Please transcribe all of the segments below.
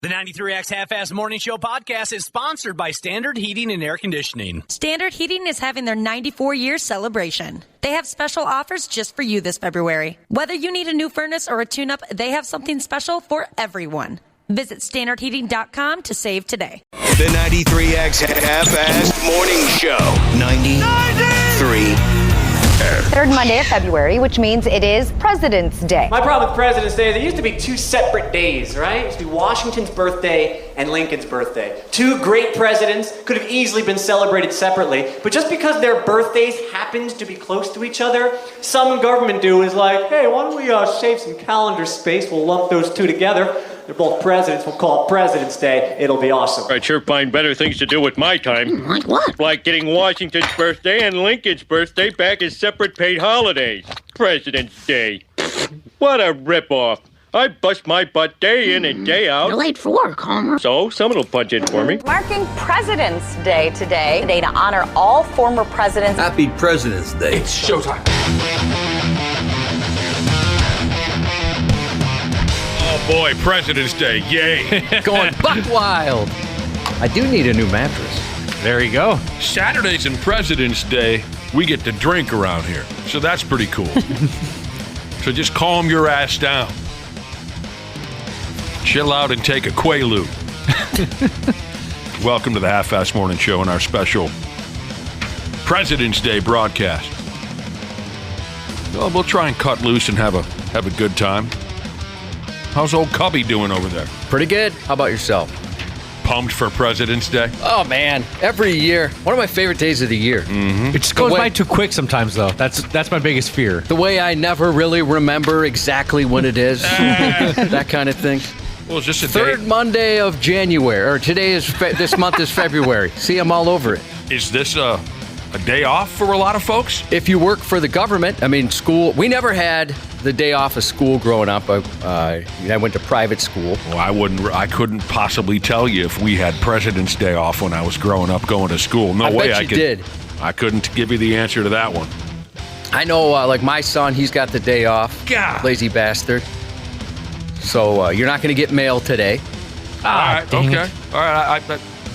The 93X Half-Ass Morning Show podcast is sponsored by Standard Heating and Air Conditioning. Standard Heating is having their 94-year celebration. They have special offers just for you this February. Whether you need a new furnace or a tune-up, they have something special for everyone. Visit standardheating.com to save today. The 93X Half-Ass Morning Show. 93. Third Monday of February, which means it is President's Day. My problem with President's Day is there used to be two separate days, right? It used to be Washington's birthday and Lincoln's birthday. Two great presidents could have easily been celebrated separately, but just because their birthdays happened to be close to each other, some government do is like, hey, why don't we save some calendar space? We'll lump those two together. They're both presidents. We'll call it President's Day. It'll be awesome. I'd sure find better things to do with my time. Like what? Like getting Washington's birthday and Lincoln's birthday back as separate paid holidays. President's Day. What a ripoff. I bust my butt day in and day out. You're late for work, Homer. So, someone will punch in for me. Marking President's Day today, a day to honor all former presidents. Happy President's Day. It's showtime. Oh boy, President's Day, yay. Going buck wild. I do need a new mattress. There you go. Saturdays and President's Day, we get to drink around here. So that's pretty cool. So just calm your ass down. Chill out and take a Quaalude. Welcome to the Half-Ass Morning Show and our special President's Day broadcast. Well, we'll try and cut loose and have a good time. How's old Cubby doing over there? Pretty good. How about yourself? Pumped for President's Day? Oh, man. Every year. One of my favorite days of the year. Mm-hmm. It just goes by too quick sometimes, though. That's my biggest fear. The way I never really remember exactly when it is. That kind of thing. Well, it's just a Third day. Monday of January. Or today is, this month is February. See, I'm all over it. Is this a day off for a lot of folks? If you work for the government, I mean, school, we never had the day off of school growing up. I went to private school. Well, I couldn't possibly tell you if we had President's Day off when I was growing up going to school. No way bet I you could. did. I couldn't give you the answer to that one. I know, like my son, he's got the day off. God. Lazy bastard. So you're not going to get mail today. All right, okay. All right,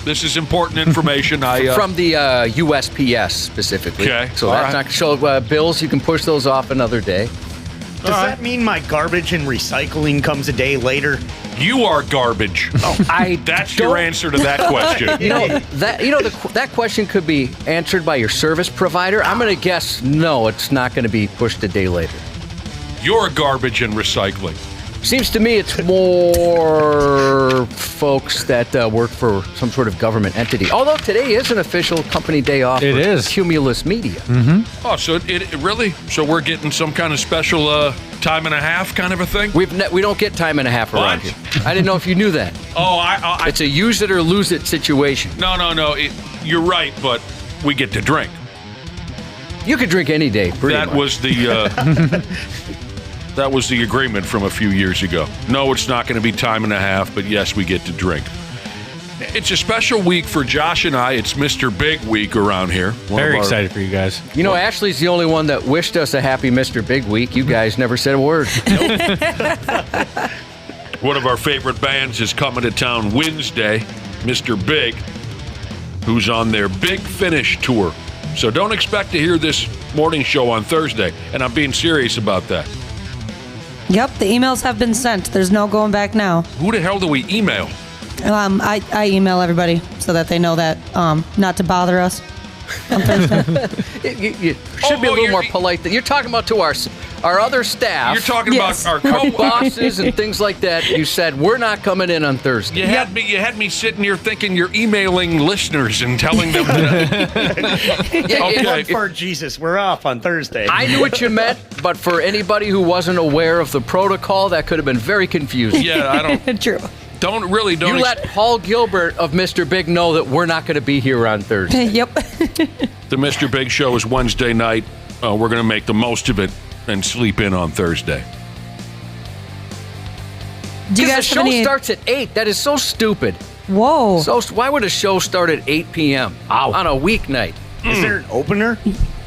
this is important information. From the USPS specifically. Okay. So All that's right. not so bills. You can push those off another day. Does that mean my garbage and recycling comes a day later? You are garbage. Oh, That's your answer to that question. That question could be answered by your service provider. I'm going to guess no. It's not going to be pushed a day later. You're garbage and recycling. Seems to me it's more folks that work for some sort of government entity. Although today is an official company day off. It for is. Cumulus Media. Mm-hmm. Oh, so it really? So we're getting some kind of special time and a half kind of a thing? We don't get time and a half around here. I didn't know if you knew that. Oh, It's a use it or lose it situation. No. You're right, but we get to drink. You could drink any day. That was the that was the agreement from a few years ago. No, it's not going to be time and a half, but yes, we get to drink. It's a special week for Josh and I. It's Mr. Big week around here. Very excited for you guys. You know, Ashley's the only one that wished us a happy Mr. Big week. You guys never said a word. One of our favorite bands is coming to town Wednesday, Mr. Big, who's on their Big Finish tour. So don't expect to hear this morning show on Thursday, and I'm being serious about that. Yep, the emails have been sent. There's no going back now. Who the hell do we email? I email everybody so that they know that not to bother us on Thursday. You should be a little more polite. You're talking about to our other staff. You're talking Yes. about our bosses and things like that. You said we're not coming in on Thursday. You had me sitting here thinking you're emailing listeners and telling them okay. For Jesus, we're off on Thursday. I knew what you meant, but for anybody who wasn't aware of the protocol, that could have been very confusing. Yeah, I don't. True. Don't. You let Paul Gilbert of Mr. Big know that we're not going to be here on Thursday. Yep. The Mr. Big show is Wednesday night. We're going to make the most of it and sleep in on Thursday. Do you Because the guys show have any... starts at 8. That is so stupid. Whoa. So why would a show start at 8 p.m. on a weeknight? Is there an opener?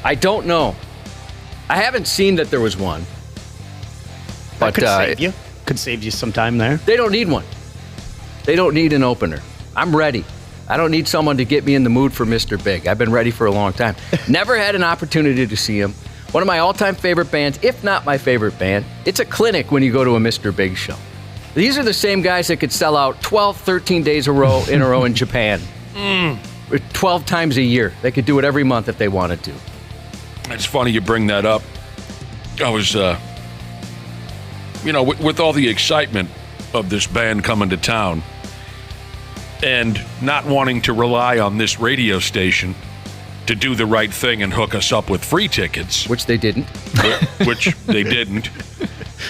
I don't know. I haven't seen that there was one. That But could save you. Could save you some time there. They don't need one. They don't need an opener. I'm ready. I don't need someone to get me in the mood for Mr. Big. I've been ready for a long time. Never had an opportunity to see him. One of my all-time favorite bands, if not my favorite band. It's a clinic when you go to a Mr. Big show. These are the same guys that could sell out 12, 13 days in a row in Japan. 12 times a year. They could do it every month if they wanted to. It's funny you bring that up. I was, with all the excitement of this band coming to town and not wanting to rely on this radio station to do the right thing and hook us up with free tickets. Which they didn't.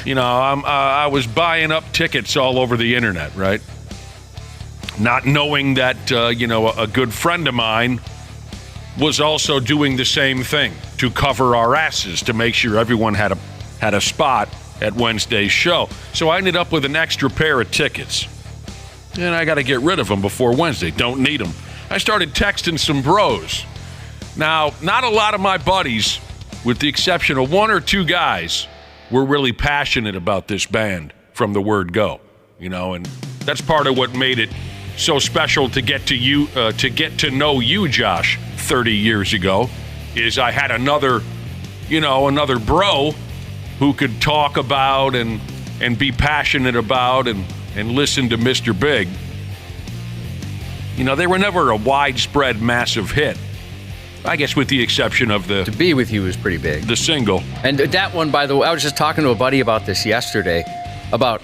I was buying up tickets all over the internet, right? Not knowing that, a good friend of mine was also doing the same thing to cover our asses to make sure everyone had a spot at Wednesday's show. So I ended up with an extra pair of tickets. And I got to get rid of them before Wednesday. Don't need them. I started texting some bros. Now, not a lot of my buddies, with the exception of one or two guys, were really passionate about this band from the word go. And that's part of what made it so special to get to know you, Josh, 30 years ago, is I had another bro who could talk about and be passionate about and listen to Mr. Big. They were never a widespread, massive hit. I guess with the exception of the... To Be With You is pretty big. The single. And that one, by the way, I was just talking to a buddy about this yesterday, about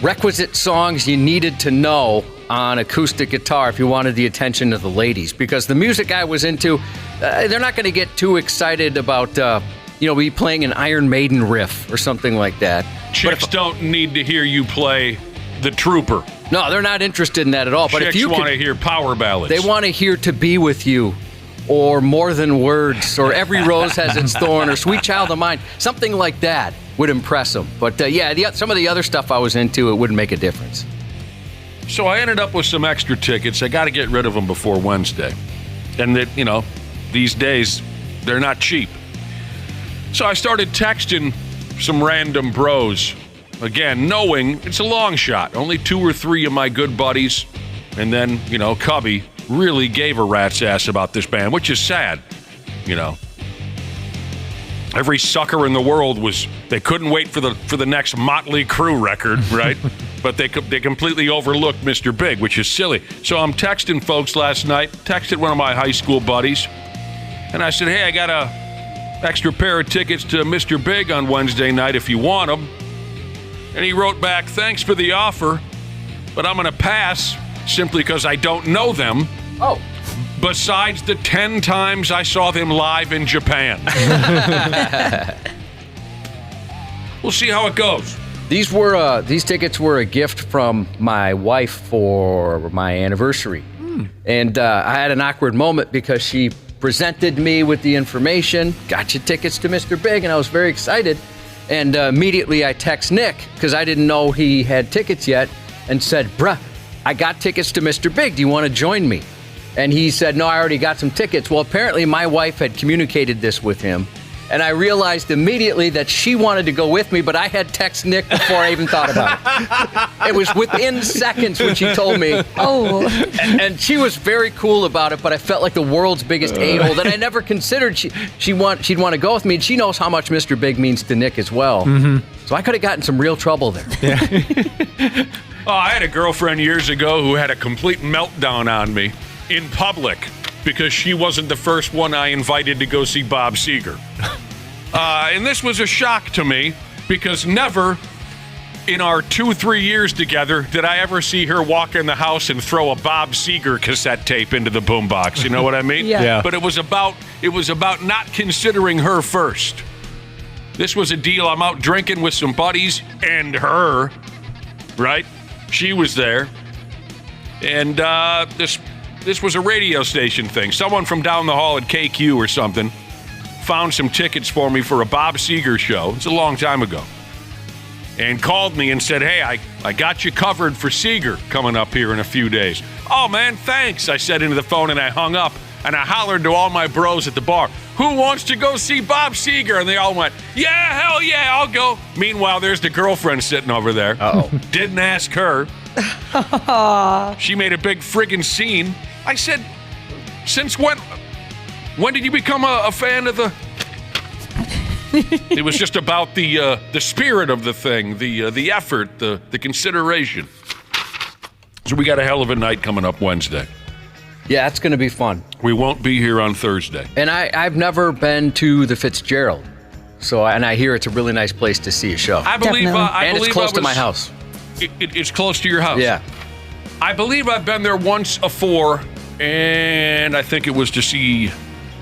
requisite songs you needed to know on acoustic guitar if you wanted the attention of the ladies. Because the music I was into, they're not going to get too excited about, me playing an Iron Maiden riff or something like that. Chicks don't need to hear you play The Trooper. No, they're not interested in that at all. But Chicks if you want to hear power ballads. They want to hear To Be With You, or More Than Words, or Every Rose Has Its Thorn, or Sweet Child of Mine. Something like that would impress them. But some of the other stuff I was into, it wouldn't make a difference. So I ended up with some extra tickets. I got to get rid of them before Wednesday. And these days, they're not cheap. So I started texting some random bros. Again, knowing it's a long shot. Only 2 or 3 of my good buddies, and then, Cubby, really gave a rat's ass about this band, which is sad, Every sucker in the world they couldn't wait for the next Motley Crue record, right? But they completely overlooked Mr. Big, which is silly. So I'm texting folks last night, texted one of my high school buddies, and I said, hey, I got a extra pair of tickets to Mr. Big on Wednesday night if you want them. And he wrote back, thanks for the offer, but I'm going to pass simply because I don't know them. Oh. Besides the 10 times I saw them live in Japan. We'll see how it goes. These tickets were a gift from my wife for my anniversary. And I had an awkward moment because she presented me with the information, got you tickets to Mr. Big, and I was very excited. And immediately I text Nick, because I didn't know he had tickets yet, and said, bruh, I got tickets to Mr. Big. Do you want to join me? And he said, no, I already got some tickets. Well, apparently my wife had communicated this with him. And I realized immediately that she wanted to go with me, but I had texted Nick before I even thought about it. It was within seconds when she told me. Oh. And she was very cool about it, but I felt like the world's biggest a-hole that I never considered she'd want to go with me. And she knows how much Mr. Big means to Nick as well. Mm-hmm. So I could have gotten some real trouble there. Yeah. I had a girlfriend years ago who had a complete meltdown on me in public because she wasn't the first one I invited to go see Bob Seger. And this was a shock to me because never in our 2-3 years together did I ever see her walk in the house and throw a Bob Seger cassette tape into the boombox. You know what I mean? Yeah. But it was about not considering her first. This was a deal. I'm out drinking with some buddies and her, right? She was there. And this was a radio station thing. Someone from down the hall at KQ or something found some tickets for me for a Bob Seger show. It's a long time ago. And called me and said, hey, I got you covered for Seger coming up here in a few days. Oh, man, thanks, I said into the phone, and I hung up. And I hollered to all my bros at the bar, who wants to go see Bob Seger? And they all went, yeah, hell yeah, I'll go. Meanwhile, there's the girlfriend sitting over there. Uh-oh. Didn't ask her. She made a big friggin' scene. I said, since when? When did you become a fan of the... It was just about the spirit of the thing, the effort, the consideration. So we got a hell of a night coming up Wednesday. Yeah, it's going to be fun. We won't be here on Thursday. And I've never been to the Fitzgerald, and I hear it's a really nice place to see a show. I believe it's close to my house. It's close to your house. Yeah. I believe I've been there once before, and I think it was to see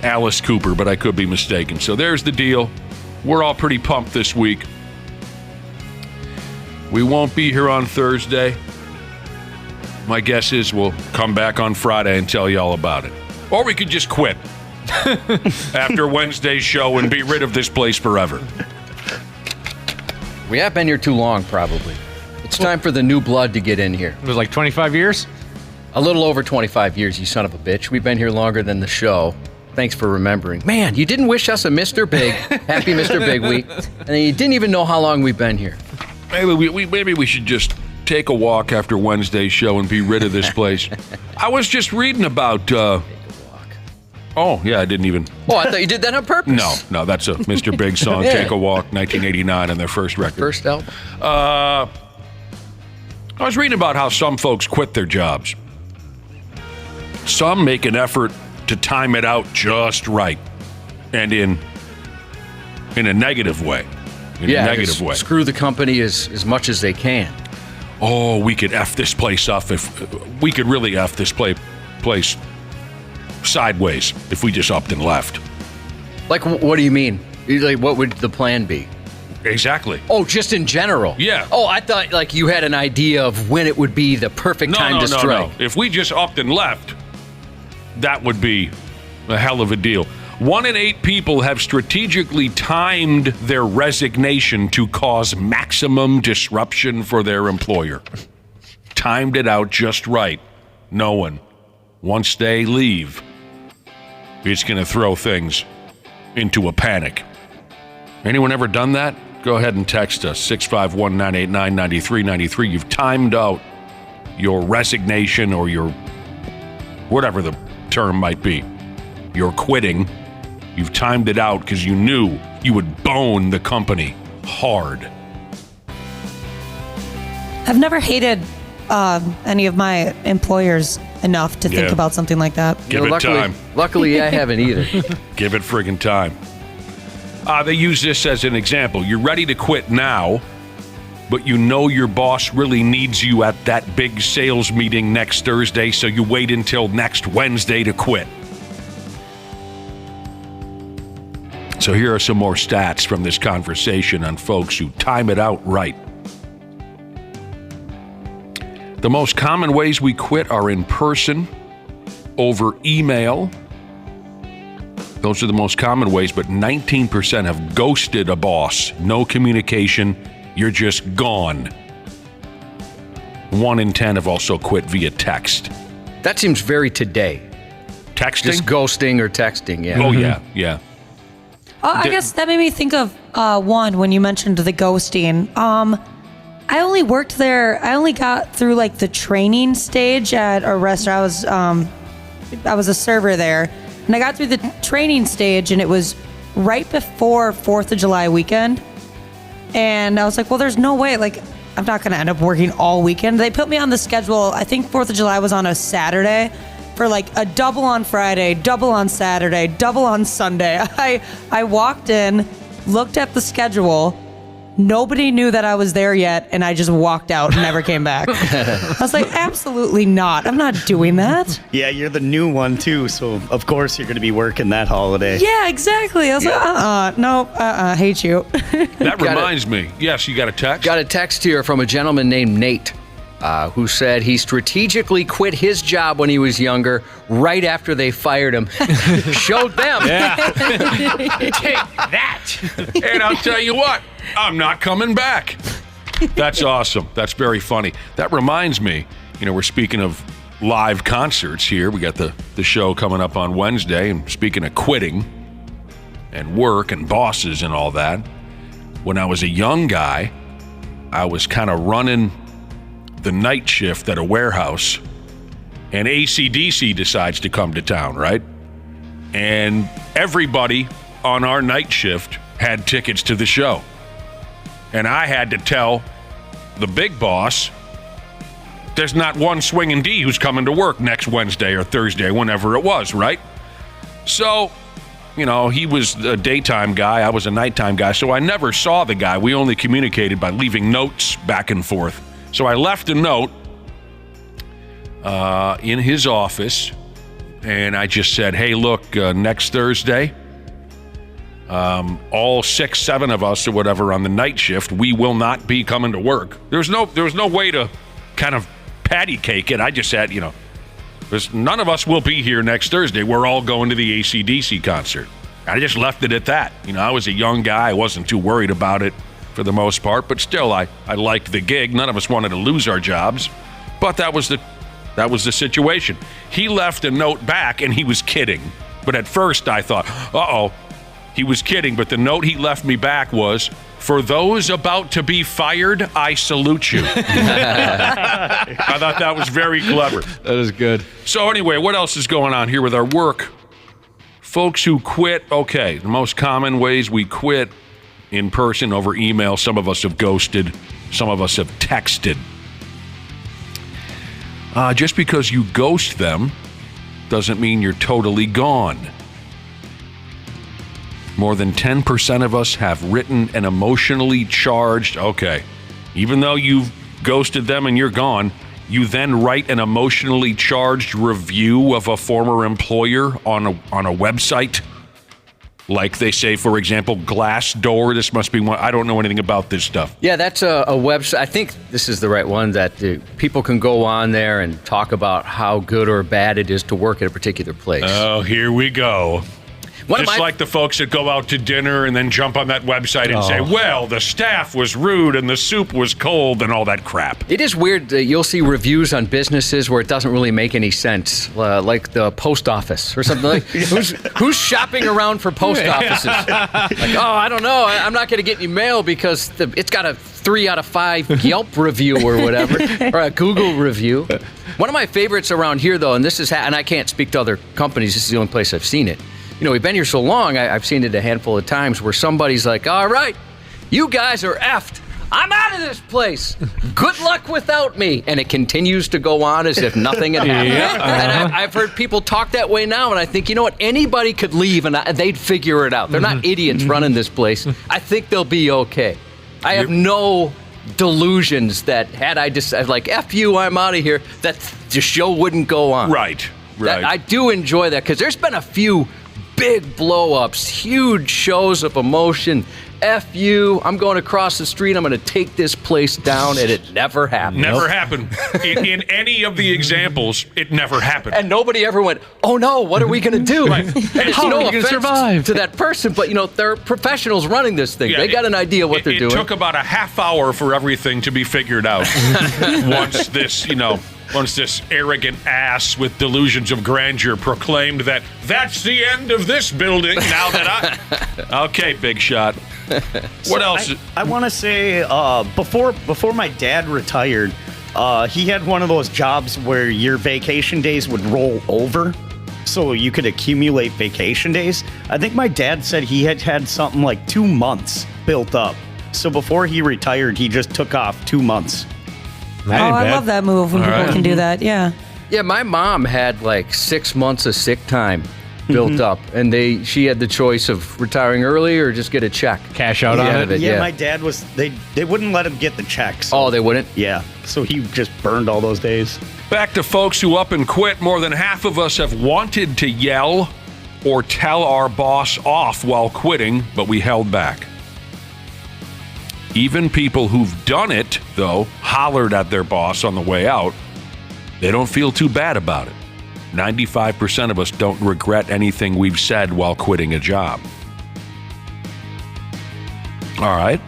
Alice Cooper, but I could be mistaken. So there's the deal. We're all pretty pumped this week. We won't be here on Thursday. My guess is we'll come back on Friday and tell you all about it. Or we could just quit after Wednesday's show and be rid of this place forever. We have been here too long, probably. It's time for the new blood to get in here. It was like 25 years? A little over 25 years, you son of a bitch. We've been here longer than the show. Thanks for remembering. Man, you didn't wish us a Mr. Big, happy Mr. Big week, and you didn't even know how long we've been here. Maybe we should just take a walk after Wednesday's show and be rid of this place. I was just reading about... Take a walk. Oh, yeah, I didn't even... Oh, I thought you did that on purpose. No, that's a Mr. Big song, Yeah. Take a Walk, 1989, on their first record. First album. I was reading about how some folks quit their jobs. Some make an effort to time it out just right, and in a negative way. Screw the company as much as they can. Oh, we could F this place up if we could really F this place sideways if we just upped and left. Like, what do you mean? Like, what would the plan be? Exactly. Oh, just in general? Yeah. Oh, I thought like you had an idea of when it would be the perfect time to strike. No. If we just upped and left, that would be a hell of a deal. 1 in 8 people have strategically timed their resignation to cause maximum disruption for their employer. Timed it out just right, knowing once they leave, it's going to throw things into a panic. Anyone ever done that? Go ahead and text us, 651-989-9393. You've timed out your resignation or your, whatever the term might be. You're quitting. You've timed it out because you knew you would bone the company hard. I've never hated any of my employers enough to think about something like that. Give it time. Luckily, I haven't either. Give it friggin' time. They use this as an example. You're ready to quit now, but you know your boss really needs you at that big sales meeting next Thursday, so you wait until next Wednesday to quit. So here are some more stats from this conversation on folks who time it out right. The most common ways we quit are in person, over email. Those are the most common ways, but 19% have ghosted a boss. No communication, you're just gone. 1 in 10 have also quit via text. That seems very today. Texting? Just ghosting or texting, yeah. Oh, yeah. I guess that made me think of one when you mentioned the ghosting. I only worked there. I only got through like the training stage at a restaurant. I was a server there, and I got through the training stage, and it was right before 4th of July weekend. And I was like, well, there's no way. Like, I'm not going to end up working all weekend. They put me on the schedule. I think 4th of July was on a Saturday. For like a double on Friday, double on Saturday, double on Sunday. I walked in, looked at the schedule. Nobody knew that I was there yet, and I just walked out and never came back. I was like, absolutely not. I'm not doing that. Yeah, you're the new one, too, so of course you're going to be working that holiday. Yeah, exactly. I was like, hate you. That reminds me. Yes, you got a text? Got a text here from a gentleman named Nate. Who said he strategically quit his job when he was younger, right after they fired him. Showed them. Yeah. Take that. And I'll tell you what, I'm not coming back. That's awesome. That's very funny. That reminds me, we're speaking of live concerts here. We got the show coming up on Wednesday, and speaking of quitting and work and bosses and all that, when I was a young guy, I was kind of running the night shift at a warehouse, and AC/DC decides to come to town, right? And everybody on our night shift had tickets to the show. And I had to tell the big boss, there's not one swinging D who's coming to work next Wednesday or Thursday, whenever it was, right? So, you know, he was a daytime guy, I was a nighttime guy, so I never saw the guy. We only communicated by leaving notes back and forth. So I left a note in his office, and I just said, hey, look, next Thursday, all 6, 7 of us or whatever on the night shift, we will not be coming to work. There was no way to kind of patty cake it. I just said, you know, none of us will be here next Thursday. We're all going to the AC/DC concert. I just left it at that. You know, I was a young guy. I wasn't too worried about it for the most part, but still, I liked the gig. None of us wanted to lose our jobs, but that was the situation. He left a note back, and he was kidding. But at first, I thought, uh-oh, he was kidding. But the note he left me back was, for those about to be fired, I salute you. I thought that was very clever. That is good. So anyway, what else is going on here with our work? Folks who quit, okay, the most common ways we quit: in person, over email. Some of us have ghosted. Some of us have texted. Just because you ghost them doesn't mean you're totally gone. More than 10% of us have written an emotionally charged, okay, even though you've ghosted them and you're gone, you then write an emotionally charged review of a former employer on a website. Like they say, for example, Glassdoor. This must be one. I don't know anything about this stuff. Yeah, that's a website. I think this is the right one, that people can go on there and talk about how good or bad it is to work at a particular place. Oh, here we go. Just like the folks that go out to dinner and then jump on that website and say, well, the staff was rude and the soup was cold and all that crap. It is weird. You'll see reviews on businesses where it doesn't really make any sense, like the post office or something. Like, who's shopping around for post offices? Like, oh, I don't know. I'm not going to get any mail because it's got a 3 out of 5 Yelp review or whatever, or a Google review. One of my favorites around here, though, and this is, and I can't speak to other companies. This is the only place I've seen it. You know, we've been here so long, I've seen it a handful of times where somebody's like, all right, you guys are effed. I'm out of this place. Good luck without me. And it continues to go on as if nothing had happened. And I've heard people talk that way now, and I think, you know what, anybody could leave and they'd figure it out. They're not idiots running this place. I think they'll be okay. I have no delusions that had I decided, like, F you, I'm out of here, that the show wouldn't go on. Right. I do enjoy that, because there's been a few big blow-ups, huge shows of emotion. F you, I'm going across the street, I'm going to take this place down, and it never happened. Never happened. In any of the examples, it never happened. And nobody ever went, oh no, what are we going to do? Right. And How no are we going to survive to that person, but you know, they're professionals running this thing. Yeah, they got an idea what they're doing. It took about a half hour for everything to be figured out. Once this arrogant ass with delusions of grandeur proclaimed that that's the end of this building. Now that okay, big shot. What else? I want to say before my dad retired, he had one of those jobs where your vacation days would roll over, so you could accumulate vacation days. I think my dad said he had something like 2 months built up. So before he retired, he just took off 2 months. I love that move when people can do that. Yeah. Yeah, my mom had like 6 months of sick time built up, and she had the choice of retiring early or just get a check. Cash out on it? Yeah, my dad was, they wouldn't let him get the checks. So. Oh, they wouldn't? Yeah, so he just burned all those days. Back to folks who up and quit. More than half of us have wanted to yell or tell our boss off while quitting, but we held back. Even people who've done it, though, hollered at their boss on the way out. They don't feel too bad about it. 95% of us don't regret anything we've said while quitting a job. All right.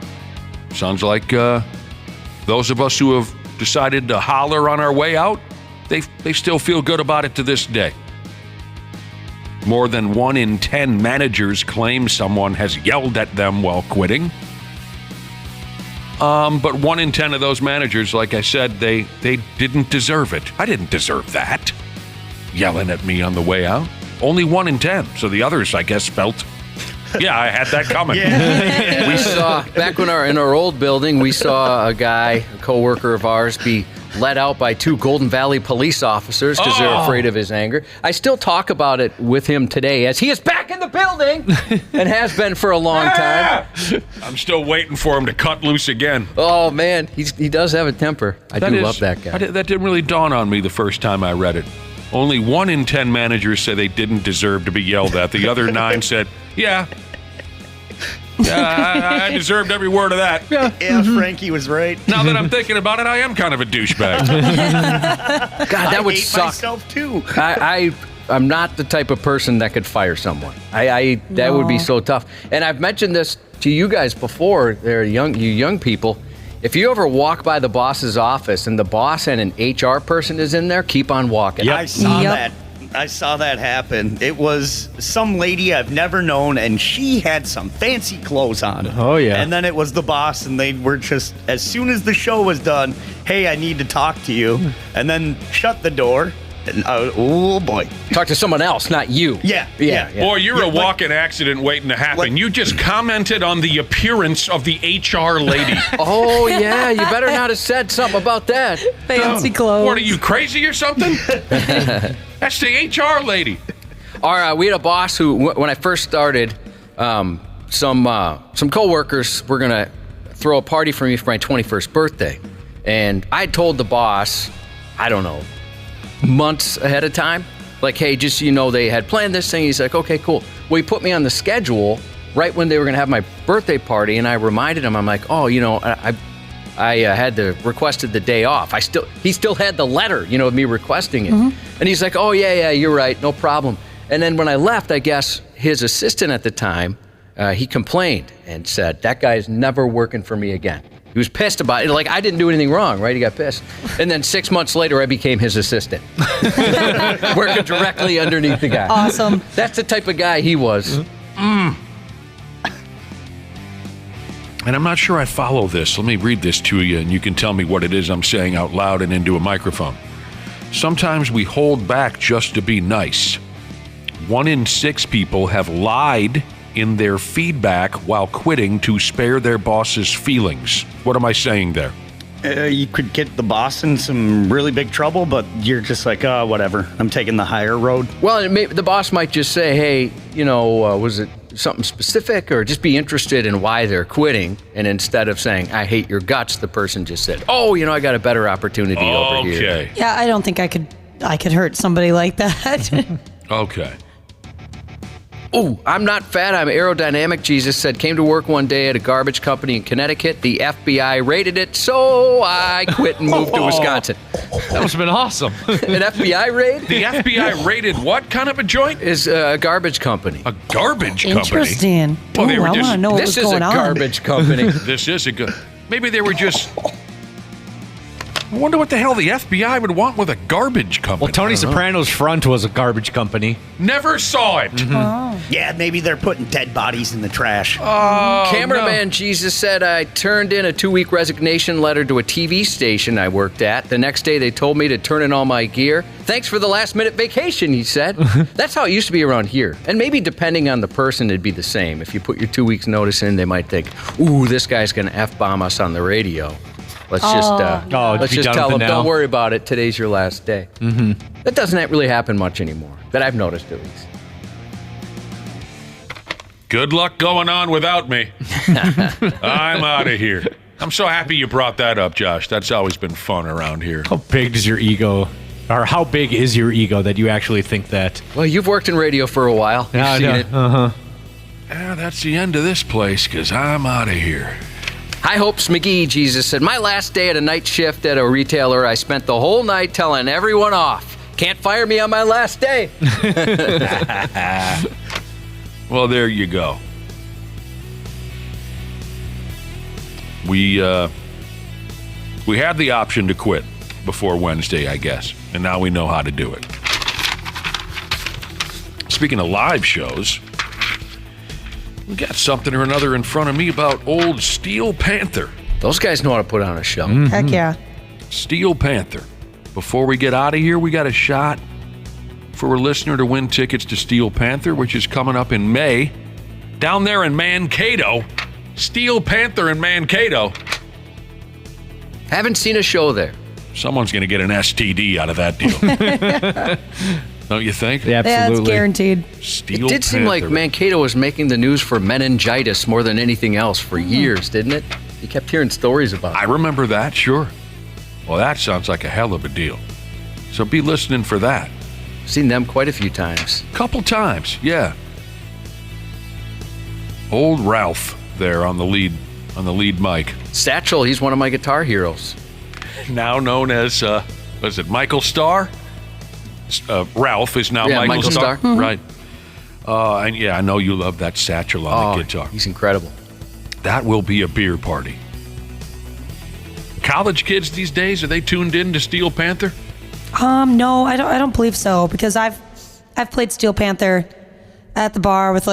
Sounds like those of us who have decided to holler on our way out, they still feel good about it to this day. More than 1 in 10 managers claim someone has yelled at them while quitting. But 1 in 10 of those managers, like I said, they didn't deserve it. I didn't deserve that. Yelling at me on the way out. Only 1 in 10. So the others, I guess, felt, yeah, I had that coming. We saw, back when in our old building, we saw a guy, a coworker of ours, be let out by 2 Golden Valley police officers because they're afraid of his anger. I still talk about it with him today as he is back in the building and has been for a long time. I'm still waiting for him to cut loose again. Oh, man, he does have a temper. I love that guy. That didn't really dawn on me the first time I read it. Only 1 in 10 managers said they didn't deserve to be yelled at. The other 9 said, yeah, I deserved every word of that. Yeah, Frankie was right. Now that I'm thinking about it, I am kind of a douchebag. God, that would hate suck. myself too. I'm not the type of person that could fire someone. That would be so tough. And I've mentioned this to you guys before. You young people. If you ever walk by the boss's office and the boss and an HR person is in there, keep on walking. Yep. I saw that. I saw that happen. It was some lady I've never known, and she had some fancy clothes on. Oh, yeah. And then it was the boss, and they were just, as soon as the show was done, hey, I need to talk to you. And then shut the door. And, oh, boy. Talk to someone else, not you. Yeah. Boy, you're a walking accident waiting to happen. You just commented on the appearance of the HR lady. Oh, yeah. You better not have said something about that. Fancy clothes. What, are you crazy or something? That's the HR lady. We had a boss who, when I first started, some coworkers were going to throw a party for me for my 21st birthday. And I told the boss, I don't know, months ahead of time, like, hey, just so you know, they had planned this thing. He's like, okay, cool. Well, he put me on the schedule right when they were going to have my birthday party, and I reminded him, I'm like, oh, I had requested the day off. He still had the letter, of me requesting it. Mm-hmm. And he's like, oh, yeah, you're right, no problem. And then when I left, I guess his assistant at the time, he complained and said, that guy is never working for me again. He was pissed about it. Like, I didn't do anything wrong, right? He got pissed. And then 6 months later, I became his assistant. Working directly underneath the guy. Awesome. That's the type of guy he was. And I'm not sure I follow this. Let me read this to you, and you can tell me what it is I'm saying out loud and into a microphone. Sometimes we hold back just to be nice. 1 in 6 people have lied in their feedback while quitting to spare their boss's feelings. What am I saying there? You could get the boss in some really big trouble, but you're just like, whatever. I'm taking the higher road. Well, the boss might just say, hey, was it something specific, or just be interested in why they're quitting. And instead of saying, I hate your guts, the person just said, oh, I got a better opportunity over here. Yeah, I don't think I could hurt somebody like that. Okay. Oh, I'm not fat, I'm aerodynamic, Jesus said. Came to work one day at a garbage company in Connecticut. The FBI raided it, so I quit and moved to Wisconsin. That must have been awesome. An FBI raid? The FBI raided what kind of a joint? Is a garbage company. A garbage company? Interesting. Well, they were I want to know what was going on. This is a garbage company. This is a good... Maybe they were just... I wonder what the hell the FBI would want with a garbage company. Well, Tony Soprano's front was a garbage company. Never saw it. Mm-hmm. Oh. Yeah, maybe they're putting dead bodies in the trash. Oh, Cameraman no. Jesus said, I turned in a 2-week resignation letter to a TV station I worked at. The next day, they told me to turn in all my gear. Thanks for the last-minute vacation, he said. That's how it used to be around here. And maybe depending on the person, it'd be the same. If you put your 2 weeks notice in, they might think, ooh, this guy's going to F-bomb us on the radio. Let's just tell them, don't worry about it. Today's your last day. Mm-hmm. That doesn't really happen much anymore, that I've noticed at least. Good luck going on without me. I'm out of here. I'm so happy you brought that up, Josh. That's always been fun around here. How big does your ego, or how big is your ego that you actually think that? Well, you've worked in radio for a while. Yeah, You've seen it. Yeah, that's the end of this place, because I'm out of here. High Hopes McGee, Jesus said, my last day at a night shift at a retailer, I spent the whole night telling everyone off. Can't fire me on my last day. Well, there you go. We had the option to quit before Wednesday, I guess, and now we know how to do it. Speaking of live shows, we got something or another in front of me about old Steel Panther. Those guys know how to put on a show. Heck yeah. Steel Panther. Before we get out of here, we got a shot for a listener to win tickets to Steel Panther, which is coming up in May. Down there in Mankato. Steel Panther in Mankato. Haven't seen a show there. Someone's going to get an STD out of that deal. Don't you think? Yeah, absolutely. Yeah, it's guaranteed. Steel It did seem like Mankato was making the news for meningitis more than anything else for years, didn't it? You kept hearing stories about it. I remember that, sure. Well, that sounds like a hell of a deal. So be listening for that. Seen them quite a few times. Couple times, yeah. Old Ralph there on the lead mic. Satchel, he's one of my guitar heroes. Now known as, was it Michael Starr? Ralph is now Michael Starr. Mm-hmm. Right. And yeah, I know you love that Satchel on the guitar. He's incredible. That will be a beer party. College kids these days, are they tuned in to Steel Panther? No, I don't believe so, because I've played Steel Panther at the bar with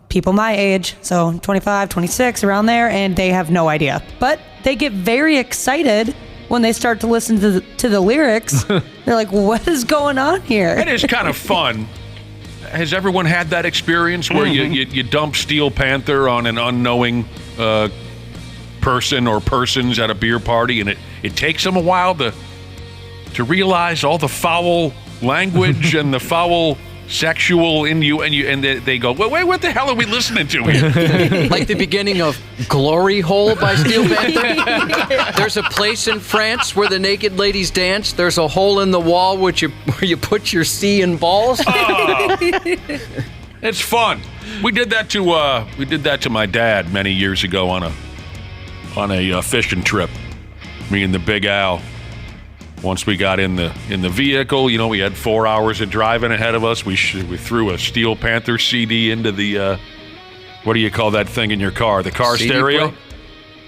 people my age, so 25, 26, around there, and they have no idea. But they get very excited when they start to listen to the lyrics. They're like, what is going on here? It is kind of fun. Has everyone had that experience where you dump Steel Panther on an unknowing person or persons at a beer party, and it takes them a while to realize all the foul language and the foul sexual in you, and they go, wait, what the hell are we listening to here? Like the beginning of Glory Hole by Steel Panther. There's a place in France where the naked ladies dance. There's a hole in the wall where you put your C in balls. It's fun. We did that to my dad many years ago on a fishing trip. Me and the Big Al. Once we got in the vehicle, we had 4 hours of driving ahead of us. We threw a Steel Panther CD into the what do you call that thing in your car? The car CD stereo. player?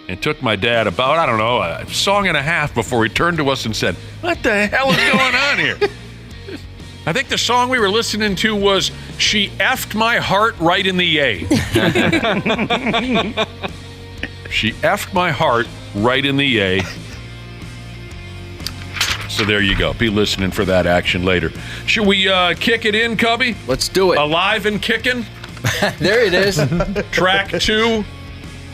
It took my dad about, I don't know, a song and a half before he turned to us and said, "What the hell is going on here?" I think the song we were listening to was "She Effed My Heart Right in the A." She effed my heart right in the A. So there you go. Be listening for that action later. Should we kick it in, Cubby? Let's do it. Alive and kicking. There it is. Track 2,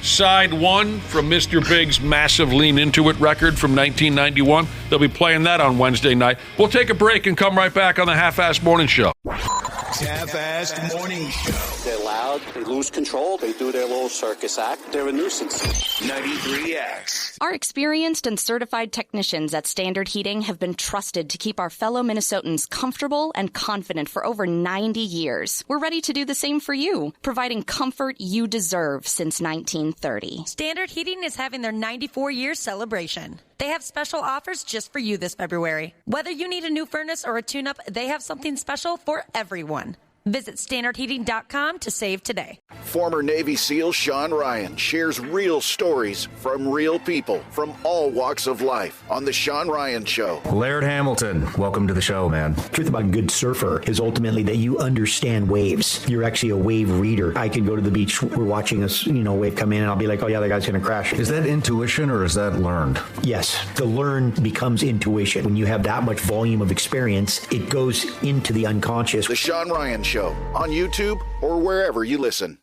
side 1 from Mr. Big's massive Lean Into It record from 1991. They'll be playing that on Wednesday night. We'll take a break and come right back on the Half-Assed Morning Show. Half-Assed Morning Show. They're loud, they lose control, they do their little circus act, they're a nuisance. 93X. Our experienced and certified technicians at Standard Heating have been trusted to keep our fellow Minnesotans comfortable and confident for over 90 years. We're ready to do the same for you, providing comfort you deserve since 1930. Standard Heating is having their 94-year celebration. They have special offers just for you this February. Whether you need a new furnace or a tune-up, they have something special for everyone. Visit standardheating.com to save today. Former Navy SEAL Sean Ryan shares real stories from real people from all walks of life on The Sean Ryan Show. Laird Hamilton, welcome to the show, man. The truth about a good surfer is ultimately that you understand waves. You're actually a wave reader. I could go to the beach, we're watching a wave come in, and I'll be like, oh yeah, that guy's going to crash. Is that intuition or is that learned? Yes, the learned becomes intuition. When you have that much volume of experience, it goes into the unconscious. The Sean Ryan Show on YouTube or wherever you listen.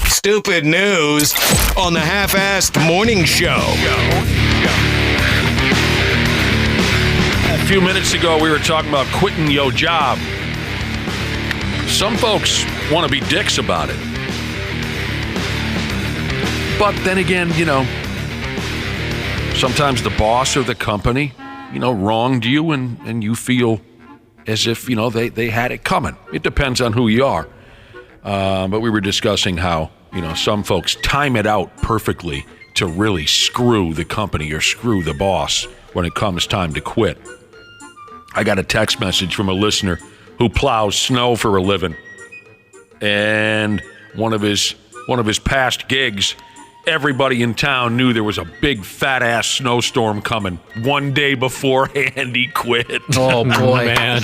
Stupid news on the Half-Assed Morning Show. A few minutes ago, we were talking about quitting your job. Some folks want to be dicks about it. But then again, sometimes the boss or the company, wronged you and you feel as if, they had it coming. It depends on who you are. But we were discussing how, some folks time it out perfectly to really screw the company or screw the boss when it comes time to quit. I got a text message from a listener who plows snow for a living. And one of his past gigs, everybody in town knew there was a big fat-ass snowstorm coming. One day beforehand, he quit. Oh, boy. Man.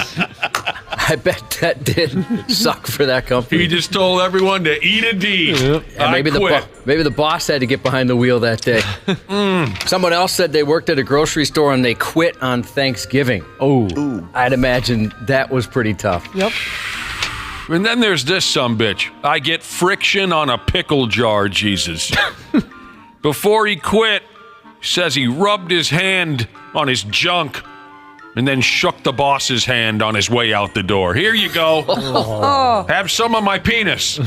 I bet that did suck for that company. He just told everyone to eat a D. And maybe the boss had to get behind the wheel that day. Someone else said they worked at a grocery store and they quit on Thanksgiving. Oh, I'd imagine that was pretty tough. Yep. And then there's this sumbitch. I get friction on a pickle jar, Jesus. Before he quit, says he rubbed his hand on his junk and then shook the boss's hand on his way out the door. Here you go. Have some of my penis.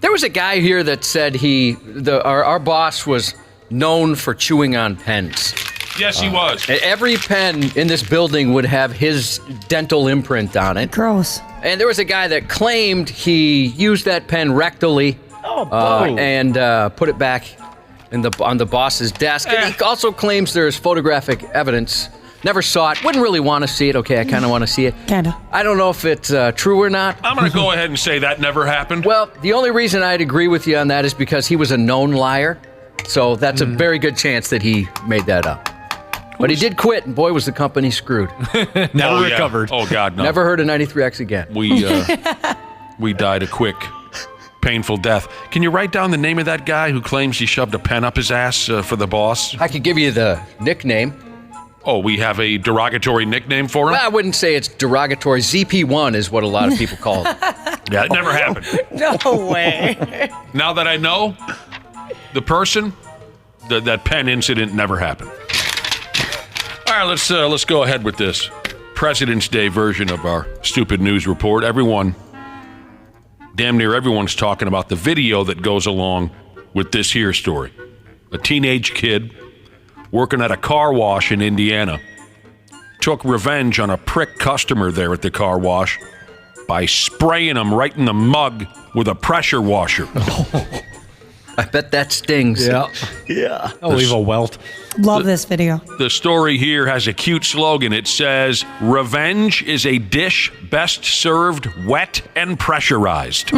There was a guy here that said our boss was known for chewing on pens. Yes, he was. Every pen in this building would have his dental imprint on it. Gross. And there was a guy that claimed he used that pen rectally and put it back on the boss's desk. And he also claims there's photographic evidence. Never saw it. Wouldn't really want to see it. Okay, I kind of want to see it. Kinda. I don't know if it's true or not. I'm going to go ahead and say that never happened. Well, the only reason I'd agree with you on that is because he was a known liar. So that's a very good chance that he made that up. But he did quit, and boy, was the company screwed. Never recovered. Oh, God, no. Never heard of 93X again. We died a quick, painful death. Can you write down the name of that guy who claims he shoved a pen up his ass for the boss? I could give you the nickname. Oh, we have a derogatory nickname for him? Well, I wouldn't say it's derogatory. ZP1 is what a lot of people call it. Yeah, it never happened. No way. Now that I know the person, that pen incident never happened. All right, let's go ahead with this President's Day version of our stupid news report. Damn near everyone's talking about the video that goes along with this here story. A teenage kid working at a car wash in Indiana took revenge on a prick customer there at the car wash by spraying him right in the mug with a pressure washer. I bet that stings. Yeah. I'll leave a welt. Love this video. The story here has a cute slogan. It says, "Revenge is a dish best served wet and pressurized."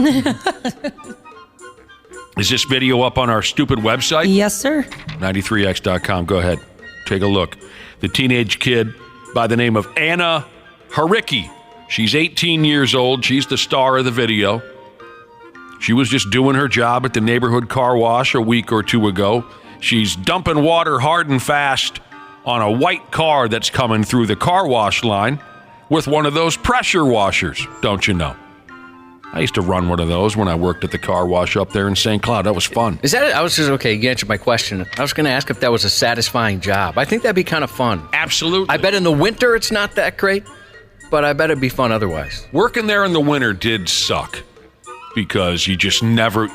Is this video up on our stupid website? Yes, sir. 93x.com. Go ahead. Take a look. The teenage kid by the name of Anna Haricki. She's 18 years old. She's the star of the video. She was just doing her job at the neighborhood car wash a week or two ago. She's dumping water hard and fast on a white car that's coming through the car wash line with one of those pressure washers, don't you know? I used to run one of those when I worked at the car wash up there in St. Cloud. That was fun. Is that it? I was just, okay, you answered my question. I was going to ask if that was a satisfying job. I think that'd be kind of fun. Absolutely. I bet in the winter it's not that great, but I bet it'd be fun otherwise. Working there in the winter did suck because you just never,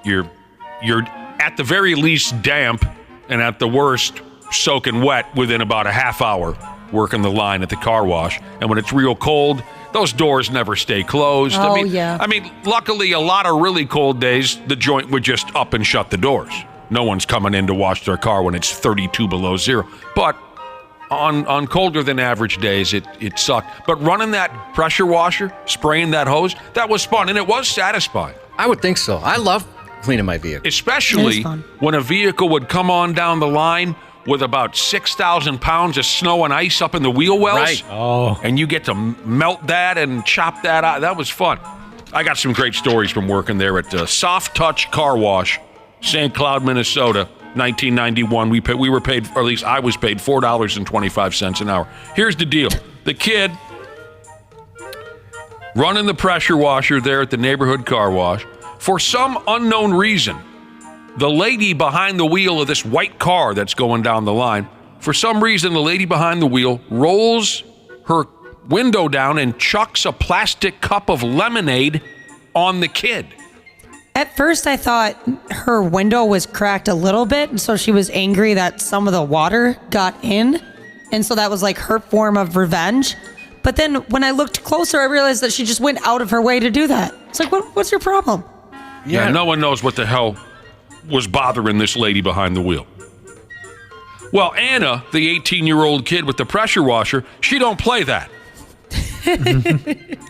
you're at the very least damp and at the worst soaking wet within about a half hour working the line at the car wash. And when it's real cold, those doors never stay closed. Oh, I mean, luckily, a lot of really cold days, the joint would just up and shut the doors. No one's coming in to wash their car when it's 32 below zero. But on colder than average days, it sucked. But running that pressure washer, spraying that hose, that was fun, and it was satisfying. I would think so. I love cleaning my vehicle. Especially when a vehicle would come on down the line with about 6,000 pounds of snow and ice up in the wheel wells. Right. Oh. And you get to melt that and chop that out. That was fun. I got some great stories from working there at Soft Touch Car Wash, St. Cloud, Minnesota, 1991. We were paid, or at least I was paid, $4.25 an hour. Here's the deal. The kid running the pressure washer there at the neighborhood car wash, for some unknown reason, the lady behind the wheel of this white car that's going down the line, for some reason, the lady behind the wheel rolls her window down and chucks a plastic cup of lemonade on the kid. At first, I thought her window was cracked a little bit, and so she was angry that some of the water got in, and so that was like her form of revenge. But then when I looked closer, I realized that she just went out of her way to do that. It's like, what's your problem? Yeah, no one knows what the hell was bothering this lady behind the wheel. Well, Anna, the 18-year-old kid with the pressure washer, she don't play that.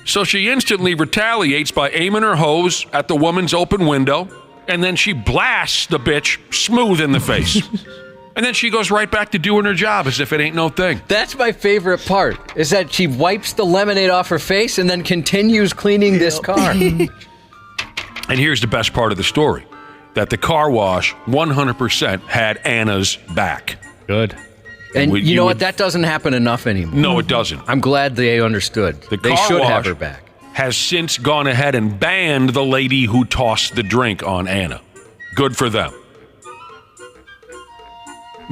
So she instantly retaliates by aiming her hose at the woman's open window, and then she blasts the bitch smooth in the face. And then she goes right back to doing her job as if it ain't no thing. That's my favorite part, is that she wipes the lemonade off her face and then continues cleaning this car. And here's the best part of the story, that the car wash 100% had Anna's back. Good. And you know what? That doesn't happen enough anymore. No, it doesn't. I'm glad they understood. They should have her back. Has since gone ahead and banned the lady who tossed the drink on Anna. Good for them.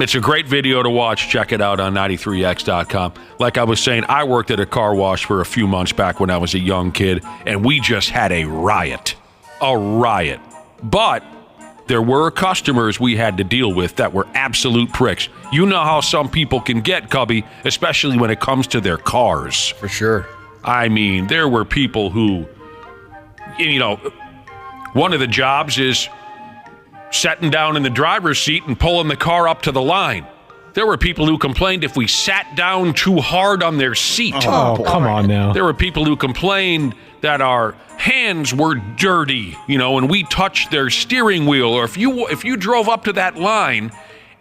It's a great video to watch. Check it out on 93x.com. Like I was saying, I worked at a car wash for a few months back when I was a young kid, and we just had a riot. A riot. But there were customers we had to deal with that were absolute pricks. You know how some people can get, Cubby, especially when it comes to their cars. For sure. I mean, there were people who, you know, one of the jobs is sitting down in the driver's seat and pulling the car up to the line. There were people who complained if we sat down too hard on their seat. Oh, come on now. There were people who complained that our hands were dirty, you know, and we touched their steering wheel. Or if you drove up to that line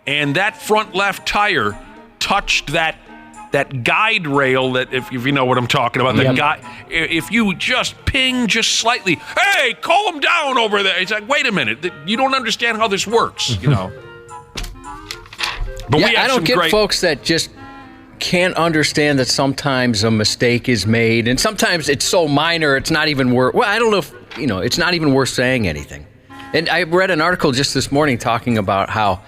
and that front left tire touched that guide rail, that if you know what I'm talking about, if you just ping just slightly, hey, calm down over there. It's like, wait a minute, you don't understand how this works, you know. But yeah, I don't get folks that just can't understand that sometimes a mistake is made, and sometimes it's so minor it's not even worth. Well, I don't know if it's not even worth saying anything. And I read an article just this morning talking about how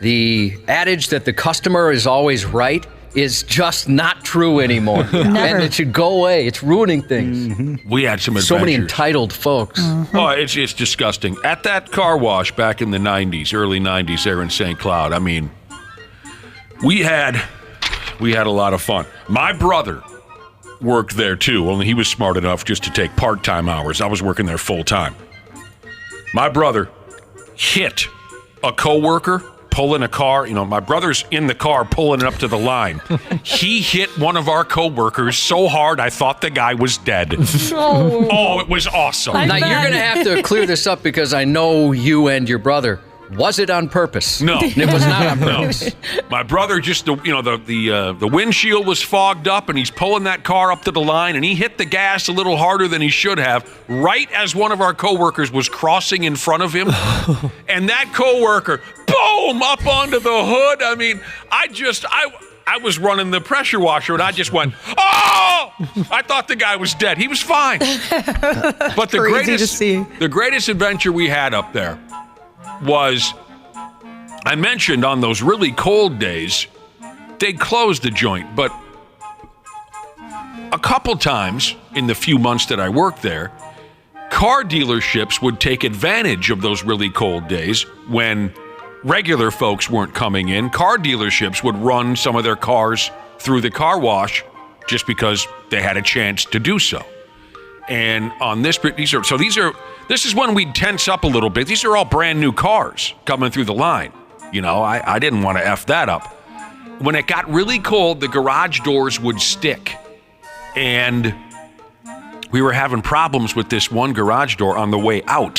the adage that the customer is always right is just not true anymore. And it should go away. It's ruining things. Mm-hmm. We had some adventures. So many entitled folks. Mm-hmm. Oh, it's disgusting. At that car wash back in the 90s, early 90s there in St. Cloud, I mean, we had a lot of fun. My brother worked there too, only he was smart enough just to take part-time hours. I was working there full-time. My brother hit a coworker pulling a car. You know, my brother's in the car pulling it up to the line. He hit one of our coworkers so hard I thought the guy was dead. Oh, it was awesome. Now, you're going to have to clear this up because I know you and your brother. Was it on purpose? No. It was not on purpose. No. My brother just, the windshield was fogged up and he's pulling that car up to the line and he hit the gas a little harder than he should have right as one of our coworkers was crossing in front of him. And that coworker, boom, up onto the hood. I mean, I was running the pressure washer and I just went, oh! I thought the guy was dead. He was fine. But the greatest adventure we had up there was, I mentioned on those really cold days, they closed the joint, but a couple times in the few months that I worked there, car dealerships would take advantage of those really cold days when regular folks weren't coming in. Car dealerships would run some of their cars through the car wash just because they had a chance to do so. And on this is when we'd tense up a little bit. These are all brand new cars coming through the line. You know, I didn't want to F that up. When it got really cold, the garage doors would stick. And we were having problems with this one garage door on the way out,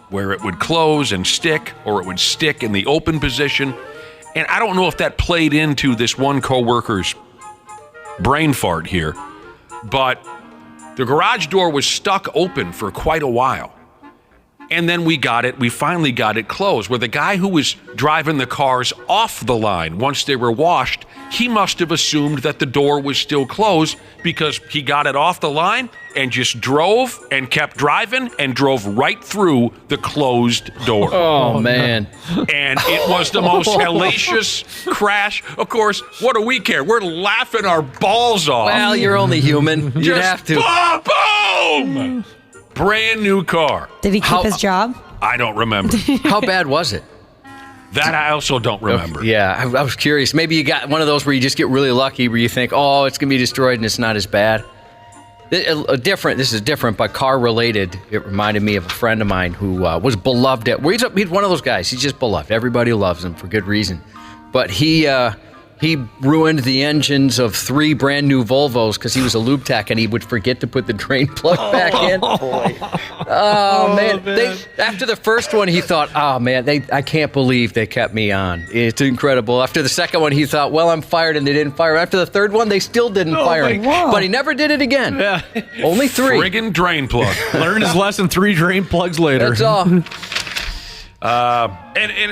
where it would close and stick, or it would stick in the open position. And I don't know if that played into this one coworker's brain fart here, but the garage door was stuck open for quite a while. And then we finally got it closed, where the guy who was driving the cars off the line, once they were washed, he must have assumed that the door was still closed because he got it off the line and just drove and kept driving and drove right through the closed door. Oh, man. And it was the most hellacious crash. Of course, what do we care? We're laughing our balls off. Well, you're only human. You have to. Boom! Brand new car. Did he keep his job? I don't remember. How bad was it? That I also don't remember. Yeah, I was curious. Maybe you got one of those where you just get really lucky, where you think, oh, it's going to be destroyed and it's not as bad. This is different, but car-related. It reminded me of a friend of mine who was beloved he's one of those guys. He's just beloved. Everybody loves him for good reason. But he he ruined the engines of 3 brand new Volvos because he was a lube tech and he would forget to put the drain plug back in. Oh, man. After the first one, he thought, oh, man, I can't believe they kept me on. It's incredible. After the second one, he thought, well, I'm fired, and they didn't fire him. After the third one, they still didn't fire him. But he never did it again. Yeah. Only 3. Friggin' drain plug. Learned his lesson 3 drain plugs later. That's all. And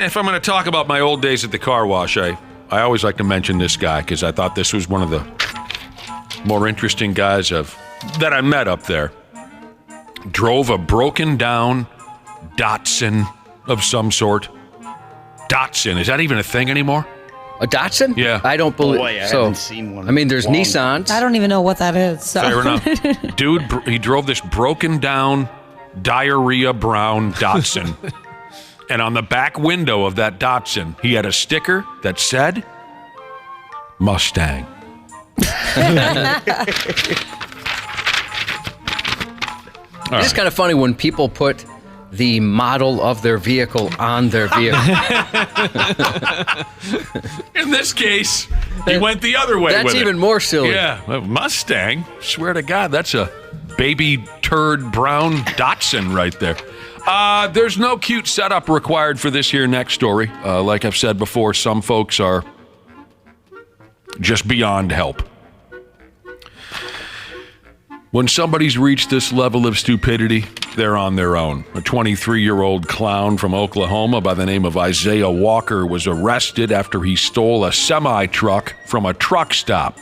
if I'm going to talk about my old days at the car wash, I always like to mention this guy because I thought this was one of the more interesting guys that I met up there. Drove a broken down Datsun of some sort. Datsun, is that even a thing anymore? A Datsun? Yeah. I don't believe Boy, I haven't seen one. I mean, there's Nissans. I don't even know what that is. So. Fair enough. Dude, he drove this broken down, diarrhea brown Datsun. And on the back window of that Datsun, he had a sticker that said, Mustang. It's kind of funny when people put the model of their vehicle on their vehicle. In this case, he went the other way. That's even more silly. Yeah, Mustang. Swear to God, that's a baby turd brown Datsun right there. There's no cute setup required for this here next story. Like I've said before, some folks are just beyond help. When somebody's reached this level of stupidity, they're on their own. A 23-year-old clown from Oklahoma by the name of Isaiah Walker was arrested after he stole a semi-truck from a truck stop.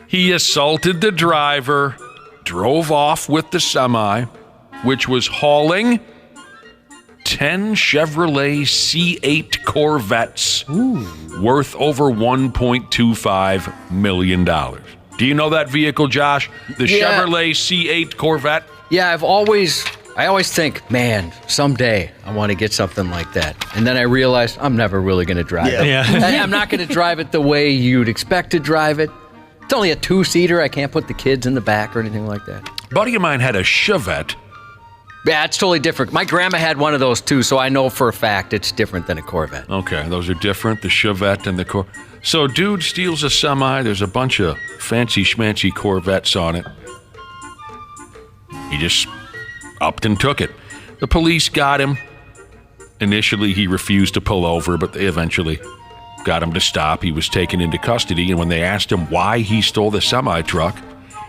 He assaulted the driver, drove off with the semi, which was hauling 10 Chevrolet C8 Corvettes worth over $1.25 million. Do you know that vehicle, Josh? The Chevrolet C8 Corvette? Yeah, I always think, man, someday I want to get something like that. And then I realize I'm never really going to drive it. Yeah. I'm not going to drive it the way you'd expect to drive it. It's only a 2-seater. I can't put the kids in the back or anything like that. A buddy of mine had a Chevette. Yeah, it's totally different. My grandma had one of those too, so I know for a fact it's different than a Corvette. Okay, those are different, the Chevette and the Corvette. So dude steals a semi. There's a bunch of fancy schmancy Corvettes on it. He just upped and took it. The police got him. Initially, he refused to pull over, but they eventually got him to stop. He was taken into custody, and when they asked him why he stole the semi-truck,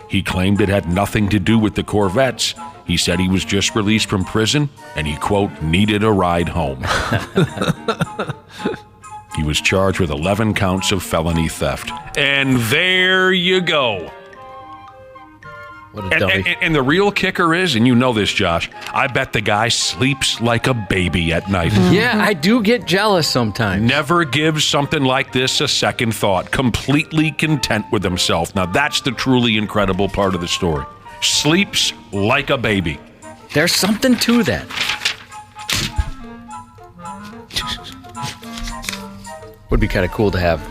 he claimed it had nothing to do with the Corvettes. He said he was just released from prison, and he, quote, needed a ride home. He was charged with 11 counts of felony theft. And there you go. What a dummy. And the real kicker is, and you know this, Josh, I bet the guy sleeps like a baby at night. Yeah, I do get jealous sometimes. Never gives something like this a second thought. Completely content with himself. Now, that's the truly incredible part of the story. Sleeps like a baby. There's something to that. Would be kind of cool to have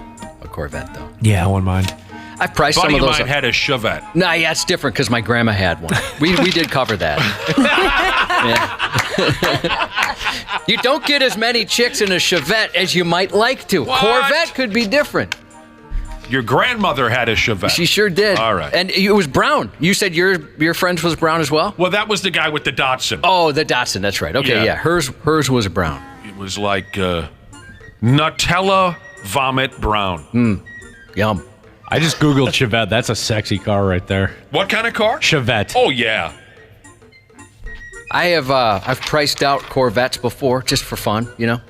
a Corvette, though. Yeah, I wouldn't mind. I've priced Buddy some of those. Mine had a Chevette. Nah, yeah, it's different because my grandma had one. We did cover that. Yeah. You don't get as many chicks in a Chevette as you might like to. What? Corvette could be different. Your grandmother had a Chevette. She sure did. All right. And it was brown. You said your friend's was brown as well? Well, that was the guy with the Datsun. Oh, the Datsun. That's right. Okay, yeah. Hers was brown. It was like Nutella vomit brown. Yum. I just Googled Chevette. That's a sexy car right there. What kind of car? Chevette. Oh, yeah. I've priced out Corvettes before just for fun, you know?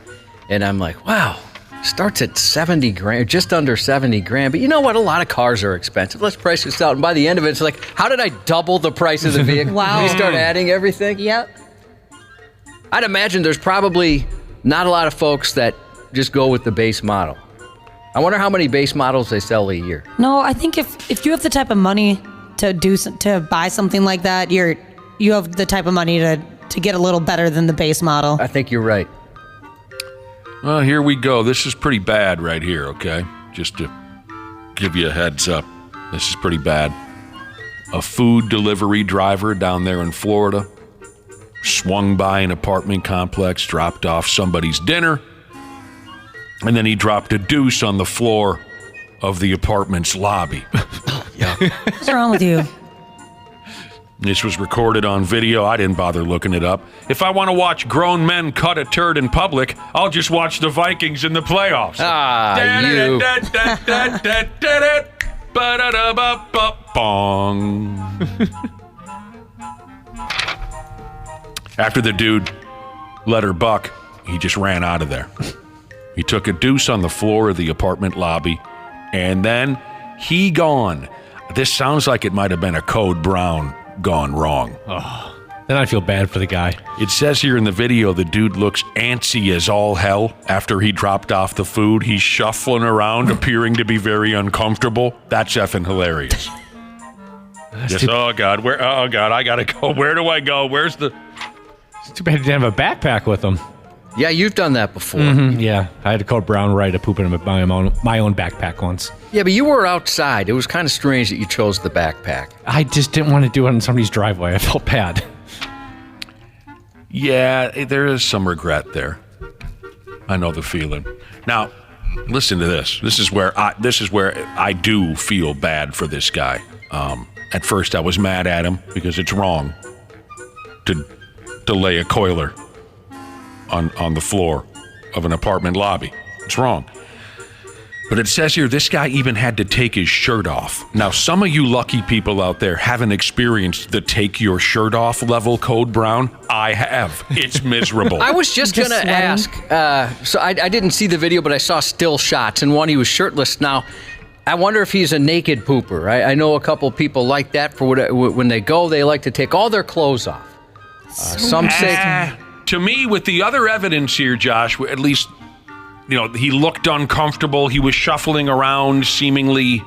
And I'm like, wow, starts at 70 grand, just under 70 grand. But you know what? A lot of cars are expensive. Let's price this out. And by the end of it, it's like, how did I double the price of the vehicle? Wow. You start adding everything? Yep. I'd imagine there's probably not a lot of folks that just go with the base model. I wonder how many base models they sell a year. No, I think if you have the type of money to buy something like that, you have the type of money to get a little better than the base model. I think you're right. Well, here we go. This is pretty bad right here, okay? Just to give you a heads up. This is pretty bad. A food delivery driver down there in Florida swung by an apartment complex, dropped off somebody's dinner, And then he dropped a deuce on the floor of the apartment's lobby. What's wrong with you? This was recorded on video. I didn't bother looking it up. If I want to watch grown men cut a turd in public, I'll just watch the Vikings in the playoffs. You. Bong. After the dude let her buck, he just ran out of there. He took a deuce on the floor of the apartment lobby, and then he gone. This sounds like it might have been a Code Brown gone wrong. Oh, then I feel bad for the guy. It says here in the video the dude looks antsy as all hell after he dropped off the food. He's shuffling around, appearing to be very uncomfortable. That's effing hilarious. Just, oh, God, I gotta go. Where do I go? Where's the... It's too bad he didn't have a backpack with him. Yeah, you've done that before. Mm-hmm, yeah, I had a Code Brown ride to poop in my own backpack once. Yeah, but you were outside. It was kind of strange that you chose the backpack. I just didn't want to do it in somebody's driveway. I felt bad. Yeah, there is some regret there. I know the feeling. Now, listen to this. This is where I do feel bad for this guy. At first, I was mad at him because it's wrong to lay a coiler on the floor of an apartment lobby. It's wrong. But it says here this guy even had to take his shirt off. Now, some of you lucky people out there haven't experienced the take your shirt off level Code Brown. I have. It's miserable. I was just going to ask. So I didn't see the video, but I saw still shots, and one he was shirtless. Now, I wonder if he's a naked pooper. I know a couple people like that. For when they go, they like to take all their clothes off. Some say... To me, with the other evidence here, Josh, at least, he looked uncomfortable. He was shuffling around, seemingly,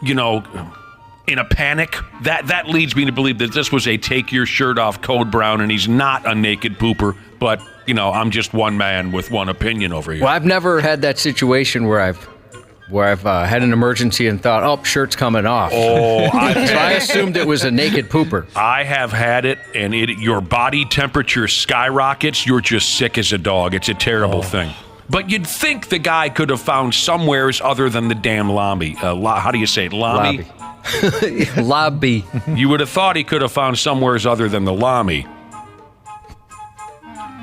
in a panic. That leads me to believe that this was a take your shirt off Code Brown, and he's not a naked pooper. But, I'm just one man with one opinion over here. Well, I've never had that situation where I've had an emergency and thought, oh, shirt's coming off. Oh, so I assumed it was a naked pooper. I have had it, and your body temperature skyrockets. You're just sick as a dog. It's a terrible thing. But you'd think the guy could have found somewheres other than the damn lobby. How do you say it? Lobby? Lobby. You would have thought he could have found somewheres other than the lobby.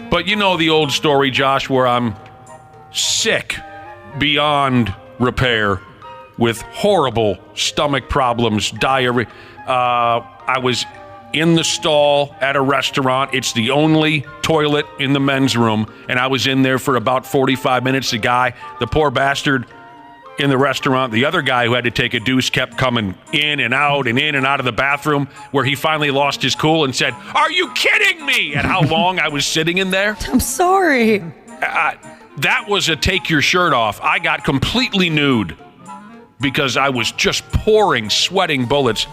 But you know the old story, Josh, where I'm sick beyond repair with horrible stomach problems, diarrhea. I was in the stall at a restaurant. It's the only toilet in the men's room, and I was in there for about 45 minutes. The poor bastard in the restaurant, the other guy who had to take a deuce kept coming in and out of the bathroom, where he finally lost his cool and said, "Are you kidding me?" And how long I was sitting in there. I'm sorry. That was a take your shirt off. I got completely nude because I was just pouring, sweating bullets.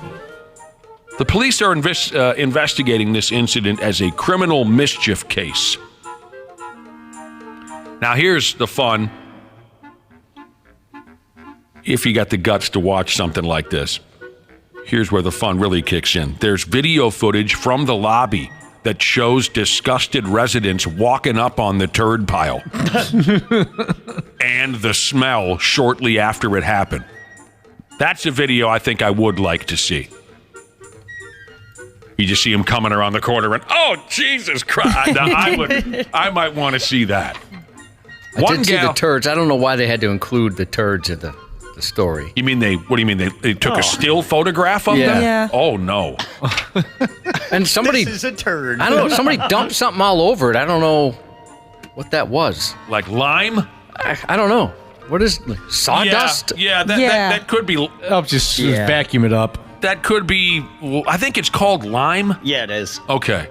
The police are investigating this incident as a criminal mischief case. Now, here's the fun. If you got the guts to watch something like this, here's where the fun really kicks in. There's video footage from the lobby that shows disgusted residents walking up on the turd pile and the smell shortly after it happened. That's a video I think I would like to see. You just see him coming around the corner and, oh, Jesus Christ. Now, I might want to see that. I did see the turds. I don't know why they had to include the turds in the story. You mean what do you mean? They took a still photograph of them? Yeah. Oh, no. And somebody... This is a turd. I don't know. Somebody dumped something all over it. I don't know what that was. Like lime? I don't know. What is... Sawdust? Yeah, that could be... I'll just vacuum it up. That could be... I think it's called lime. Yeah, it is. Okay.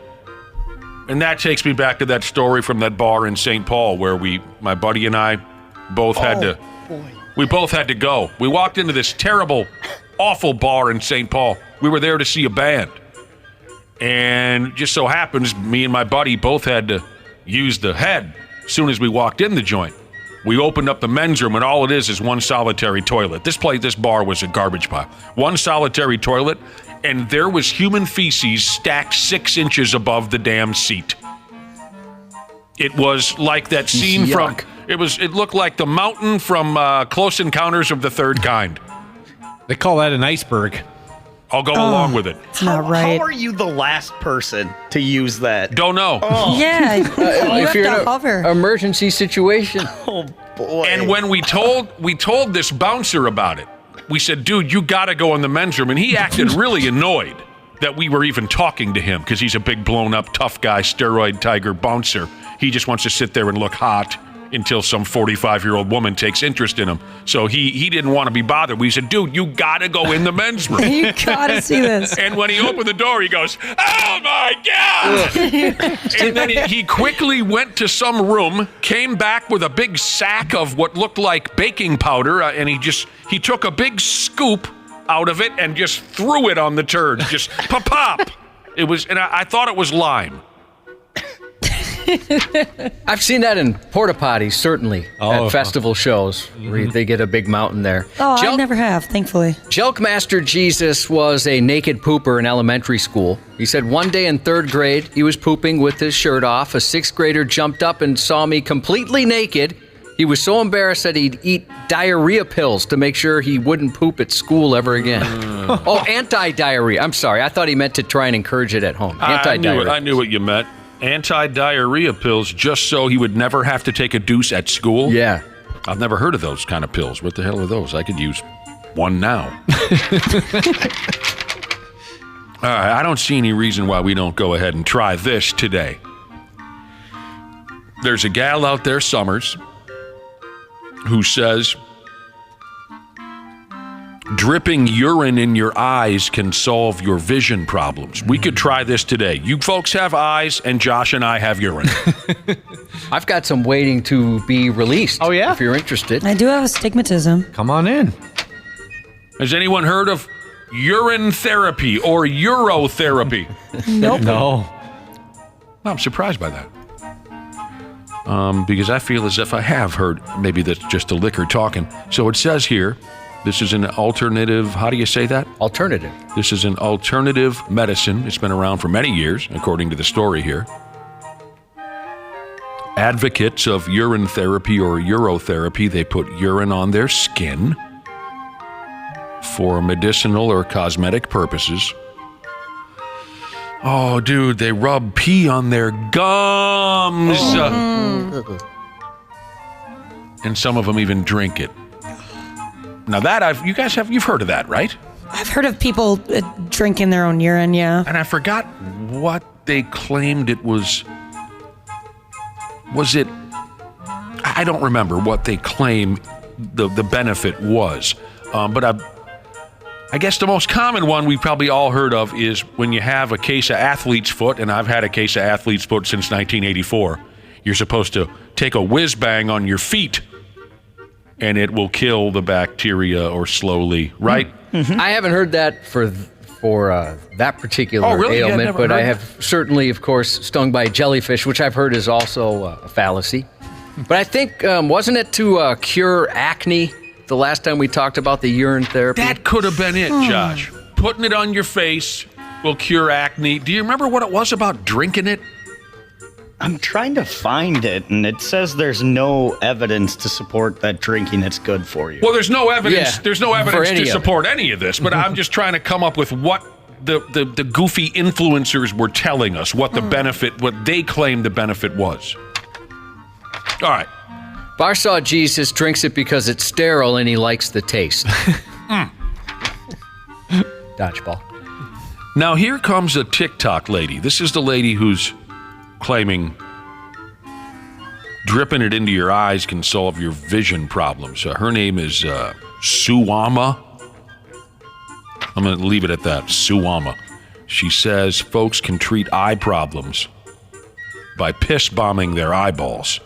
And that takes me back to that story from that bar in St. Paul where my buddy and I both had to... Boy. We both had to go. We walked into this terrible, awful bar in St. Paul. We were there to see a band. And just so happens, me and my buddy both had to use the head as soon as we walked in the joint. We opened up the men's room, and all it is one solitary toilet. This bar was a garbage pile. One solitary toilet, and there was human feces stacked 6 inches above the damn seat. It was like that scene It looked like the mountain from Close Encounters of the Third Kind. They call that an iceberg. I'll go along with it. It's not right. How are you the last person to use that? Don't know. Yeah, you have if you're to in hover. an emergency situation. Oh boy! And when we told this bouncer about it, we said, "Dude, you got to go in the men's room," and he acted really annoyed that we were even talking to him because he's a big, blown-up, tough guy, steroid tiger bouncer. He just wants to sit there and look hot until some 45-year-old woman takes interest in him. So he didn't want to be bothered. We said, dude, you got to go in the men's room. You got to see this. And when he opened the door, he goes, oh, my God! And then he quickly went to some room, came back with a big sack of what looked like baking powder, and he took a big scoop out of it and just threw it on the turd. Just pop. It was, and I thought it was lime. I've seen that in porta potties, certainly, at festival shows, where they get a big mountain there. Oh, I never have, thankfully. Jelk Master Jesus was a naked pooper in elementary school. He said one day in 3rd grade, he was pooping with his shirt off. A 6th grader jumped up and saw me completely naked. He was so embarrassed that he'd eat diarrhea pills to make sure he wouldn't poop at school ever again. Anti-diarrhea. I'm sorry. I thought he meant to try and encourage it at home. Anti-diarrhea. I knew what you meant. Anti-diarrhea pills just so he would never have to take a deuce at school? Yeah. I've never heard of those kind of pills. What the hell are those? I could use one now. All right, I don't see any reason why we don't go ahead and try this today. There's a gal out there, Summers, who says dripping urine in your eyes can solve your vision problems. We could try this today. You folks have eyes, and Josh and I have urine. I've got some waiting to be released. Oh, yeah? If you're interested. I do have astigmatism. Come on in. Has anyone heard of urine therapy or urotherapy? Nope. No. I'm surprised by that. Because I feel as if I have heard, maybe that's just the liquor talking. So it says here, this is an alternative, how do you say that? Alternative. This is an alternative medicine. It's been around for many years, according to the story here. Advocates of urine therapy or urotherapy, they put urine on their skin for medicinal or cosmetic purposes. Oh, dude, they rub pee on their gums. And some of them even drink it. Now that you've heard of that, right? I've heard of people drinking their own urine, yeah. And I forgot what they claimed it was. Was it? I don't remember what they claim the benefit was. But I guess the most common one we've probably all heard of is when you have a case of athlete's foot, and I've had a case of athlete's foot since 1984. You're supposed to take a whiz bang on your feet, and it will kill the bacteria or slowly, right? Mm-hmm. I haven't heard that for that particular ailment, but I have certainly, of course, stung by jellyfish, which I've heard is also a fallacy. But I think, wasn't it to cure acne the last time we talked about the urine therapy? That could have been it, Josh. Putting it on your face will cure acne. Do you remember what it was about drinking it? I'm trying to find it, and it says there's no evidence to support that drinking it's good for you. Well, there's no evidence. Yeah, There's no evidence to support it. any of this. But I'm just trying to come up with what the goofy influencers were telling us, what the benefit, what they claimed the benefit was. All right. Barsaw Jesus drinks it because it's sterile and he likes the taste. Dodgeball. Now here comes a TikTok lady. This is the lady who's claiming dripping it into your eyes can solve your vision problems. Her name is Suwama. I'm going to leave it at that. Suwama. She says folks can treat eye problems by piss bombing their eyeballs.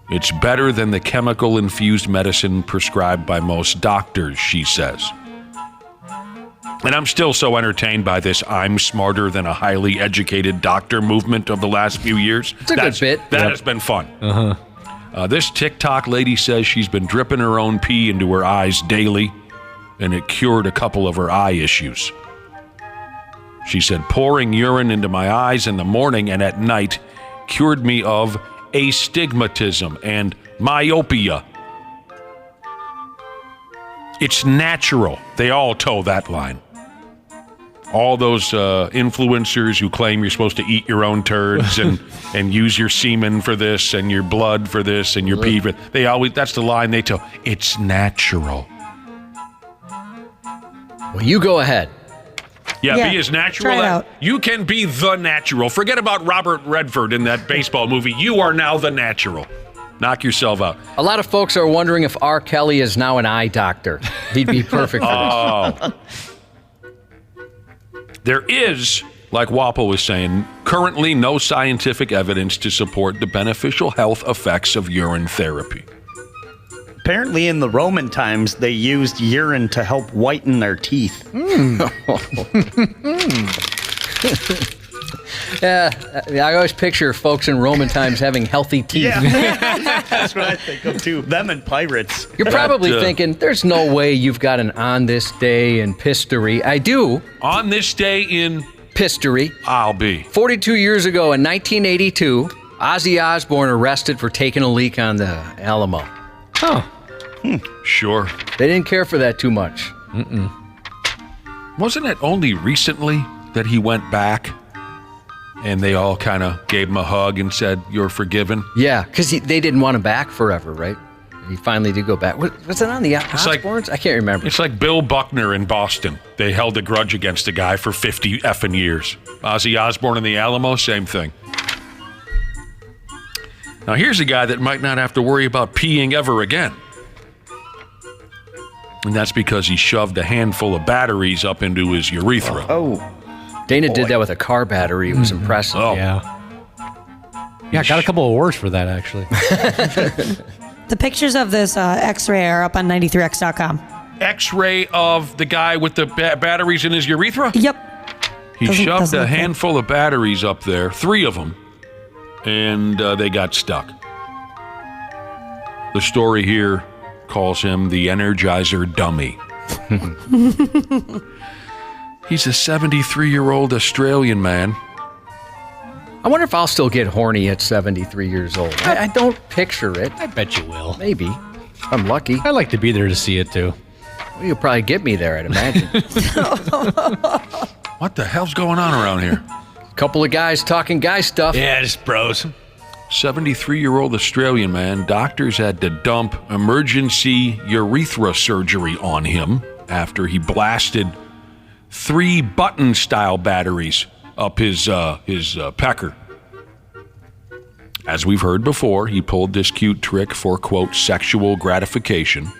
It's better than the chemical-infused medicine prescribed by most doctors, she says. And I'm still so entertained by this I'm smarter than a highly educated doctor movement of the last few years. It's a good bit. That has been fun. This TikTok lady says she's been dripping her own pee into her eyes daily, and it cured a couple of her eye issues. She said pouring urine into my eyes in the morning and at night cured me of astigmatism and myopia. It's natural. They all toe that line. All those influencers who claim you're supposed to eat your own turds and use your semen for this and your blood for this and your pee for that's the line they toe. It's natural. Well, you go ahead. Yeah, be as natural. Try it out. You can be the natural. Forget about Robert Redford in that baseball movie. You are now the natural. Knock yourself out. A lot of folks are wondering if R. Kelly is now an eye doctor. He'd be perfect for this. There is, like Wapple was saying, currently no scientific evidence to support the beneficial health effects of urine therapy. Apparently, in the Roman times, they used urine to help whiten their teeth. Yeah, I always picture folks in Roman times having healthy teeth. Yeah. That's what I think of, too. Them and pirates. You're probably thinking, there's no way you've got an on this day in history. I do. On this day in history. I'll be. 42 years ago in 1982, Ozzy Osbourne arrested for taking a leak on the Alamo. Oh. Sure. They didn't care for that too much. Wasn't it only recently that he went back and they all kind of gave him a hug and said, "You're forgiven"? Yeah, because they didn't want him back forever, right? He finally did go back. Was it on the Osbournes? I can't remember. It's like Bill Buckner in Boston. They held a grudge against a guy for 50 effing years. Ozzy Osbourne in the Alamo, same thing. Now here's a guy that might not have to worry about peeing ever again. And that's because he shoved a handful of batteries up into his urethra. Dana did that with a car battery. It was impressive. Yeah, I got a couple of awards for that, actually. The pictures of this X-ray are up on 93x.com. X-ray of the guy with the batteries in his urethra? Yep. He shoved a handful of batteries up there, 3 of them, and they got stuck. The story here calls him the Energizer Dummy. He's a 73-year-old Australian man. I wonder if I'll still get horny at 73 years old. I don't picture it. I bet you will. Maybe. I'm lucky. I'd like to be there to see it, too. Well, you'll probably get me there, I'd imagine. What the hell's going on around here? Couple of guys talking guy stuff. Yeah, just bros. 73-year-old Australian man. Doctors had to dump emergency urethra surgery on him after he blasted 3 button-style batteries up his pecker. As we've heard before, he pulled this cute trick for, quote, sexual gratification.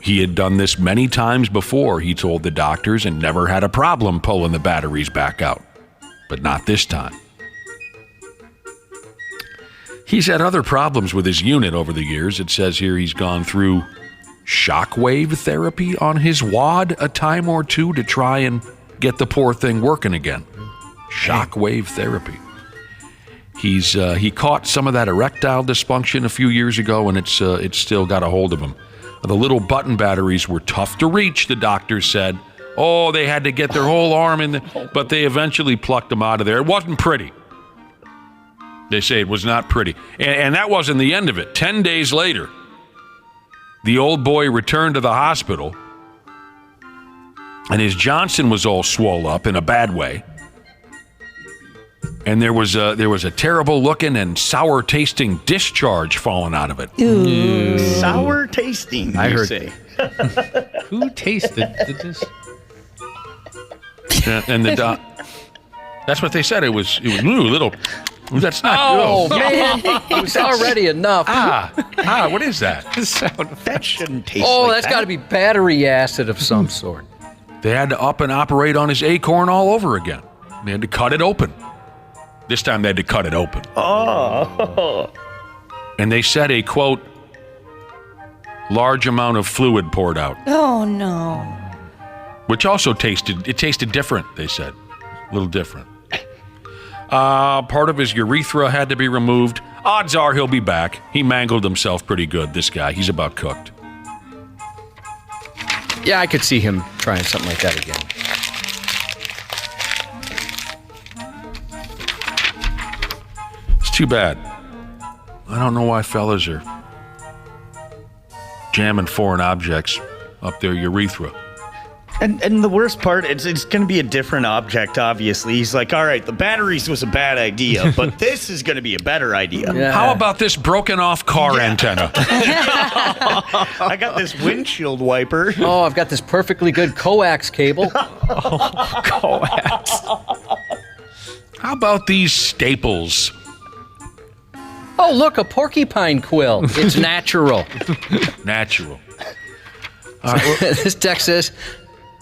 He had done this many times before, he told the doctors, and never had a problem pulling the batteries back out. But not this time. He's had other problems with his unit over the years. It says here he's gone through shockwave therapy on his wad a time or two to try and get the poor thing working again. Shockwave therapy. He caught some of that erectile dysfunction a few years ago, and it's still got a hold of him. The little button batteries were tough to reach, the doctor said. Oh, they had to get their whole arm in, but they eventually plucked them out of there. It wasn't pretty. They say it was not pretty. And that wasn't the end of it. 10 days later, the old boy returned to the hospital, and his Johnson was all swole up in a bad way. And there was a terrible looking and sour tasting discharge falling out of it. Ooh. Sour tasting, I heard. say. Who tasted this? And the doc, that's what they said. It was ooh, little. That's not. Oh man, it was already enough. What is that? That shouldn't taste. Oh, like that's that. got to be battery acid of some sort. They had to up and operate on his acorn all over again. They had to cut it open. This time they had to cut it open. Oh. And they said a, quote, large amount of fluid poured out, Oh, no. which also tasted different, they said. A little different. Part of his urethra had to be removed. Odds are he'll be back. He mangled himself pretty good, this guy. He's about cooked. Yeah, I could see him trying something like that again. too bad. I don't know why fellas are jamming foreign objects up their urethra. And the worst part, it's going to be a different object, obviously. He's like, all right, the batteries was a bad idea, but this is going to be a better idea. Yeah. How about this broken off car antenna? I got this windshield wiper. Oh, I've got this perfectly good coax cable. Coax. How about these staples? Oh, look, a porcupine quill. It's natural. Natural. This text says,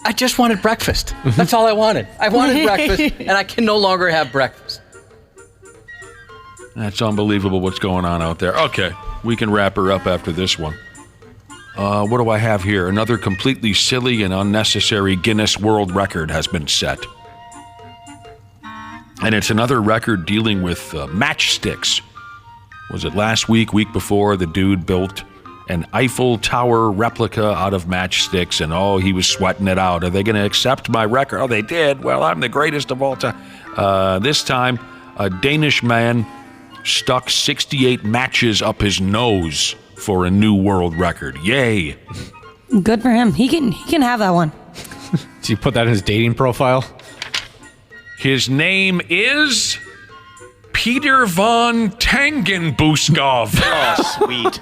I just wanted breakfast. That's all I wanted. I wanted breakfast, and I can no longer have breakfast. That's unbelievable what's going on out there. Okay, we can wrap her up after this one. What do I have here? Another completely silly and unnecessary Guinness World Record has been set. And it's another record dealing with matchsticks. Was it last week before, the dude built an Eiffel Tower replica out of matchsticks, and he was sweating it out. Are they going to accept my record? Oh, they did. Well, I'm the greatest of all time. This time, a Danish man stuck 68 matches up his nose for a new world record. Yay. Good for him. He can have that one. Did you put that in his dating profile? His name is Peter von Tangenbuskov. Oh, sweet.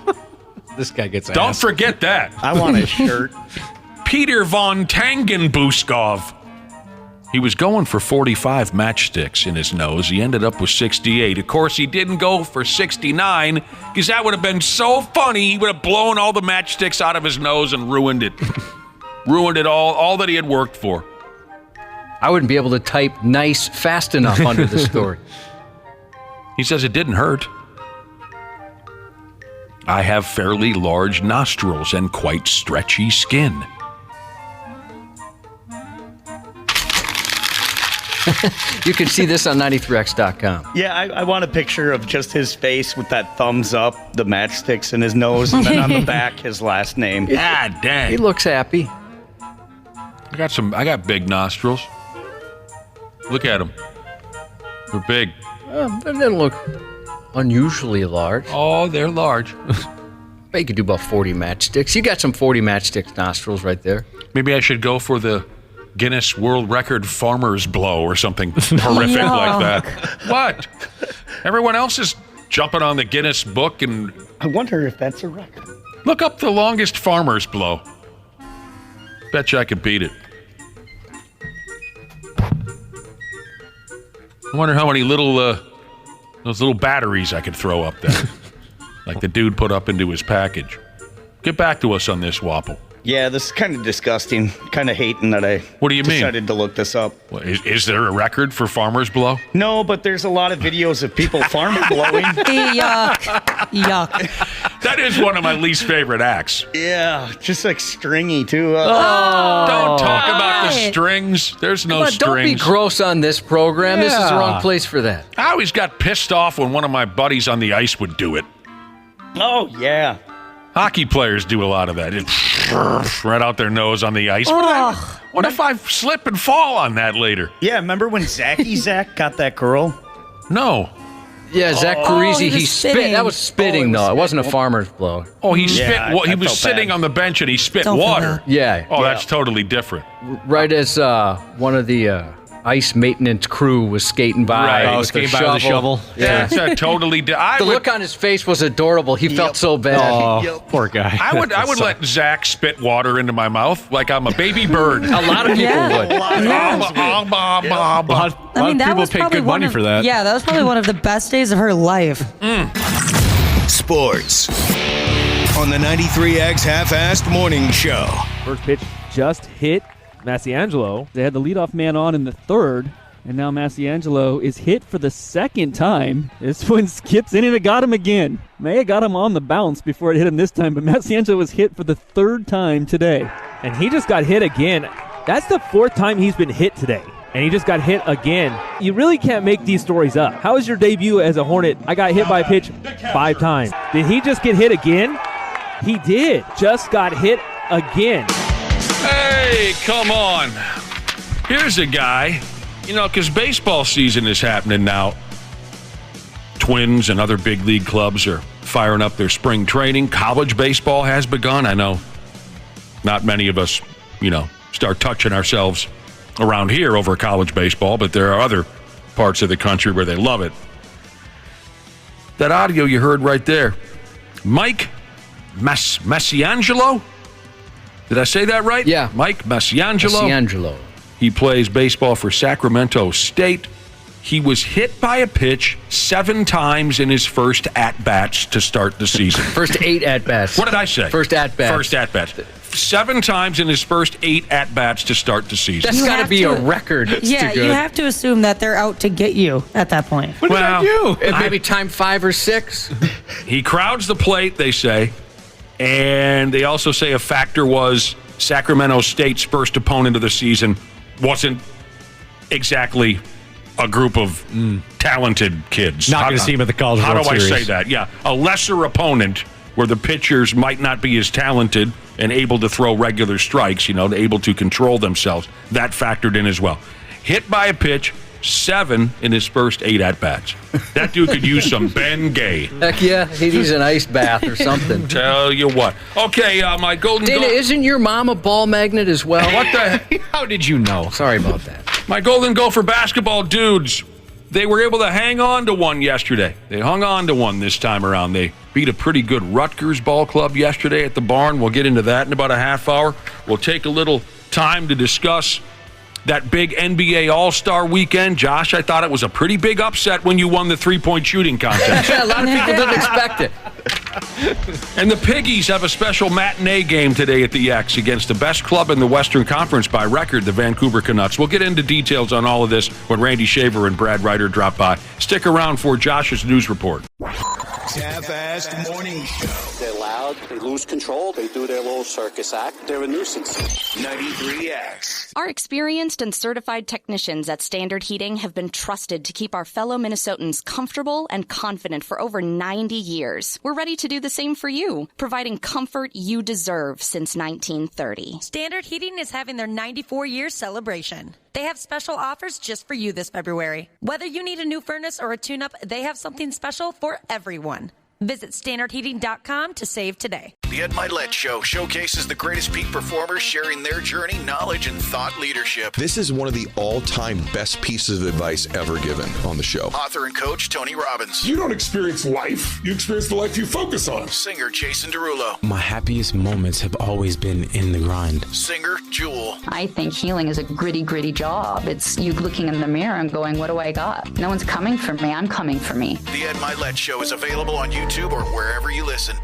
This guy gets ass. Don't forget that. I want his shirt. Peter von Tangenbuskov. He was going for 45 matchsticks in his nose. He ended up with 68. Of course, he didn't go for 69 because that would have been so funny. He would have blown all the matchsticks out of his nose and ruined it. Ruined it all that he had worked for. I wouldn't be able to type nice fast enough under the story. He says it didn't hurt. I have fairly large nostrils and quite stretchy skin. You can see this on 93x.com. Yeah, I want a picture of just his face with that thumbs up, the matchsticks in his nose, and then on the back, his last name. God dang. He looks happy. I got big nostrils. Look at them. They're big. They didn't look unusually large. Oh, they're large. Bet you could do about 40 matchsticks. You got some 40 matchstick nostrils right there. Maybe I should go for the Guinness World Record farmer's blow or something horrific like that. What? Everyone else is jumping on the Guinness book, and I wonder if that's a record. Look up the longest farmer's blow. Bet you I could beat it. I wonder how many those little batteries I could throw up there, like the dude put up into his package. Get back to us on this, Wapple. Yeah, this is kind of disgusting. Kind of hating that I decided to look this up. Well, is there a record for farmer's blow? No, but there's a lot of videos of people farmer blowing. Yuck. Yuck. That is one of my least favorite acts. Yeah, just like stringy, too. Don't talk about the strings. There's no strings. Don't be gross on this program. Yeah. This is the wrong place for that. I always got pissed off when one of my buddies on the ice would do it. Oh, yeah. Hockey players do a lot of that. Right out their nose on the ice. What if I slip and fall on that later? Yeah, remember when Zach got that girl? No. Yeah, Zach Parisi, he spit. That was spitting, though. It wasn't a farmer's blow. Oh, he spit. Well, he was sitting on the bench and he spit water. Yeah. Oh, that's totally different. Right as one of the ice maintenance crew was skating by. Right, with skating the by with a shovel. Yeah, that's totally different. The look on his face was adorable. He felt so bad. Oh, poor guy. I would let Zach spit water into my mouth like I'm a baby bird. A lot of people would. I mean, people pay good money for that. Yeah, that was probably one of the best days of her life. Sports on the 93X Half-Assed Morning Show. First pitch just hit Massiangelo. They had the leadoff man on in the third, and now Massiangelo is hit for the second time. This one skips in and it got him again. Maya got him on the bounce before it hit him this time, but Massiangelo was hit for the third time today. And he just got hit again. That's the fourth time he's been hit today. And he just got hit again. You really can't make these stories up. How was your debut as a Hornet? I got hit by a pitch 5 times. Did he just get hit again? He did. Just got hit again. Hey, come on. Here's a guy, because baseball season is happening now. Twins and other big league clubs are firing up their spring training. College baseball has begun. I know not many of us, start touching ourselves around here over college baseball, but there are other parts of the country where they love it. That audio you heard right there, Mike Massiangelo? Did I say that right? Yeah. Mike Massiangelo. Massiangelo. He plays baseball for Sacramento State. He was hit by a pitch 7 times in his first at-bats to start the season. First 8 at-bats. What did I say? First at-bats. First at-bats. 7 times in his first 8 at-bats to start the season. That's got to be a record. Yeah, you have to assume that they're out to get you at that point. What did I do? Maybe time 5 or 6. He crowds the plate, they say. And they also say a factor was Sacramento State's first opponent of the season wasn't exactly a group of talented kids. Not going to see him at the College World Series. How do I say that? Yeah, a lesser opponent where the pitchers might not be as talented and able to throw regular strikes, able to control themselves. That factored in as well. Hit by a pitch, 7 in his first 8 at-bats. That dude could use some Bengay. Heck yeah, he needs an ice bath or something. Tell you what. Okay, my golden... Dana, isn't your mom a ball magnet as well? What the heck? How did you know? Sorry about that. My Golden Gopher basketball dudes, they were able to hang on to one yesterday. They hung on to one this time around. They beat a pretty good Rutgers ball club yesterday at the barn. We'll get into that in about a half hour. We'll take a little time to discuss that big NBA All-Star weekend. Josh, I thought it was a pretty big upset when you won the three-point shooting contest. A lot of people didn't expect it. And the Piggies have a special matinee game today at the X against the best club in the Western Conference by record, the Vancouver Canucks. We'll get into details on all of this when Randy Shaver and Brad Ryder drop by. Stick around for Josh's news report. Half-assed morning show. They're loud, they lose control, they do their little circus act. They're a nuisance. 93X. Our experienced and certified technicians at Standard Heating have been trusted to keep our fellow Minnesotans comfortable and confident for over 90 years. We're ready to do the same for you, providing comfort you deserve since 1930. Standard Heating is having their 94-year celebration. They have special offers just for you this February. Whether you need a new furnace or a tune-up, they have something special for everyone. Visit standardheating.com to save today. The Ed Milet Show showcases the greatest peak performers sharing their journey, knowledge, and thought leadership. This is one of the all-time best pieces of advice ever given on the show. Author and coach Tony Robbins. You don't experience life. You experience the life you focus on. Singer Jason Derulo. My happiest moments have always been in the grind. Singer Jewel. I think healing is a gritty job. It's you looking in the mirror and going, what do I got? No one's coming for me. I'm coming for me. The Ed Milet Show is available on YouTube or wherever you listen.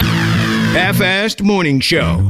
Half-assed morning show.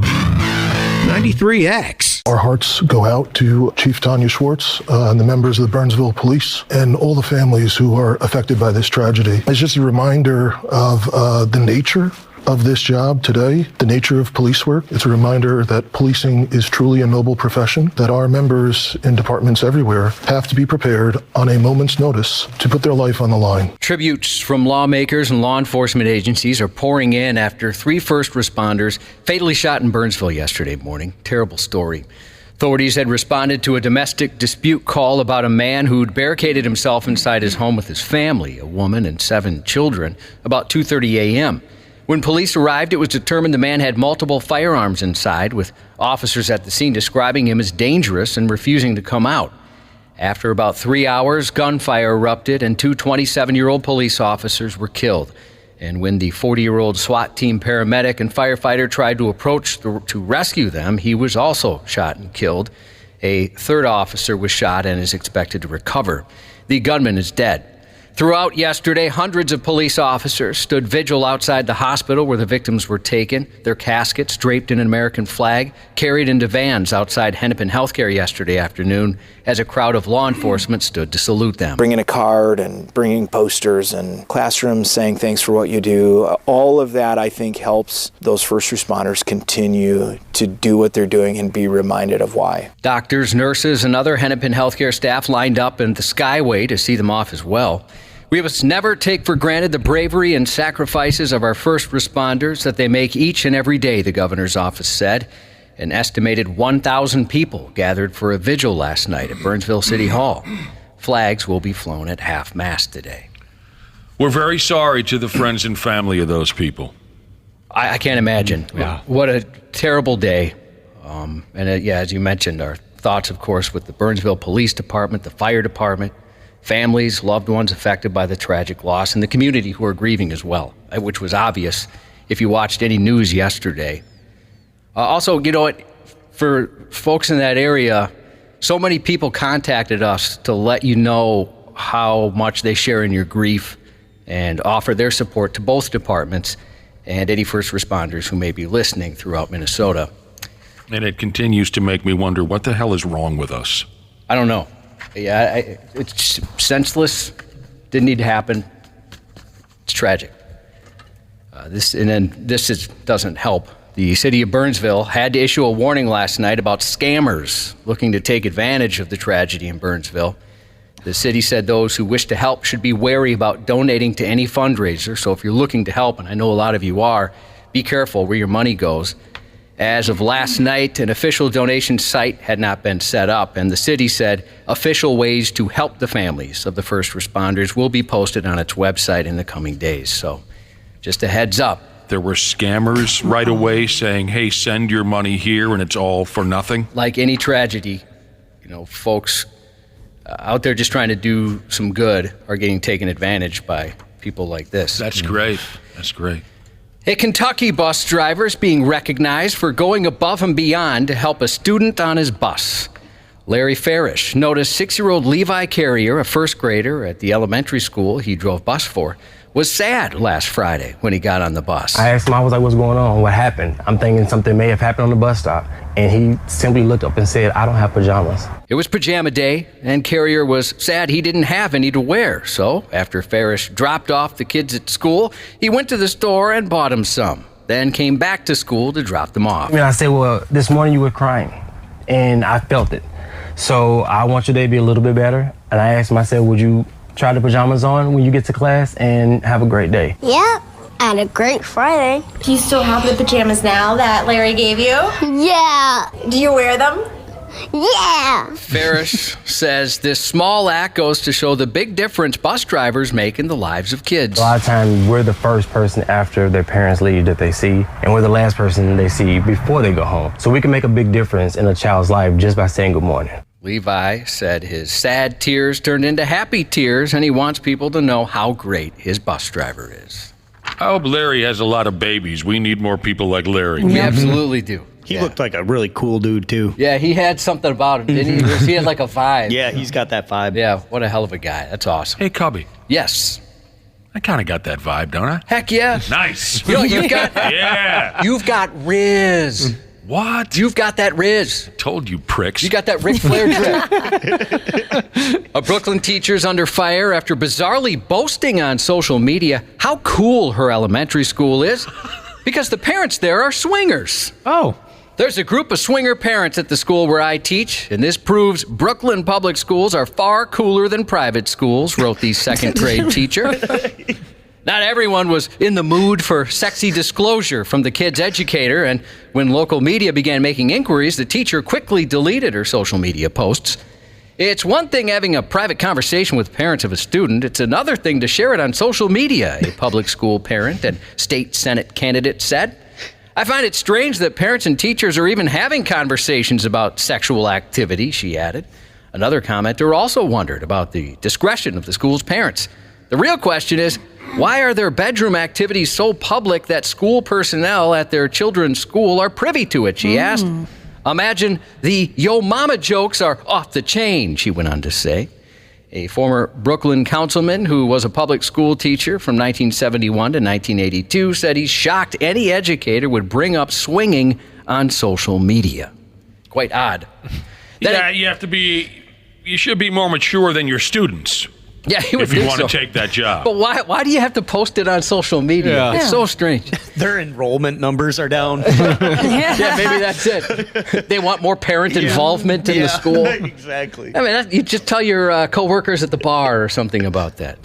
93X. Our hearts go out to Chief Tanya Schwartz and the members of the Burnsville Police and all the families who are affected by this tragedy. It's just a reminder of the nature of this job today, the nature of police work. It's a reminder that policing is truly a noble profession, that our members in departments everywhere have to be prepared on a moment's notice to put their life on the line. Tributes from lawmakers and law enforcement agencies are pouring in after 3 first responders fatally shot in Burnsville yesterday morning. Terrible story. Authorities had responded to a domestic dispute call about a man who'd barricaded himself inside his home with his family, a woman and 7 children, about 2:30 a.m. When police arrived, it was determined the man had multiple firearms inside, with officers at the scene describing him as dangerous and refusing to come out. After about 3 hours, gunfire erupted and 2 27-year-old police officers were killed. And when the 40-year-old SWAT team paramedic and firefighter tried to approach to rescue them, he was also shot and killed. A 3rd officer was shot and is expected to recover. The gunman is dead. Throughout yesterday, hundreds of police officers stood vigil outside the hospital where the victims were taken, their caskets draped in an American flag, carried into vans outside Hennepin Healthcare yesterday afternoon as a crowd of law enforcement stood to salute them. Bringing a card and bringing posters and classrooms saying thanks for what you do, all of that I think helps those first responders continue to do what they're doing and be reminded of why. Doctors, nurses, and other Hennepin Healthcare staff lined up in the Skyway to see them off as well. We must never take for granted the bravery and sacrifices of our first responders that they make each and every day, the governor's office said. An estimated 1,000 people gathered for a vigil last night at Burnsville City Hall. Flags will be flown at half-mast today. We're very sorry to the friends and family of those people. I can't imagine. Yeah. What a terrible day. As you mentioned, our thoughts, of course, with the Burnsville Police Department, the fire department, families, loved ones affected by the tragic loss, and the community who are grieving as well, which was obvious if you watched any news yesterday. Also, for folks in that area, so many people contacted us to let you know how much they share in your grief and offer their support to both departments and any first responders who may be listening throughout Minnesota. And it continues to make me wonder, what the hell is wrong with us? I don't know. Yeah, it's senseless. Didn't need to happen. It's tragic. This doesn't help. The city of Burnsville had to issue a warning last night about scammers looking to take advantage of the tragedy in Burnsville. The city said those who wish to help should be wary about donating to any fundraiser. So if you're looking to help, and I know a lot of you are, be careful where your money goes. As of last night, an official donation site had not been set up, and the city said official ways to help the families of the first responders will be posted on its website in the coming days. So just a heads up. There were scammers right away saying, hey, send your money here, and it's all for nothing. Like any tragedy, folks out there just trying to do some good are getting taken advantage by people like this. That's great. That's great. A Kentucky bus driver is being recognized for going above and beyond to help a student on his bus. Larry Farish noticed 6-year-old Levi Carrier, a first grader at the elementary school he drove bus for, was sad last Friday when he got on the bus. I asked him, I was like, what's going on? What happened? I'm thinking something may have happened on the bus stop. And he simply looked up and said, I don't have pajamas. It was pajama day, and Carrier was sad he didn't have any to wear. So after Farish dropped off the kids at school, he went to the store and bought them some, then came back to school to drop them off. I said, well, this morning you were crying, and I felt it. So I want your day to be a little bit better. And I asked him, I said, would you try the pajamas on when you get to class and have a great day? Yep. And a great Friday. Do you still have the pajamas now that Larry gave you? Yeah. Do you wear them? Yeah. Farish says this small act goes to show the big difference bus drivers make in the lives of kids. A lot of times we're the first person after their parents leave that they see, and we're the last person they see before they go home. So we can make a big difference in a child's life just by saying good morning. Levi said his sad tears turned into happy tears, and he wants people to know how great his bus driver is. I hope Larry has a lot of babies. We need more people like Larry. We absolutely do. He looked like a really cool dude, too. Yeah, he had something about him, didn't he? He had like a vibe. Yeah, he's got that vibe. Yeah, what a hell of a guy. That's awesome. Hey, Cubby. Yes. I kind of got that vibe, don't I? Heck yeah. Nice. You've got yeah. You've got Riz. What? You've got that Riz. Told you, pricks. You got that Ric Flair drip. A Brooklyn teacher's under fire after bizarrely boasting on social media how cool her elementary school is because the parents there are swingers. Oh. There's a group of swinger parents at the school where I teach, and this proves Brooklyn public schools are far cooler than private schools, wrote the second grade teacher. Not everyone was in the mood for sexy disclosure from the kid's educator, and when local media began making inquiries, the teacher quickly deleted her social media posts. It's one thing having a private conversation with parents of a student. It's another thing to share it on social media, a public school parent and state Senate candidate said. I find it strange that parents and teachers are even having conversations about sexual activity, she added. Another commenter also wondered about the discretion of the school's parents. The real question is, why are their bedroom activities so public that school personnel at their children's school are privy to it, she asked. Imagine the yo mama jokes are off the chain, she went on to say. A former Brooklyn councilman who was a public school teacher from 1971 to 1982 said he's shocked any educator would bring up swinging on social media. Quite odd. You should be more mature than your students. Yeah, if you want to take that job. But why do you have to post it on social media? Yeah. It's so strange. Their enrollment numbers are down. Yeah, maybe that's it. They want more parent involvement in the school. Exactly. I mean, you just tell your coworkers at the bar or something about that.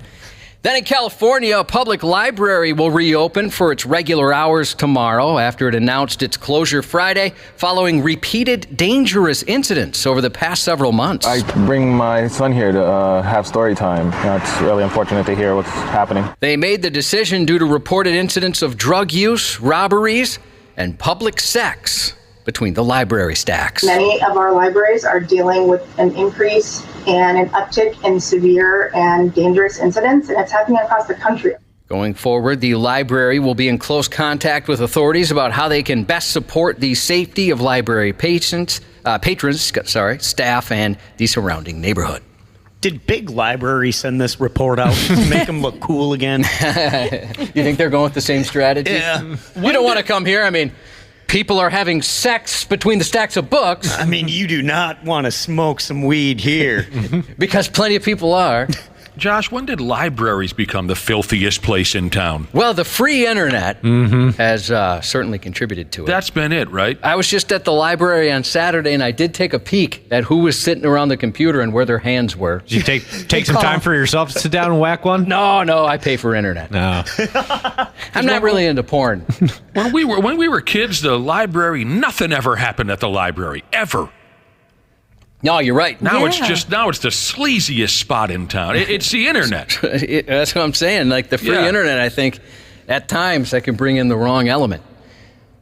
Then in California, a public library will reopen for its regular hours tomorrow after it announced its closure Friday following repeated dangerous incidents over the past several months. I bring my son here to have story time. It's really unfortunate to hear what's happening. They made the decision due to reported incidents of drug use, robberies, and public sex between the library stacks. Many of our libraries are dealing with an increase and an uptick in severe and dangerous incidents, and it's happening across the country. Going forward, the library will be in close contact with authorities about how they can best support the safety of library patrons, staff, and the surrounding neighborhood. Did Big Library send this report out to make them look cool again? You think they're going with the same strategy? Yeah. You don't want to come here. I mean, people are having sex between the stacks of books. I mean, you do not want to smoke some weed here. Because plenty of people are. Josh, when did libraries become the filthiest place in town? Well, the free internet has certainly contributed to it. That's been it, right? I was just at the library on Saturday, and I did take a peek at who was sitting around the computer and where their hands were. Did you take some time for yourself to sit down and whack one? No, I pay for internet. No. I'm not really into porn. When we were kids, the library, nothing ever happened at the library, ever. No, you're right. Now it's the sleaziest spot in town. It's the internet. That's what I'm saying. Like the free internet, I think at times that can bring in the wrong element.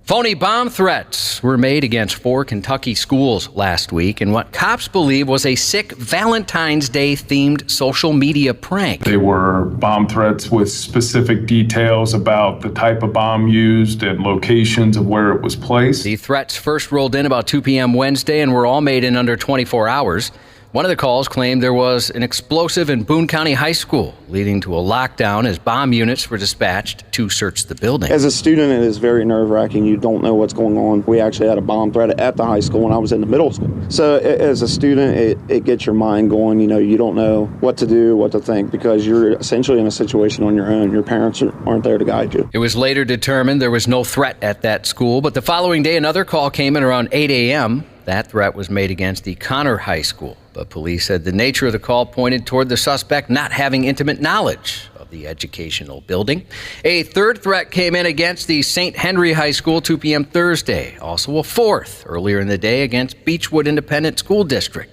Phony bomb threats were made against 4 Kentucky schools last week in what cops believe was a sick Valentine's Day themed social media prank. They were bomb threats with specific details about the type of bomb used and locations of where it was placed. The threats first rolled in about 2 p.m. Wednesday and were all made in under 24 hours. One of the calls claimed there was an explosive in Boone County High School, leading to a lockdown as bomb units were dispatched to search the building. As a student, it is very nerve-wracking. You don't know what's going on. We actually had a bomb threat at the high school when I was in the middle school. So as a student, it gets your mind going. You know, you don't know what to do, what to think, because you're essentially in a situation on your own. Your parents aren't there to guide you. It was later determined there was no threat at that school, but the following day, another call came in around 8 a.m. That threat was made against the Connor High School, but police said the nature of the call pointed toward the suspect not having intimate knowledge of the educational building. A third threat came in against the St. Henry High School 2 p.m. Thursday. Also a fourth earlier in the day against Beechwood Independent School District.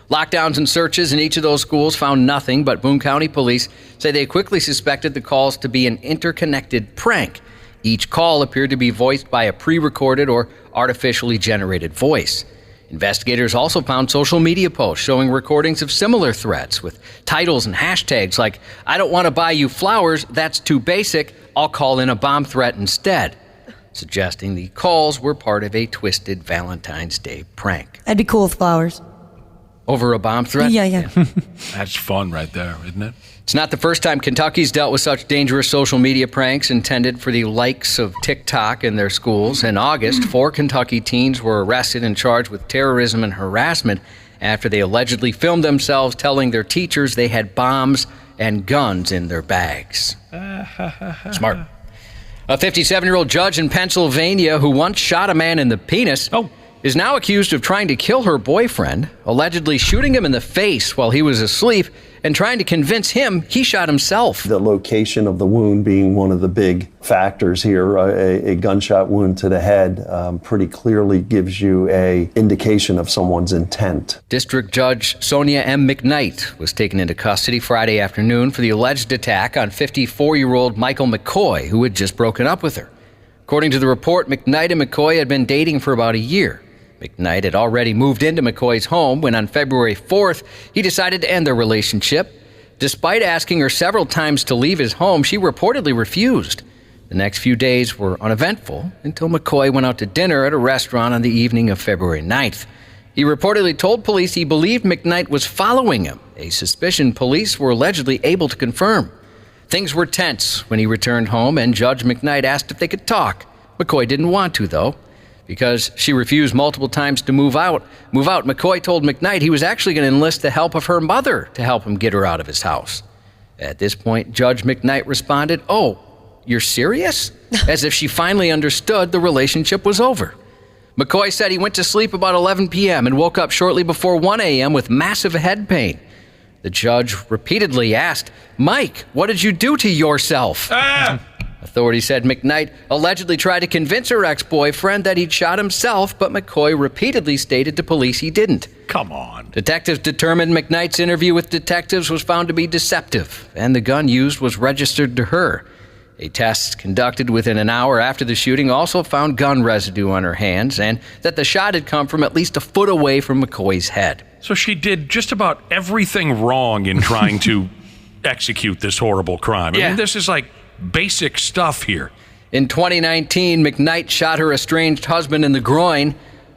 Lockdowns and searches in each of those schools found nothing, but Boone County police say they quickly suspected the calls to be an interconnected prank. Each call appeared to be voiced by a pre-recorded or artificially generated voice. Investigators also found social media posts showing recordings of similar threats with titles and hashtags like, "I don't want to buy you flowers, that's too basic, I'll call in a bomb threat instead," suggesting the calls were part of a twisted Valentine's Day prank. I'd be cool with flowers. Over a bomb threat? Yeah. That's fun right there, isn't it? It's not the first time Kentucky's dealt with such dangerous social media pranks intended for the likes of TikTok in their schools. In August, 4 Kentucky teens were arrested and charged with terrorism and harassment after they allegedly filmed themselves telling their teachers they had bombs and guns in their bags. Smart. A 57-year-old judge in Pennsylvania who once shot a man in the penis is now accused of trying to kill her boyfriend, allegedly shooting him in the face while he was asleep and trying to convince him he shot himself. The location of the wound being one of the big factors here, a gunshot wound to the head pretty clearly gives you an indication of someone's intent. District Judge Sonia M. McKnight was taken into custody Friday afternoon for the alleged attack on 54-year-old Michael McCoy, who had just broken up with her. According to the report, McKnight and McCoy had been dating for about a year. McKnight had already moved into McCoy's home when on February 4th, he decided to end their relationship. Despite asking her several times to leave his home, she reportedly refused. The next few days were uneventful until McCoy went out to dinner at a restaurant on the evening of February 9th. He reportedly told police he believed McKnight was following him, a suspicion police were allegedly able to confirm. Things were tense when he returned home, and Judge McKnight asked if they could talk. McCoy didn't want to, though. Because she refused multiple times to move out, McCoy told McKnight he was actually going to enlist the help of her mother to help him get her out of his house. At this point, Judge McKnight responded, "Oh, you're serious?" As if she finally understood the relationship was over. McCoy said he went to sleep about 11 p.m. and woke up shortly before 1 a.m. with massive head pain. The judge repeatedly asked, "Mike, what did you do to yourself?" Authorities said McKnight allegedly tried to convince her ex-boyfriend that he'd shot himself, but McCoy repeatedly stated to police he didn't. Come on. Detectives determined McKnight's interview with detectives was found to be deceptive, and the gun used was registered to her. A test conducted within an hour after the shooting also found gun residue on her hands, and that the shot had come from at least a foot away from McCoy's head. So she did just about everything wrong in trying to execute this horrible crime. I mean, this is like basic stuff here. In 2019, McKnight shot her estranged husband in the groin.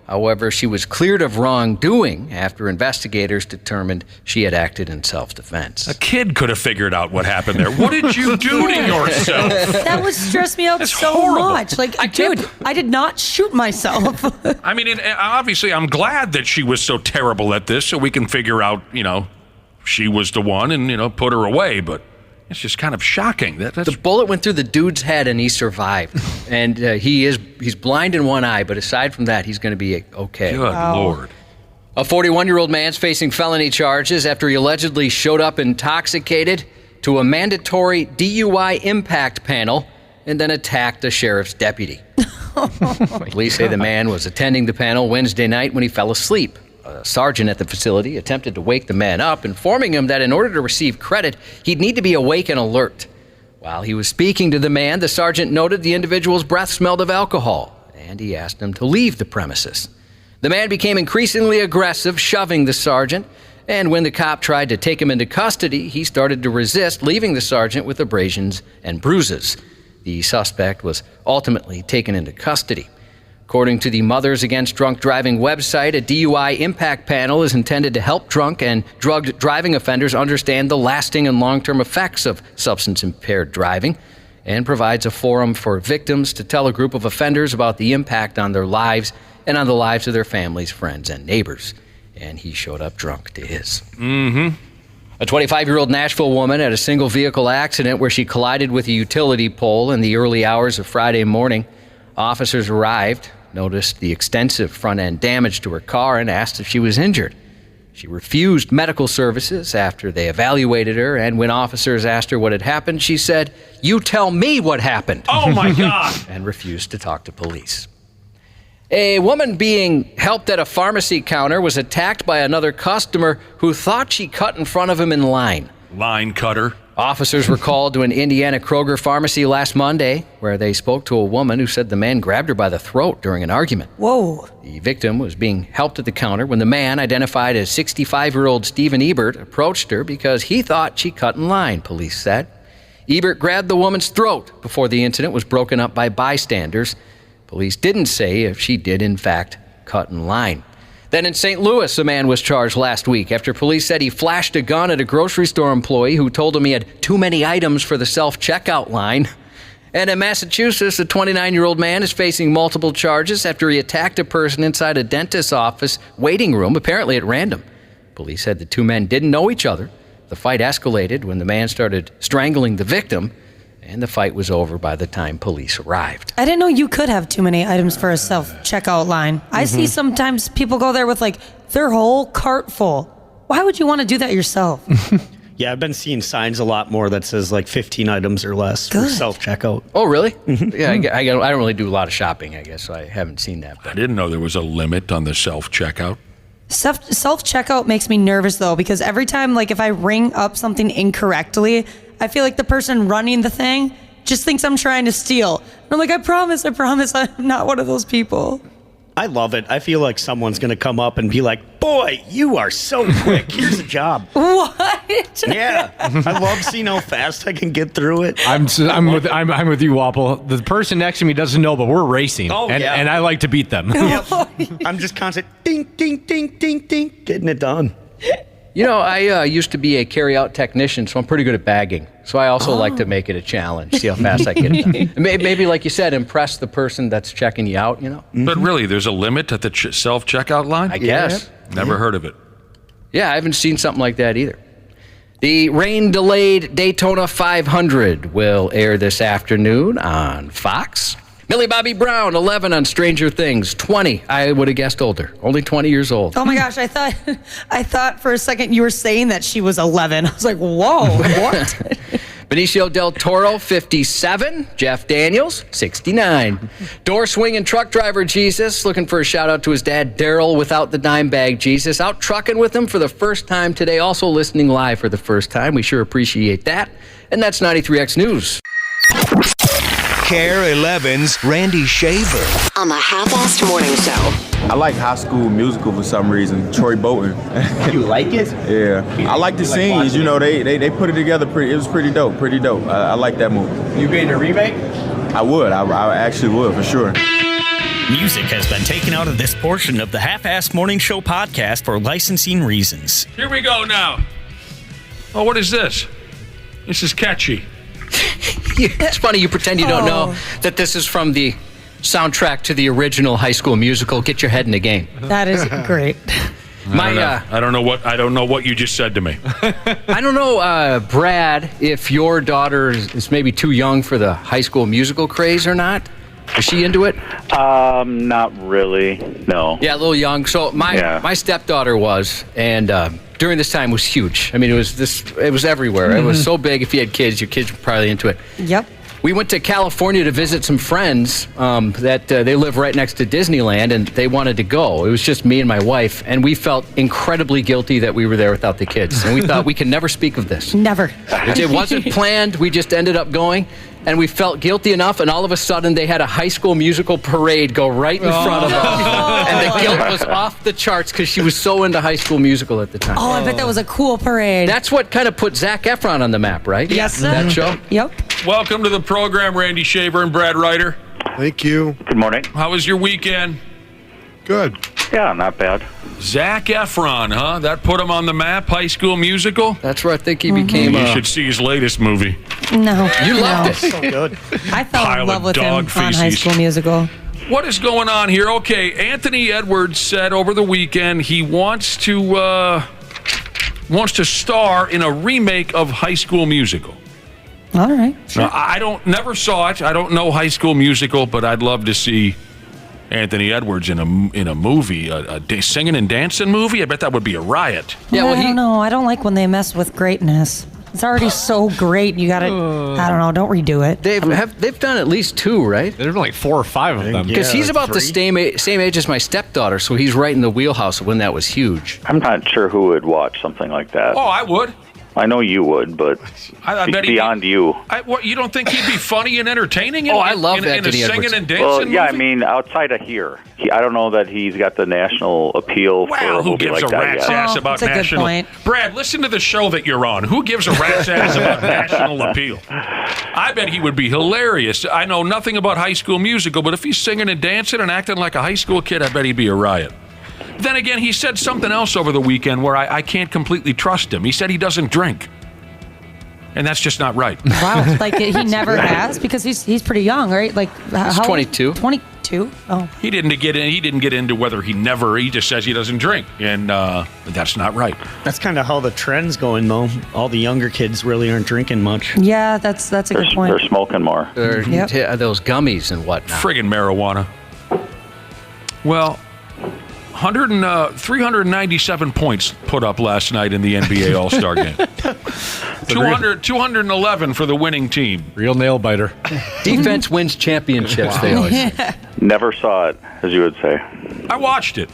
However, she was cleared of wrongdoing after investigators determined she had acted in self-defense. A kid could have figured out what happened there. What did you do to yourself? That would stress me out so horrible. much. Like, dude, I did not shoot myself. I mean, obviously, I'm glad that she was so terrible at this so we can figure out, she was the one and, put her away. But it's just kind of shocking. The bullet went through the dude's head and he survived. And he's blind in one eye, but aside from that, he's going to be okay. Good Lord. A 41-year-old man's facing felony charges after he allegedly showed up intoxicated to a mandatory DUI impact panel and then attacked a sheriff's deputy. Police say the man was attending the panel Wednesday night when he fell asleep. A sergeant at the facility attempted to wake the man up, informing him that in order to receive credit, he'd need to be awake and alert. While he was speaking to the man, the sergeant noted the individual's breath smelled of alcohol, and he asked him to leave the premises. The man became increasingly aggressive, shoving the sergeant, and when the cop tried to take him into custody, he started to resist, leaving the sergeant with abrasions and bruises. The suspect was ultimately taken into custody. According to the Mothers Against Drunk Driving website, a DUI impact panel is intended to help drunk and drugged driving offenders understand the lasting and long-term effects of substance-impaired driving and provides a forum for victims to tell a group of offenders about the impact on their lives and on the lives of their families, friends, and neighbors. And he showed up drunk to his. A 25-year-old Nashville woman had a single-vehicle accident where she collided with a utility pole in the early hours of Friday morning. Officers arrived, noticed the extensive front-end damage to her car, and asked if she was injured. She refused medical services after they evaluated her, and when officers asked her what had happened, she said, "You tell me what happened." Oh, my God! And refused to talk to police. A woman being helped at a pharmacy counter was attacked by another customer who thought she cut in front of him in line. Line cutter. Officers were called to an Indiana Kroger pharmacy last Monday, where they spoke to a woman who said the man grabbed her by the throat during an argument. Whoa. The victim was being helped at the counter when the man, identified as 65-year-old Stephen Ebert, approached her because he thought she cut in line, police said. Ebert grabbed the woman's throat before the incident was broken up by bystanders. Police didn't say if she did, in fact, cut in line. Then in St. Louis, a man was charged last week after police said he flashed a gun at a grocery store employee who told him he had too many items for the self-checkout line. And in Massachusetts, a 29-year-old man is facing multiple charges after he attacked a person inside a dentist's office waiting room, apparently at random. Police said the two men didn't know each other. The fight escalated when the man started strangling the victim, and the fight was over by the time police arrived. I didn't know you could have too many items for a self-checkout line. I see sometimes people go there with their whole cart full. Why would you want to do that yourself? Yeah, I've been seeing signs a lot more that says 15 items or less for self-checkout. Oh, really? Yeah, I don't really do a lot of shopping, I guess, so I haven't seen that. I didn't know there was a limit on the self-checkout. Self-checkout makes me nervous, though, because every time, if I ring up something incorrectly, I feel like the person running the thing just thinks I'm trying to steal. And I'm like, I promise, I'm not one of those people. I love it. I feel like someone's going to come up and be like, boy, you are so quick. Here's a job. What? Yeah. I love seeing how fast I can get through it. I'm with you, Wapple. The person next to me doesn't know, but we're racing. Oh, and, yeah. and I like to beat them. Yep. I'm just constant ding, ding, ding, ding, ding, getting it done. I used to be a carry-out technician, so I'm pretty good at bagging. So I also like to make it a challenge, see how fast I get it done. Maybe, like you said, impress the person that's checking you out, But really, there's a limit at the self-checkout line? I guess. Never heard of it. Yeah, I haven't seen something like that either. The rain-delayed Daytona 500 will air this afternoon on Fox. Millie Bobby Brown, 11 on Stranger Things. 20, I would have guessed older. Only 20 years old. Oh my gosh, I thought for a second you were saying that she was 11. I was like, whoa, what? Benicio del Toro, 57. Jeff Daniels, 69. Door swinging truck driver Jesus, looking for a shout out to his dad, Daryl, without the dime bag Jesus. Out trucking with him for the first time today. Also listening live for the first time. We sure appreciate that. And that's 93X News. Care 11's Randy Shaver. On the Half-Assed Morning Show. I like High School Musical for some reason. Troy Bolton. You like it? Yeah. I like the scenes. You know, they put it together. It was pretty dope. Pretty dope. I like that movie. You made a remake? I would. I actually would for sure. Music has been taken out of this portion of the Half-Assed Morning Show podcast for licensing reasons. Here we go now. Oh, what is this? This is catchy. It's funny you pretend you don't know that this is from the soundtrack to the original High School Musical. Get your head in the game. That is great. I don't know what you just said to me. I don't know, Brad, if your daughter is maybe too young for the High School Musical craze or not. Is she into it? Not really. No. Yeah, a little young. So my stepdaughter was, and during this time was huge. I mean, it was everywhere. It was so big. If you had kids, your kids were probably into it. Yep. We went to California to visit some friends that they live right next to Disneyland, and they wanted to go. It was just me and my wife, and we felt incredibly guilty that we were there without the kids. And we thought we can never speak of this. Never. It wasn't planned. We just ended up going, and we felt guilty enough, and all of a sudden they had a High School Musical parade go right in front of us. And the guilt was off the charts because she was so into High School Musical at the time. Oh, I bet that was a cool parade. That's what kind of put Zac Efron on the map, right? Yes, sir. That show? Yep. Welcome to the program, Randy Shaver and Brad Ryder. Thank you. Good morning. How was your weekend? Good. Yeah, not bad. Zac Efron, huh? That put him on the map, High School Musical? That's where I think he became You should see his latest movie. No. You loved it. So good. I fell Pile in love of with him dog on High feces. School Musical. What is going on here? Okay, Anthony Edwards said over the weekend he wants to star in a remake of High School Musical. All right. Now, never saw it. I don't know High School Musical, but I'd love to see Anthony Edwards in a movie, a singing and dancing movie. I bet that would be a riot. Yeah, well, I don't know. I don't like when they mess with greatness. It's already so great. You got to, I don't know, don't redo it. They've done at least 2, right? There's like 4 or 5 of them. Because he's about the same age as my stepdaughter, so he's right in the wheelhouse of when that was huge. I'm not sure who would watch something like that. Oh, I would. I know you would, but I bet beyond you. You don't think he'd be funny and entertaining? I love in Anthony a Edwards. singing and dancing Well, yeah, movie? I mean, outside of here, I don't know that he's got the national appeal for a Who movie gives like a that rat's yet. ass about that's a good national? point. Brad, listen to the show that you're on. Who gives a rat's ass about national appeal? I bet he would be hilarious. I know nothing about High School Musical, but if he's singing and dancing and acting like a high school kid, I bet he'd be a riot. Then again, he said something else over the weekend where I can't completely trust him. He said he doesn't drink. And that's just not right. Wow, like he never has because he's pretty young, right? Like He's 22. 22. Oh. He didn't get into whether he just says he doesn't drink, and that's not right. That's kind of how the trend's going, though. All the younger kids really aren't drinking much. Yeah, that's a good point. They're smoking more. Those gummies and whatnot. Friggin' marijuana. Well, 397 points put up last night in the NBA All-Star Game. 211 for the winning team. Real nail biter. Defense wins championships, they always say. Never saw it, as you would say. I watched it,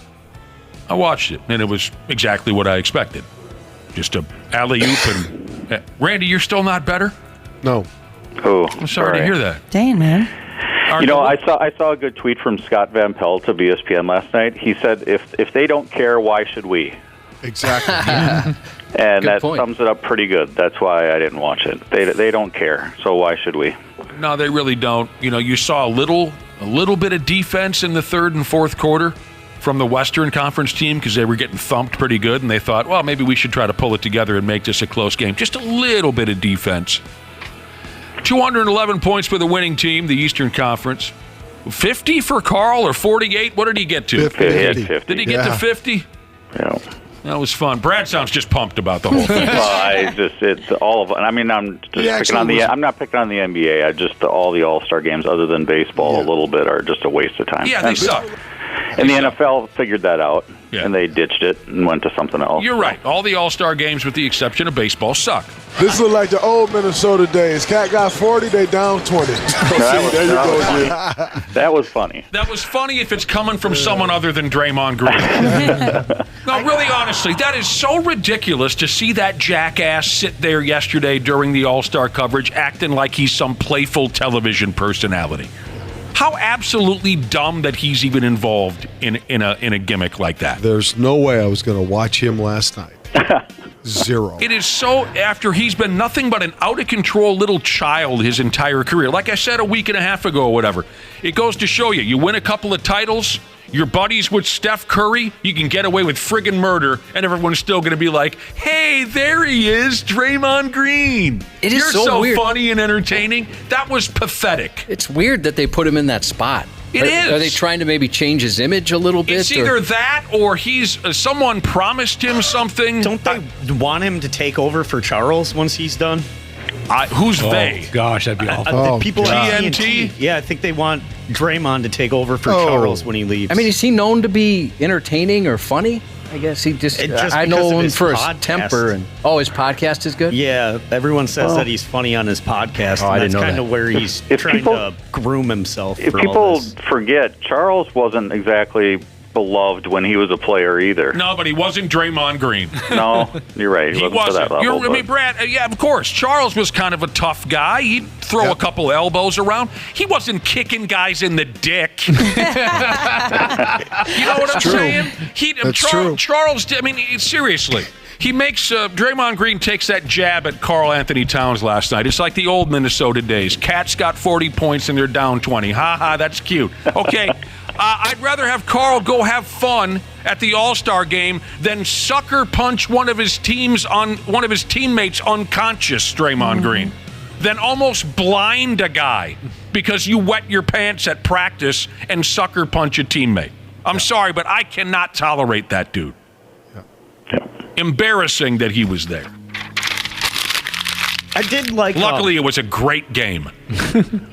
and it was exactly what I expected. Just a alley-oop and... Randy, you're still not better? No. Oh, I'm sorry to hear that. Dang, man. You know, I saw a good tweet from Scott Van Pelt of ESPN last night. He said, if they don't care, why should we? Exactly. And Good that point. sums it up pretty good. That's why I didn't watch it. They don't care, so why should we? No, they really don't. You know, you saw a little bit of defense in the third and fourth quarter from the Western Conference team because they were getting thumped pretty good, and they thought, well, maybe we should try to pull it together and make this a close game. Just a little bit of defense. 211 points for the winning team, the Eastern Conference. 50 for Carl or 48? What did he get to? 50. Did he get to 50? Yeah. That was fun. Brad sounds just pumped about the whole thing. It's all of. I mean, I'm just I'm not picking on the NBA. I just all the All-Star games, other than baseball, a little bit, are just a waste of time. Yeah, they suck. And the NFL figured that out, and they ditched it and went to something else. You're right. All the All-Star games, with the exception of baseball, suck. This look like the old Minnesota days. Cat got 40, they down 20. That was funny. That was funny if it's coming from someone other than Draymond Green. No, really, honestly, that is so ridiculous to see that jackass sit there yesterday during the All-Star coverage acting like he's some playful television personality. How absolutely dumb that he's even involved in a gimmick like that. There's no way I was going to watch him last night. Zero. It is so, after he's been nothing but an out-of-control little child his entire career. Like I said a week and a half ago or whatever, it goes to show you win a couple of titles, you're buddies with Steph Curry, you can get away with friggin' murder, and everyone's still going to be like, hey, there he is, Draymond Green. You're so weird. funny and entertaining. That was pathetic. It's weird that they put him in that spot. It is. Are they trying to maybe change his image a little bit? It's either that or he's someone promised him something. Don't they want him to take over for Charles once he's done? Who's they? Gosh, that'd be awful. The people at TNT? Yeah, I think they want Draymond to take over for Charles when he leaves. I mean, is he known to be entertaining or funny? I guess he just I know him for his temper. And his podcast is good? Yeah, everyone says that he's funny on his podcast. I didn't know that's kind that. of where he's trying to groom himself If for all people this. forget, Charles wasn't exactly beloved when he was a player either. No, but he wasn't Draymond Green. No, you're right. He wasn't to that level. I mean, Brad, yeah, of course. Charles was kind of a tough guy. He'd throw a couple elbows around. He wasn't kicking guys in the dick. You know what I'm saying? Charles, I mean, seriously. He makes, Draymond Green takes that jab at Karl Anthony Towns last night. It's like the old Minnesota days. Cats got 40 points and they're down 20. Ha ha, that's cute. Okay. I'd rather have Karl go have fun at the All-Star game than sucker punch one of his teammates unconscious, Draymond Green. Than almost blind a guy because you wet your pants at practice and sucker punch a teammate. I'm sorry, but I cannot tolerate that dude. Embarrassing that he was there. I did like. Luckily, it was a great game.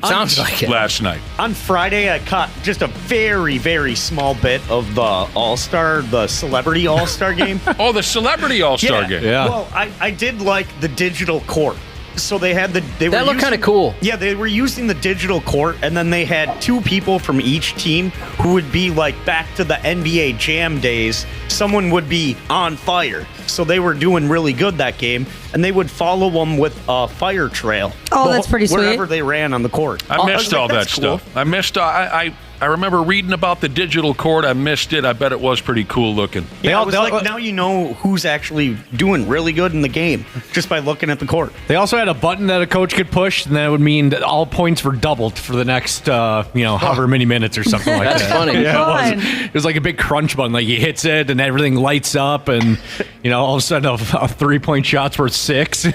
Sounds like it. Last night. On Friday, I caught just a very, very small bit of the Celebrity All-Star game. Oh, the Celebrity All-Star game. Yeah. Well, I did like the digital court. So they had that looked kind of cool. Yeah, they were using the digital court, and then they had two people from each team who would be like back to the NBA Jam days. Someone would be on fire, so they were doing really good that game, and they would follow them with a fire trail. Oh, that's pretty sweet. Wherever they ran on the court. I missed all that cool. stuff. I missed. I remember reading about the digital court. I missed it. I bet it was pretty cool looking. Yeah, it was like now you know who's actually doing really good in the game just by looking at the court. They also had a button that a coach could push, and that would mean that all points were doubled for the next, however many minutes or something like That's that. funny. Yeah, it was like a big crunch button. Like he hits it, and everything lights up, and all of a sudden a 3-point shot's worth 6.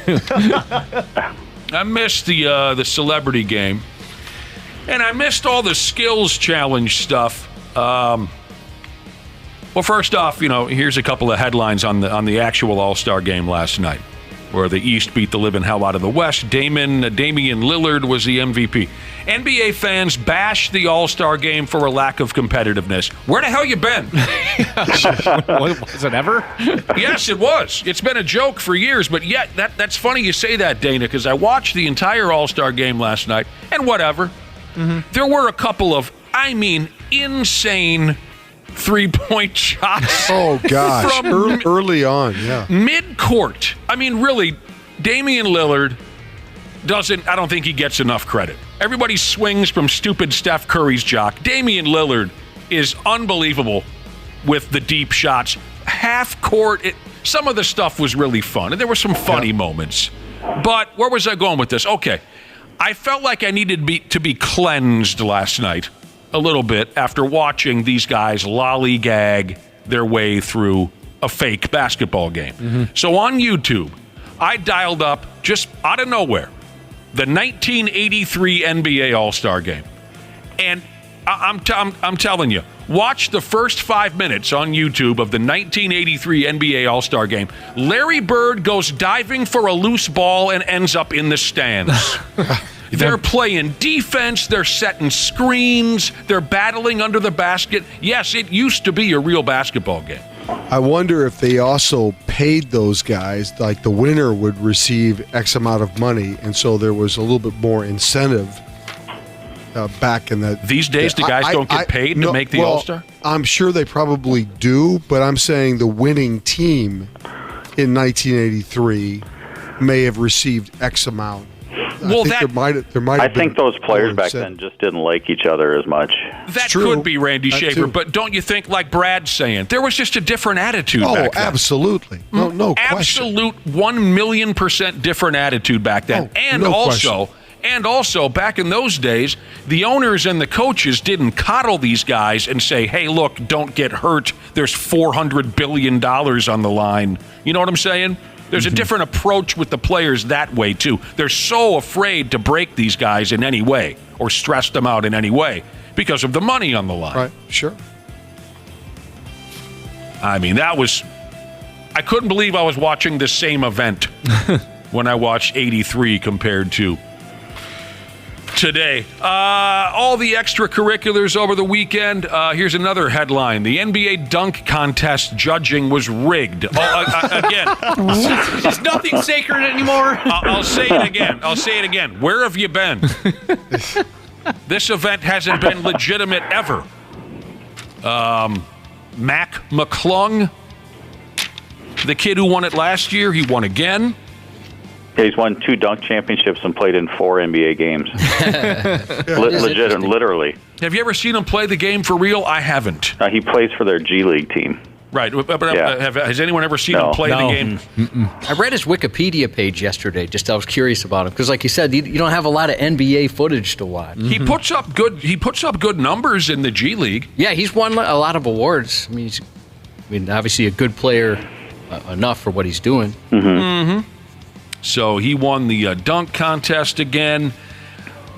I missed the celebrity game. And I missed all the skills challenge stuff. Well, first off, here's a couple of headlines on the actual All-Star game last night, where the East beat the living hell out of the West. Damian Lillard was the MVP. NBA fans bashed the All-Star game for a lack of competitiveness. Where the hell you been? Was it ever? Yes, it was. It's been a joke for years, but yet that's funny you say that, Dana, because I watched the entire All-Star game last night, and whatever. There were a couple of, insane 3-point shots. Oh, gosh. Early on, yeah. Mid-court. Really, Damian Lillard I don't think he gets enough credit. Everybody swings from stupid Steph Curry's jock. Damian Lillard is unbelievable with the deep shots. Half court, some of the stuff was really fun, and there were some funny moments. But where was I going with this? Okay. I felt like I needed to be cleansed last night a little bit after watching these guys lollygag their way through a fake basketball game. So on YouTube, I dialed up, just out of nowhere, the 1983 NBA All-Star Game. And I'm telling you, watch the first 5 minutes on YouTube of the 1983 NBA All-Star Game. Larry Bird goes diving for a loose ball and ends up in the stands. They're playing defense. They're setting screens. They're battling under the basket. Yes, it used to be a real basketball game. I wonder if they also paid those guys, like the winner would receive X amount of money, and so there was a little bit more incentive back in that. These days, the guys don't get paid to make the All-Star? I'm sure they probably do, but I'm saying the winning team in 1983 may have received X amount. Well, I think those players back then just didn't like each other as much. That could be Randy Shaver, but don't you think, like Brad's saying, there was just a different attitude back then? Absolutely. No question. Absolute 1,000,000% different attitude back then. And also, back in those days, the owners and the coaches didn't coddle these guys and say, hey, look, don't get hurt. There's $400 billion on the line. You know what I'm saying? There's a different approach with the players that way, too. They're so afraid to break these guys in any way or stress them out in any way because of the money on the line. Right, sure. I mean, I couldn't believe I was watching the same event when I watched 83 compared to today. All the extracurriculars over the weekend. Here's another headline. The NBA dunk contest judging was rigged. Again. Is nothing sacred anymore? I'll say it again. Where have you been? This event hasn't been legitimate ever. Mac McClung, the kid who won it last year, he won again. Yeah, he's won 2 dunk championships and played in 4 NBA games. Literally. Have you ever seen him play the game for real? I haven't. He plays for their G League team. Right, but has anyone ever seen him play the game? I read his Wikipedia page yesterday. I was curious about him because, like you said, you don't have a lot of NBA footage to watch. He puts up good numbers in the G League. Yeah, he's won a lot of awards. I mean, obviously a good player enough for what he's doing. So he won the dunk contest again.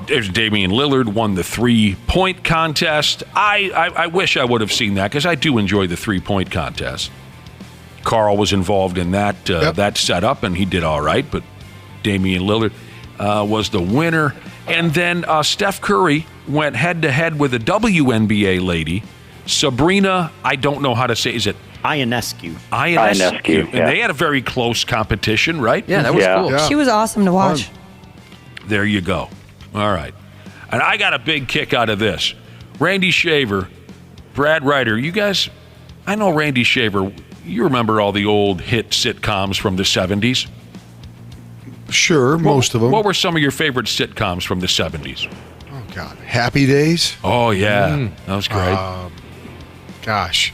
Damian Lillard won the 3-point contest. I wish I would have seen that because I do enjoy the 3-point contest. Carl was involved in that that setup, and he did all right, but Damian Lillard was the winner. And then Steph Curry went head-to-head with a WNBA lady, Sabrina, I don't know how to say, is it Ionescu. And they had a very close competition, right? Yeah, that was cool. She was awesome to watch. There you go. All right. And I got a big kick out of this. Randy Shaver, Brad Ryder, you guys, I know Randy Shaver, you remember all the old hit sitcoms from the 70s? Sure, most of them. What were some of your favorite sitcoms from the 70s? Oh, God. Happy Days? Oh, yeah. That was great. Gosh.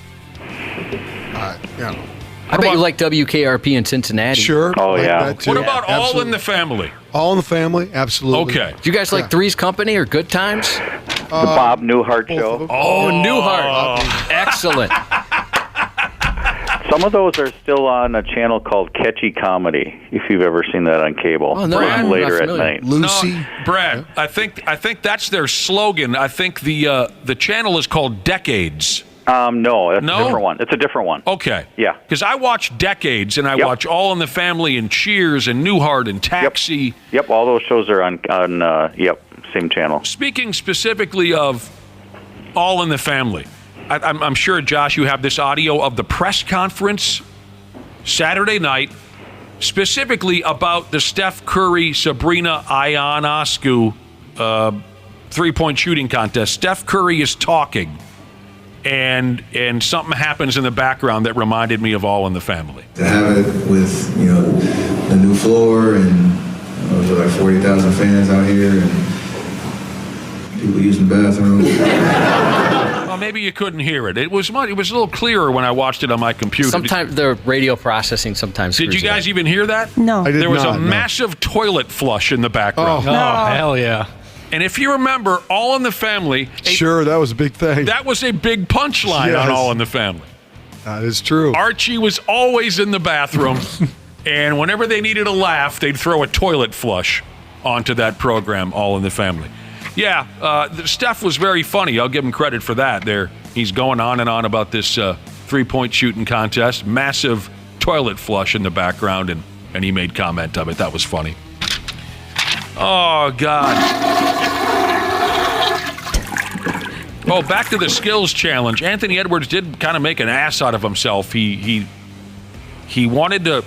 I bet you like WKRP in Cincinnati. Sure. Oh, yeah. What about All in the Family? All in the Family? Absolutely. Okay. Do you guys like Three's Company or Good Times? The Bob Newhart Show. Oh, Newhart. Excellent. Some of those are still on a channel called Catchy Comedy, if you've ever seen that on cable. Oh, no, Brad, I'm later not at familiar. night. Lucy. No, Brad, I think that's their slogan. I think the channel is called Decades. No, that's a different one. It's a different one. Okay. Yeah. Because I watch Decades, and I watch All in the Family and Cheers and Newhart and Taxi. Yep, all those shows are on same channel. Speaking specifically of All in the Family, I'm sure, Josh, you have this audio of the press conference Saturday night, specifically about the Steph Curry, Sabrina Ionescu 3-point shooting contest. Steph Curry is talking. And something happens in the background that reminded me of All in the Family. To have it with, the new floor and there's like 40,000 fans out here and people using the bathroom. Well, maybe you couldn't hear it. It was a little clearer when I watched it on my computer. Sometimes the radio processing sometimes. Did you guys even hear that? No. There was a massive toilet flush in the background. Oh, hell yeah. And if you remember, All in the Family... Sure, that was a big thing. That was a big punchline on All in the Family. That is true. Archie was always in the bathroom, and whenever they needed a laugh, they'd throw a toilet flush onto that program, All in the Family. Yeah, Steph was very funny. I'll give him credit for that. He's going on and on about this three-point shooting contest. Massive toilet flush in the background, and he made comment of it. That was funny. Oh, God. Oh, back to the skills challenge. Anthony Edwards did kind of make an ass out of himself. He wanted to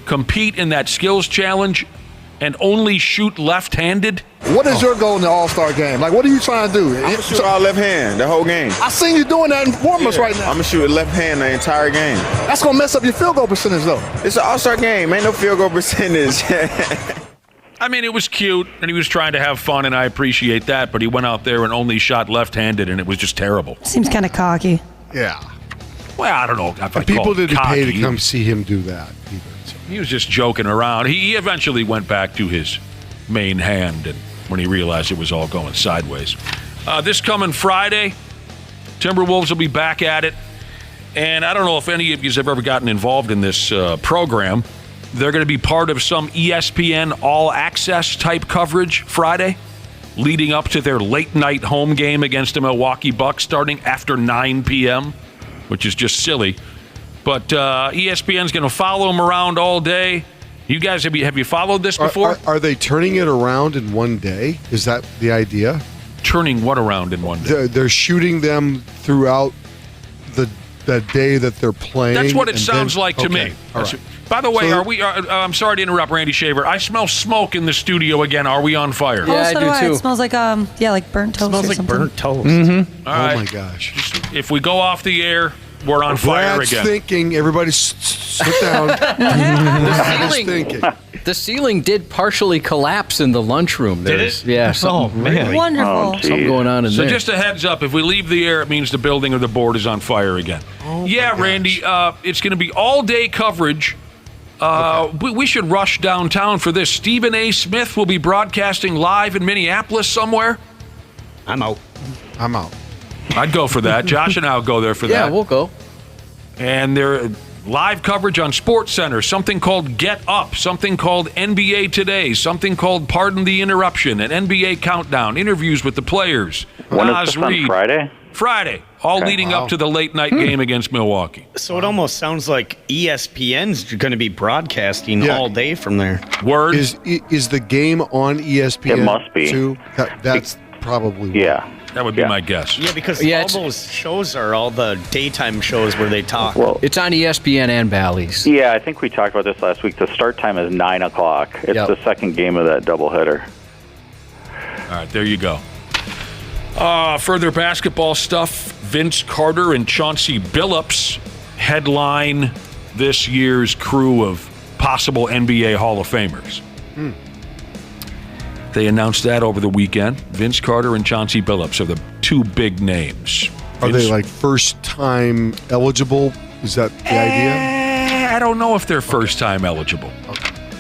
compete in that skills challenge and only shoot left-handed. What is your goal in the All-Star game? Like, what are you trying to do? I'm going to shoot all left hand the whole game. I seen you doing that in warm-ups right now. I'm going to shoot left hand the entire game. That's going to mess up your field goal percentage, though. It's an All-Star game. Ain't no field goal percentage. I mean, it was cute, and he was trying to have fun, and I appreciate that, but he went out there and only shot left-handed, and it was just terrible. Seems kind of cocky. Yeah. Well, I don't know if I People call it didn't pay cocky. to come see him do that either. So. He was just joking around. He eventually went back to his main hand and when he realized it was all going sideways. This coming Friday, Timberwolves will be back at it. And I don't know if any of you have ever gotten involved in this program. They're going to be part of some ESPN all-access type coverage Friday, leading up to their late-night home game against the Milwaukee Bucks starting after 9 p.m., which is just silly. But ESPN's going to follow them around all day. You guys, have you followed this before? Are they turning it around in one day? Is that the idea? Turning what around in one day? They're shooting them throughout the day that they're playing. That's what it sounds like to me. All right. By the way, I'm sorry to interrupt, Randy Shaver. I smell smoke in the studio again. Are we on fire? Yeah, I do too. It smells like like burnt toast. Smells or like something. burnt toast. Mm-hmm. All right. Oh my gosh! If we go off the air, we're on fire Brad's again. thinking. Everybody, sit down. The ceiling did partially collapse in the lunchroom. Did it? Yeah. Something, Wonderful. Something going on in So there. just a heads up, if we leave the air, it means the building or the board is on fire again. Yeah, Randy, it's going to be all-day coverage. We should rush downtown for this. Stephen A. Smith will be broadcasting live in Minneapolis somewhere. I'm out. I'd go for that. Josh and I will go there for that. Yeah, we'll go. And there live coverage on SportsCenter, something called Get Up, something called NBA Today, something called Pardon the Interruption, an NBA Countdown, interviews with the players. When Naz is this on Reid. Friday? All leading up to the late-night game against Milwaukee. So it almost sounds like ESPN's going to be broadcasting all day from there. Word. Is the game on ESPN? It must be. Too? That's probably That would be my guess. Yeah, because all those shows are all the daytime shows where they talk. Well, it's on ESPN and Bally's. Yeah, I think we talked about this last week. The start time is 9 o'clock. It's the second game of that doubleheader. All right, there you go. Further basketball stuff. Vince Carter and Chauncey Billups headline this year's crew of possible NBA Hall of Famers. They announced that over the weekend. Vince Carter and Chauncey Billups are the two big names. Are they like first-time eligible? Is that the idea? I don't know if they're first-time eligible.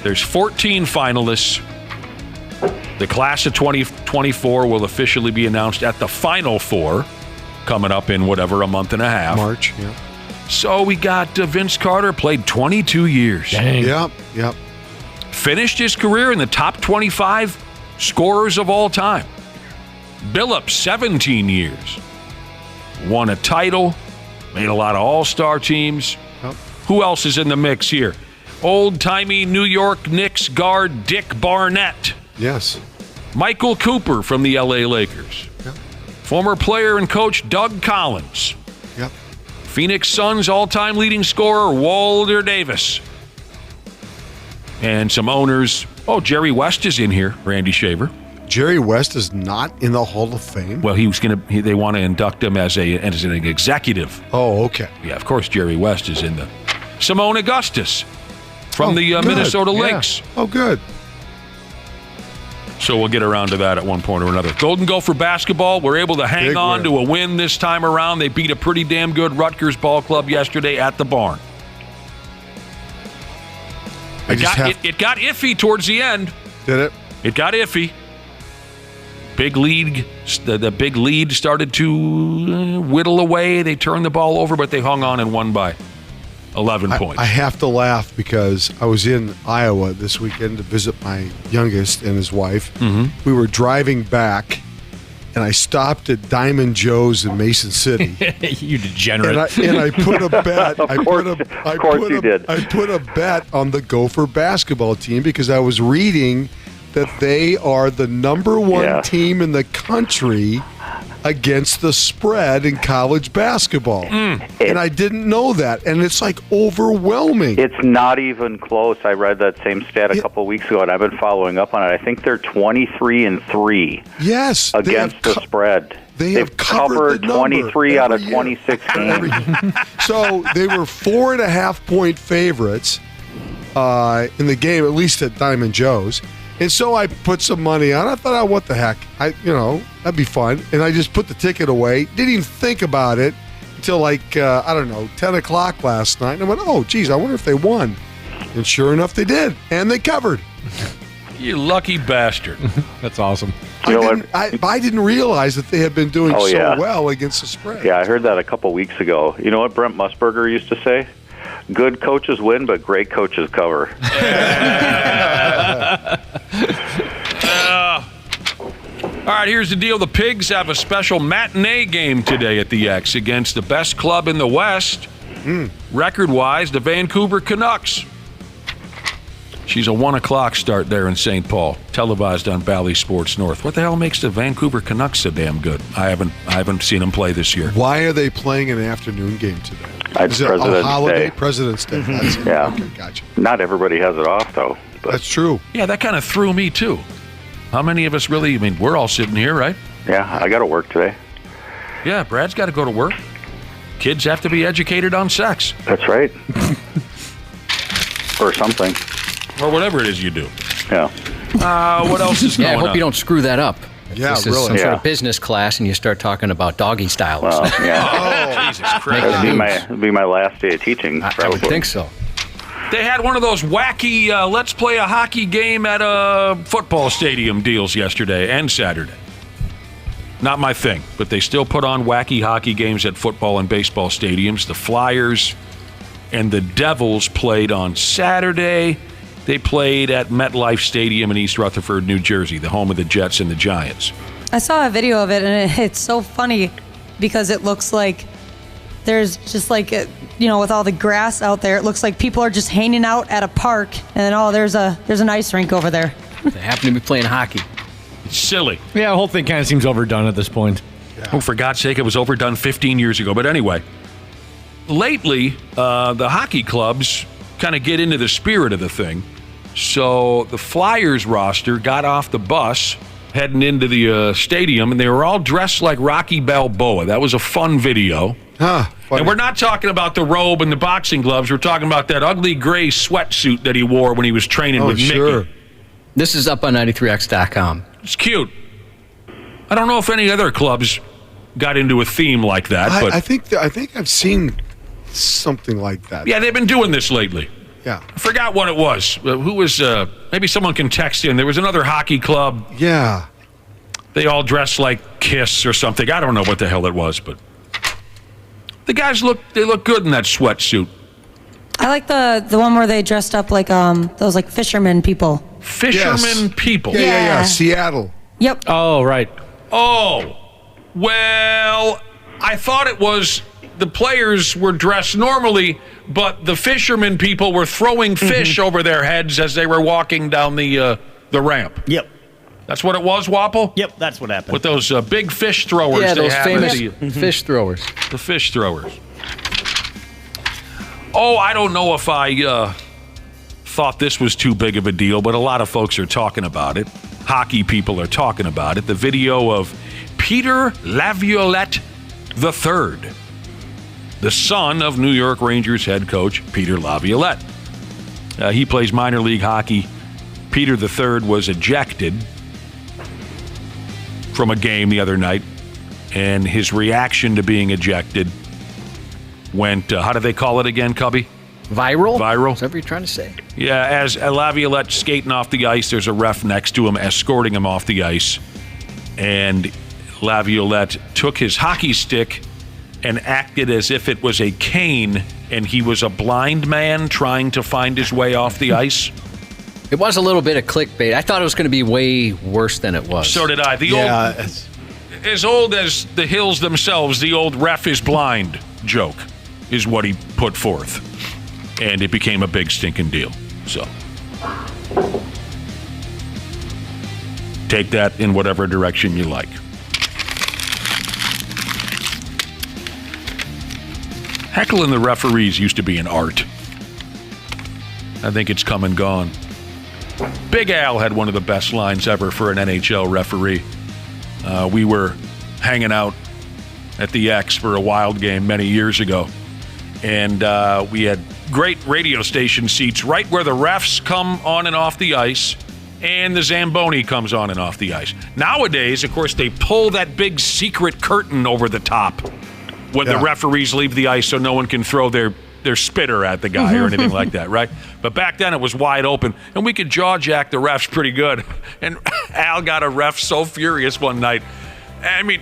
There's 14 finalists. The class of 2024 will officially be announced at the Final Four, coming up in a month and a half. March, yeah. So we got Vince Carter, played 22 years. Dang. Yep. Finished his career in the top 25 scorers of all time. Billups, 17 years. Won a title, made a lot of all-star teams. Yep. Who else is in the mix here? Old-timey New York Knicks guard Dick Barnett. Yes. Michael Cooper from the LA Lakers. Yep. Former player and coach Doug Collins. Yep. Phoenix Suns all-time leading scorer Walter Davis. And some owners. Oh, Jerry West is in here, Randy Shaver. Jerry West is not in the Hall of Fame? Well, they want to induct him as an executive. Oh, okay. Yeah, of course Jerry West is in the. Simone Augustus from the Minnesota Lynx. Oh, good. So we'll get around to that at one point or another. Golden Gopher basketball were able to hang on to a win this time around. They beat a pretty damn good Rutgers ball club yesterday at the barn. It got iffy towards the end. Did it? It got iffy. Big lead. The big lead started to whittle away. They turned the ball over, but they hung on and won by 11 points. I have to laugh because I was in Iowa this weekend to visit my youngest and his wife. Mm-hmm. We were driving back, and I stopped at Diamond Joe's in Mason City. You degenerate. And I put a bet. Of course you did. I put a bet on the Gopher basketball team because I was reading that they are the number one team in the country against the spread in college basketball. And I didn't know that. And it's like overwhelming. It's not even close. I read that same stat a couple of weeks ago, and I've been following up on it. I think they're 23-3. Yes, against the spread. They've covered the 23 out of 26 games. So they were 4.5-point favorites in the game, at least at Diamond Joe's. And so I put some money on. I thought, oh, what the heck? That'd be fun. And I just put the ticket away. Didn't even think about it until 10 o'clock last night. And I went, oh, geez, I wonder if they won. And sure enough, they did. And they covered. You lucky bastard. That's awesome. I didn't realize that they had been doing well against the spread. Yeah, I heard that a couple weeks ago. You know what Brent Musburger used to say? Good coaches win, but great coaches cover. All right, here's the deal. The Pigs have a special matinee game today at the X against the best club in the West, record-wise, the Vancouver Canucks. She's a 1 o'clock start there in St. Paul, televised on Bally Sports North. What the hell makes the Vancouver Canucks so damn good? I haven't seen them play this year. Why are they playing an afternoon game today? Is it a holiday? Day. President's Day. That's it. Yeah. Okay, gotcha. Not everybody has it off, though. But. That's true. Yeah, that kind of threw me, too. How many of us really, we're all sitting here, right? Yeah, I got to work today. Yeah, Brad's got to go to work. Kids have to be educated on sex. That's right. Or something. Or whatever it is you do. Yeah. What else is going on? I hope you don't screw that up. Yeah, this is some sort of business class, and you start talking about doggy style. Well, yeah. Oh, Jesus Christ. It'd be my last day of teaching. I would think so. They had one of those wacky let's play a hockey game at a football stadium deals yesterday and Saturday. Not my thing, but they still put on wacky hockey games at football and baseball stadiums. The Flyers and the Devils played on Saturday. They played at MetLife Stadium in East Rutherford, New Jersey, the home of the Jets and the Giants. I saw a video of it, and it's so funny because it looks like there's just with all the grass out there, it looks like people are just hanging out at a park, and then, there's an ice rink over there. They happen to be playing hockey. It's silly. Yeah, the whole thing kind of seems overdone at this point. Yeah. Oh, for God's sake, it was overdone 15 years ago. But anyway, lately, the hockey clubs kind of get into the spirit of the thing. So the Flyers roster got off the bus heading into the stadium, and they were all dressed like Rocky Balboa. That was a fun video. And we're not talking about the robe and the boxing gloves. We're talking about that ugly gray sweatsuit that he wore when he was training with Mickey. This is up on 93x.com. It's cute. I don't know if any other clubs got into a theme like that. But I think I've seen something like that. Yeah, they've been doing this lately. Yeah. I forgot what it was. Who was, maybe someone can text in. There was another hockey club. Yeah. They all dressed like Kiss or something. I don't know what the hell it was, but the guys look good in that sweatsuit. I like the one where they dressed up like those like fishermen people. Fishermen people? Yeah. Seattle. Yep. Oh, right. Oh, well, I thought it was the players were dressed normally, but the fishermen people were throwing fish over their heads as they were walking down the ramp. Yep. That's what it was, Wapple? Yep, that's what happened. With those big fish throwers. Yeah, those have famous fish throwers. The fish throwers. Oh, I don't know if I thought this was too big of a deal, but a lot of folks are talking about it. Hockey people are talking about it. The video of Peter Laviolette III, the son of New York Rangers head coach Peter Laviolette. He plays minor league hockey. Peter III was ejected from a game the other night, and his reaction to being ejected went, how do they call it again, Cubby? Viral? Viral. Is that what you're trying to say? Yeah, as Laviolette's skating off the ice, there's a ref next to him escorting him off the ice, and Laviolette took his hockey stick and acted as if it was a cane, and he was a blind man trying to find his way off the ice. It was a little bit of clickbait. I thought it was going to be way worse than it was. So did I. as old as the hills themselves, the old ref is blind joke is what he put forth. And it became a big stinking deal. So take that in whatever direction you like. Heckling the referees used to be an art. I think it's come and gone. Big Al had one of the best lines ever for an NHL referee. We were hanging out at the X for a Wild game many years ago, and we had great radio station seats right where the refs come on and off the ice and the Zamboni comes on and off the ice. Nowadays, of course, they pull that big secret curtain over the top when the referees leave the ice so no one can throw their spitter at the guy or anything like that, right? But back then it was wide open, and we could jaw jack the refs pretty good. And Al got a ref so furious one night. I mean,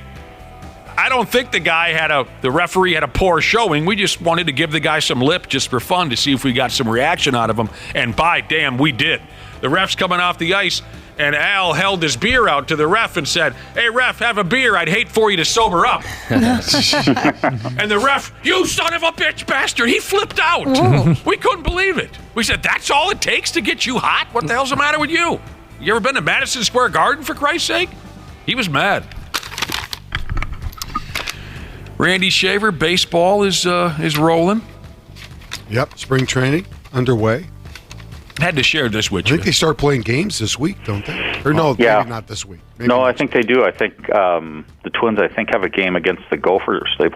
I don't think the referee had a poor showing. We just wanted to give the guy some lip just for fun to see if we got some reaction out of him. And by damn, we did. The ref's coming off the ice, and Al held his beer out to the ref and said, "Hey, ref, have a beer. I'd hate for you to sober up." And the ref, "You son of a bitch bastard," he flipped out. Whoa. We couldn't believe it. We said, "That's all it takes to get you hot? What the hell's the matter with you? You ever been to Madison Square Garden, for Christ's sake?" He was mad. Randy Shaver, baseball is rolling. Yep, spring training underway. Had to share this with you. I think they start playing games this week, don't they? Or no, maybe not this week. Maybe no, I think they do. I think the Twins, have a game against the Gophers. They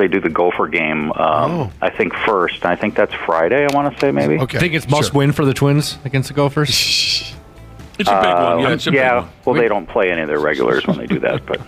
do the Gopher game, I think, first. I think that's Friday, I want to say, maybe. Okay. I think it's must win for the Twins against the Gophers. It's a big one. Yeah, it's a big one. Well, they don't play any of their regulars when they do that. But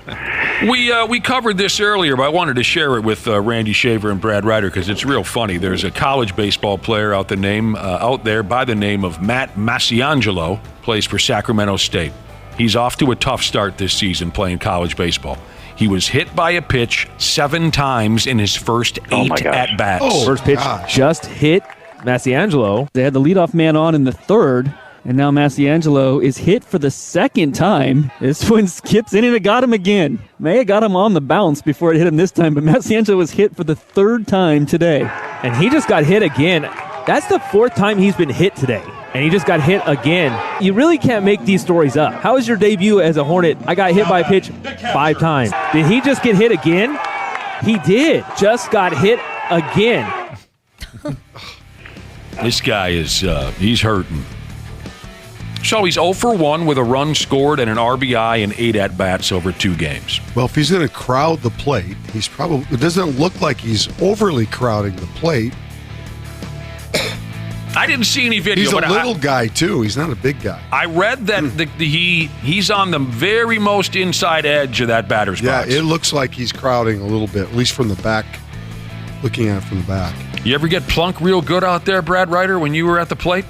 we covered this earlier, but I wanted to share it with Randy Shaver and Brad Ryder because it's real funny. There's a college baseball player out there by the name of Matt Massiangelo, plays for Sacramento State. He's off to a tough start this season playing college baseball. He was hit by a pitch 7 times in his first 8 at-bats. First pitch just hit Massiangelo. They had the leadoff man on in the third. And now Massiangelo is hit for the second time. This one skips in and it got him again. May have got him on the bounce before it hit him this time, but Massiangelo was hit for the 3rd time today. And he just got hit again. That's the 4th time he's been hit today. And he just got hit again. You really can't make these stories up. How was your debut as a Hornet? I got hit by a pitch 5 times. Did he just get hit again? He did. Just got hit again. This guy is, he's hurting. So he's 0 for 1 with a run scored and an RBI and 8 at-bats over 2 games. Well, if he's going to crowd the plate, it doesn't look like he's overly crowding the plate. I didn't see any video. He's a little guy, too. He's not a big guy. I read that he's on the very most inside edge of that batter's box. Yeah, it looks like he's crowding a little bit, at least from the back, looking at it from the back. You ever get plunked real good out there, Brad Ryder, when you were at the plate?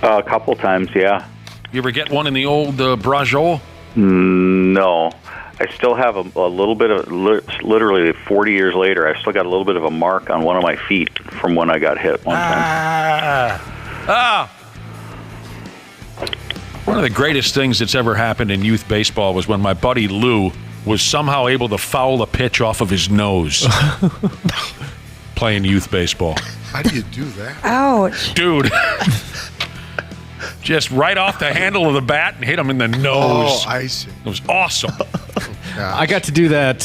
A couple times, yeah. You ever get one in the old Brajol? No. I still have a little bit of, literally 40 years later, I still got a little bit of a mark on one of my feet from when I got hit one time. One of the greatest things that's ever happened in youth baseball was when my buddy Lou was somehow able to foul a pitch off of his nose playing youth baseball. How do you do that? Ouch. Dude. Just right off the handle of the bat and hit him in the nose. Oh, I see. It was awesome. I got to do that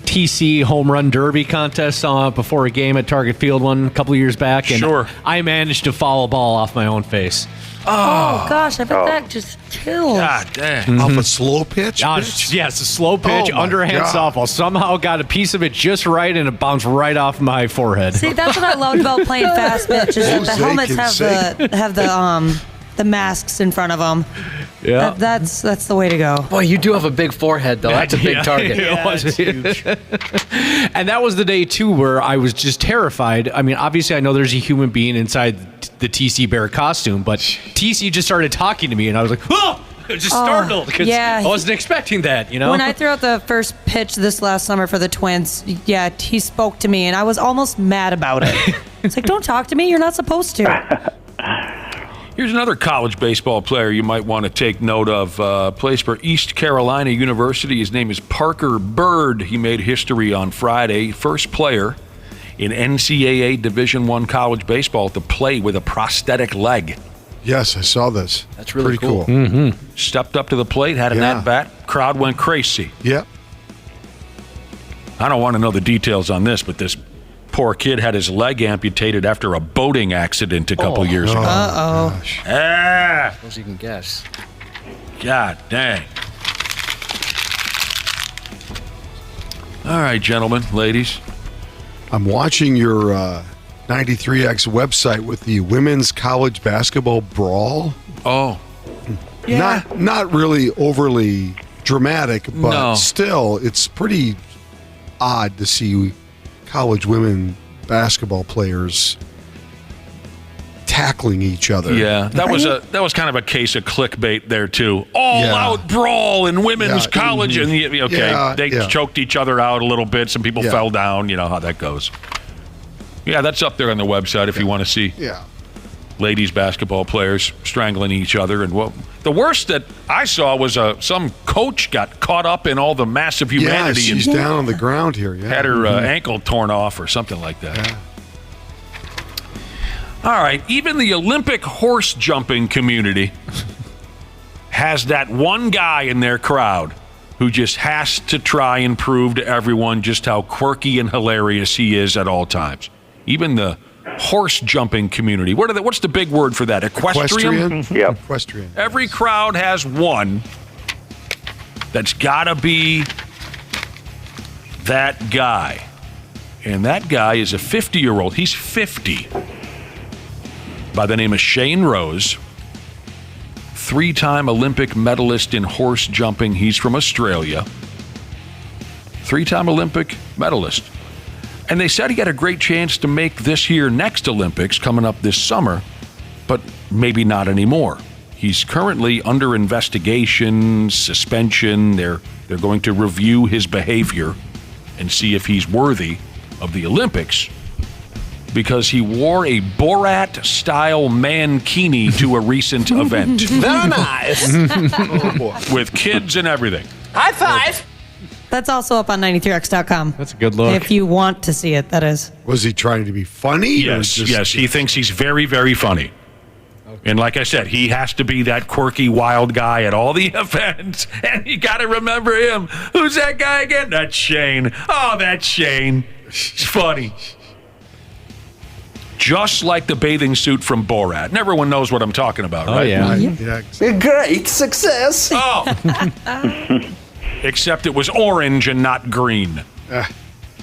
TC home run derby contest before a game at Target Field a couple of years back. And sure. I managed to foul a ball off my own face. Oh gosh, I bet that just kills. God damn. Off a slow pitch? Yes, a slow pitch, underhand softball. Somehow got a piece of it just right, and it bounced right off my forehead. See, that's what I loved about playing fast pitch, is that the helmets have the masks in front of them. Yeah, that's the way to go. Boy, you do have a big forehead, though. That's a big target. It's huge. And that was the day, too, where I was just terrified. I mean, obviously, I know there's a human being inside the TC Bear costume, but TC just started talking to me, and I was like, oh! I was just startled because I wasn't expecting that, you know? When I threw out the first pitch this last summer for the Twins, he spoke to me, and I was almost mad about it. It's like, don't talk to me. You're not supposed to. Here's another college baseball player you might want to take note of. Plays for East Carolina University. His name is Parker Bird. He made history on Friday. First player in NCAA Division I college baseball to play with a prosthetic leg. Yes, I saw this. That's really Pretty cool. Mm-hmm. Stepped up to the plate, had an at-bat. Crowd went crazy. Yep. I don't want to know the details on this, but this poor kid had his leg amputated after a boating accident a couple years ago. Uh-oh. Ah! Suppose you can guess. God dang. All right, gentlemen, ladies. I'm watching your 93X website with the women's college basketball brawl. Oh. Yeah. Not really overly dramatic, but still, it's pretty odd to see college women basketball players tackling each other. Yeah, that was kind of a case of clickbait there too. All-out brawl in women's college, and they choked each other out a little bit. Some people fell down. You know how that goes. Yeah, that's up there on the website if you want to see. Yeah. Ladies basketball players strangling each other, and the worst that I saw was some coach got caught up in all the massive humanity. Yeah, she's down on the ground here. Yeah. Had her ankle torn off or something like that. Yeah. All right, even the Olympic horse jumping community has that one guy in their crowd who just has to try and prove to everyone just how quirky and hilarious he is at all times. Even the horse jumping community. What's the big word for that? Equestrian? Yeah. Equestrian. Every crowd has one that's got to be that guy. And that guy is a 50-year-old. He's 50. By the name of Shane Rose. 3-time Olympic medalist in horse jumping. He's from Australia. 3-time Olympic medalist. And they said he had a great chance to make this year next Olympics coming up this summer, but maybe not anymore. He's currently under investigation, suspension. They're going to review his behavior and see if he's worthy of the Olympics because he wore a Borat-style mankini to a recent event. Very nice. Oh, boy. With kids and everything. High five. That's also up on 93x.com. That's a good look. If you want to see it, that is. Was he trying to be funny? Yes, he thinks he's very, very funny. Okay. And like I said, he has to be that quirky, wild guy at all the events. And you got to remember him. Who's that guy again? That's Shane. Oh, that's Shane. He's funny. Just like the bathing suit from Borat. And everyone knows what I'm talking about, right? Oh, yeah. Yeah. Great success. Oh. Except it was orange and not green.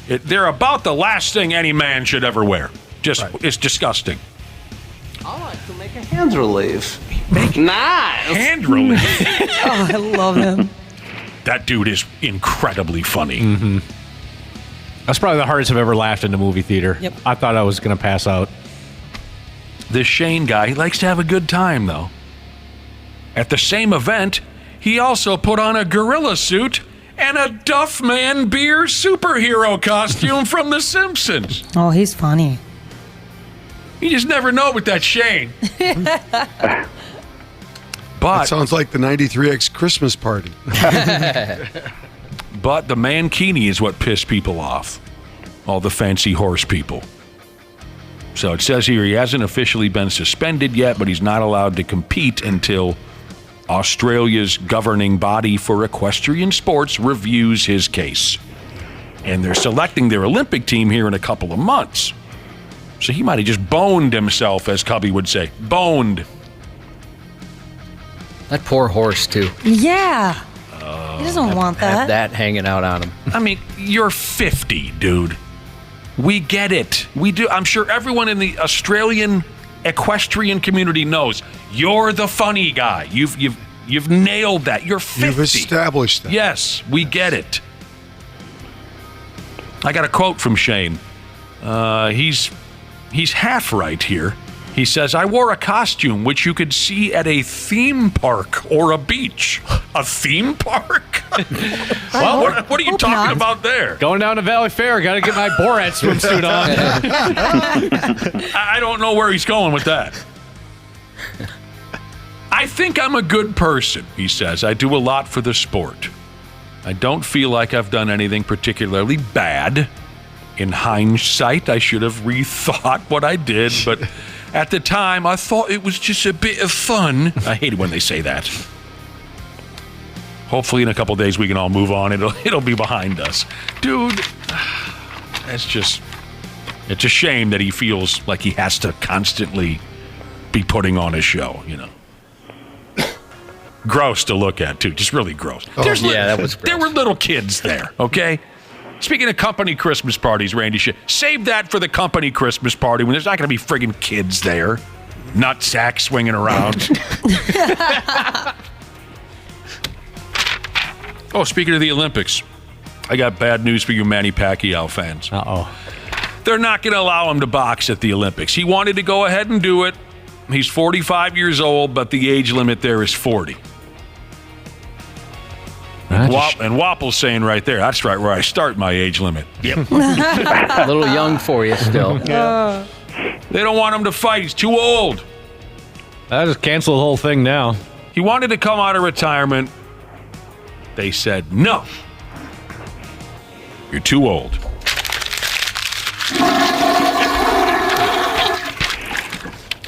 They're about the last thing any man should ever wear. It's disgusting. I like to make a hand relief. Nice. Hand relief. Oh, I love him. That dude is incredibly funny. Mm-hmm. That's probably the hardest I've ever laughed in a movie theater. Yep. I thought I was going to pass out. This Shane guy, he likes to have a good time, though. At the same event, he also put on a gorilla suit and a Duffman beer superhero costume from The Simpsons. Oh, he's funny. You just never know with that Shane. That But sounds like the 93X Christmas party. But the mankini is what pissed people off. All the fancy horse people. So it says here he hasn't officially been suspended yet, but he's not allowed to compete until Australia's governing body for equestrian sports reviews his case. And they're selecting their Olympic team here in a couple of months. So he might have just boned himself, as Cubby would say. Boned. That poor horse, too. Yeah. He doesn't want Had that. that hanging out on him. I mean, you're 50, dude. We get it. We do. I'm sure everyone in the Australian equestrian community knows you're the funny guy. You've nailed that. You're 50. You've established that. Yes, we get it. I got a quote from Shane. He's half right here. He says, I wore a costume which you could see at a theme park or a beach. A theme park? Well, what are you talking about there? Going down to Valley Fair, got to get my Borat swimsuit on. I don't know where he's going with that. I think I'm a good person, he says. I do a lot for the sport. I don't feel like I've done anything particularly bad. In hindsight, I should have rethought what I did, but at the time, I thought it was just a bit of fun. I hate it when they say that. Hopefully in a couple days we can all move on. It'll be behind us. Dude, it's a shame that he feels like he has to constantly be putting on a show, you know. Gross to look at, too. Just really gross. That was gross. There were little kids there, okay? Speaking of company Christmas parties, Randy, save that for the company Christmas party when there's not going to be friggin' kids there. Nut sack swinging around. Oh, speaking of the Olympics, I got bad news for you Manny Pacquiao fans. Uh-oh. They're not going to allow him to box at the Olympics. He wanted to go ahead and do it. He's 45 years old, but the age limit there is 40. And Wapple's saying right there, that's right where I start my age limit. Yep. A little young for you still. Yeah. They don't want him to fight. He's too old. I just cancel the whole thing now. He wanted to come out of retirement. They said, no. You're too old.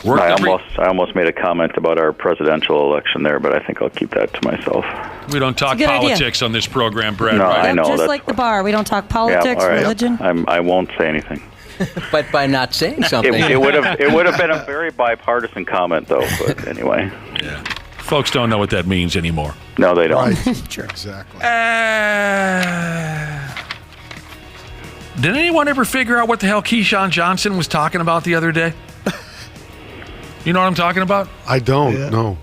I almost made a comment about our presidential election there, but I think I'll keep that to myself. We don't talk politics on this program, Brad. No, right? I know. Just like the bar. We don't talk politics, all right. religion. I won't say anything. But by not saying something. It would have been a very bipartisan comment, though, but anyway. Yeah. Folks don't know what that means anymore. No, they don't. Right. Sure. Exactly. Did anyone ever figure out what the hell Keyshawn Johnson was talking about the other day? You know what I'm talking about? I don't know.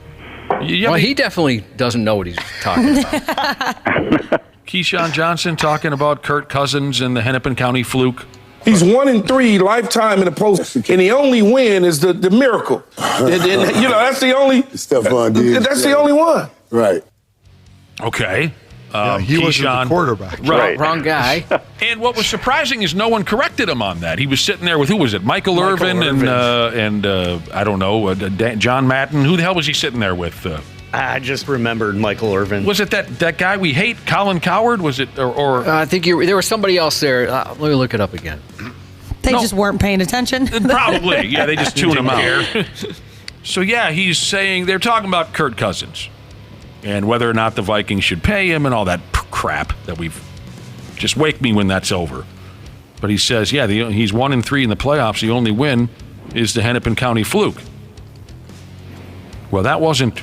Well, he definitely doesn't know what he's talking about. Keyshawn Johnson talking about Kirk Cousins and the Hennepin County fluke. He's 1-3 lifetime in the post, and the only win is the miracle. And, that's the only. Stephon Diggs. That's the only one. Right. Okay. He wasn't the quarterback. Right. Wrong guy. And what was surprising is no one corrected him on that. He was sitting there with, who was it? Michael Irvin and I don't know, John Madden. Who the hell was he sitting there with? I just remembered Michael Irvin. Was it that guy we hate, Colin Coward? Was it or I think there was somebody else there. Let me look it up again. They just weren't paying attention. Probably. Yeah, they just tune him out. So yeah, he's saying they're talking about Kirk Cousins and whether or not the Vikings should pay him and all that crap that we've just wake me when that's over. But he says, yeah, he's 1-3 in the playoffs. The only win is the Hennepin County fluke. Well, that wasn't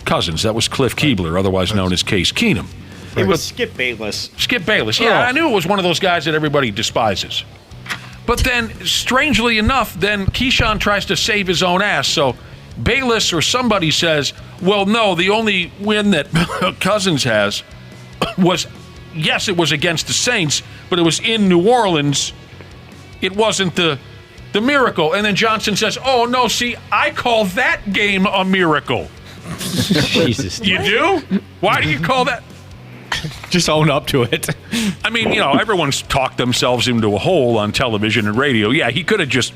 Cousins. That was Cliff Keebler, otherwise known as Case Keenum. It was Skip Bayless. Skip Bayless. Yeah, I knew it was one of those guys that everybody despises. But then, strangely enough, then Keyshawn tries to save his own ass. So Bayless or somebody says, well, no, the only win that Cousins has was, yes, it was against the Saints, but it was in New Orleans. It wasn't the miracle. And then Johnson says, oh, no, see, I call that game a miracle. Jesus. You do? Why do you call that? Just own up to it. I mean, everyone's talked themselves into a hole on television and radio. Yeah, he could have just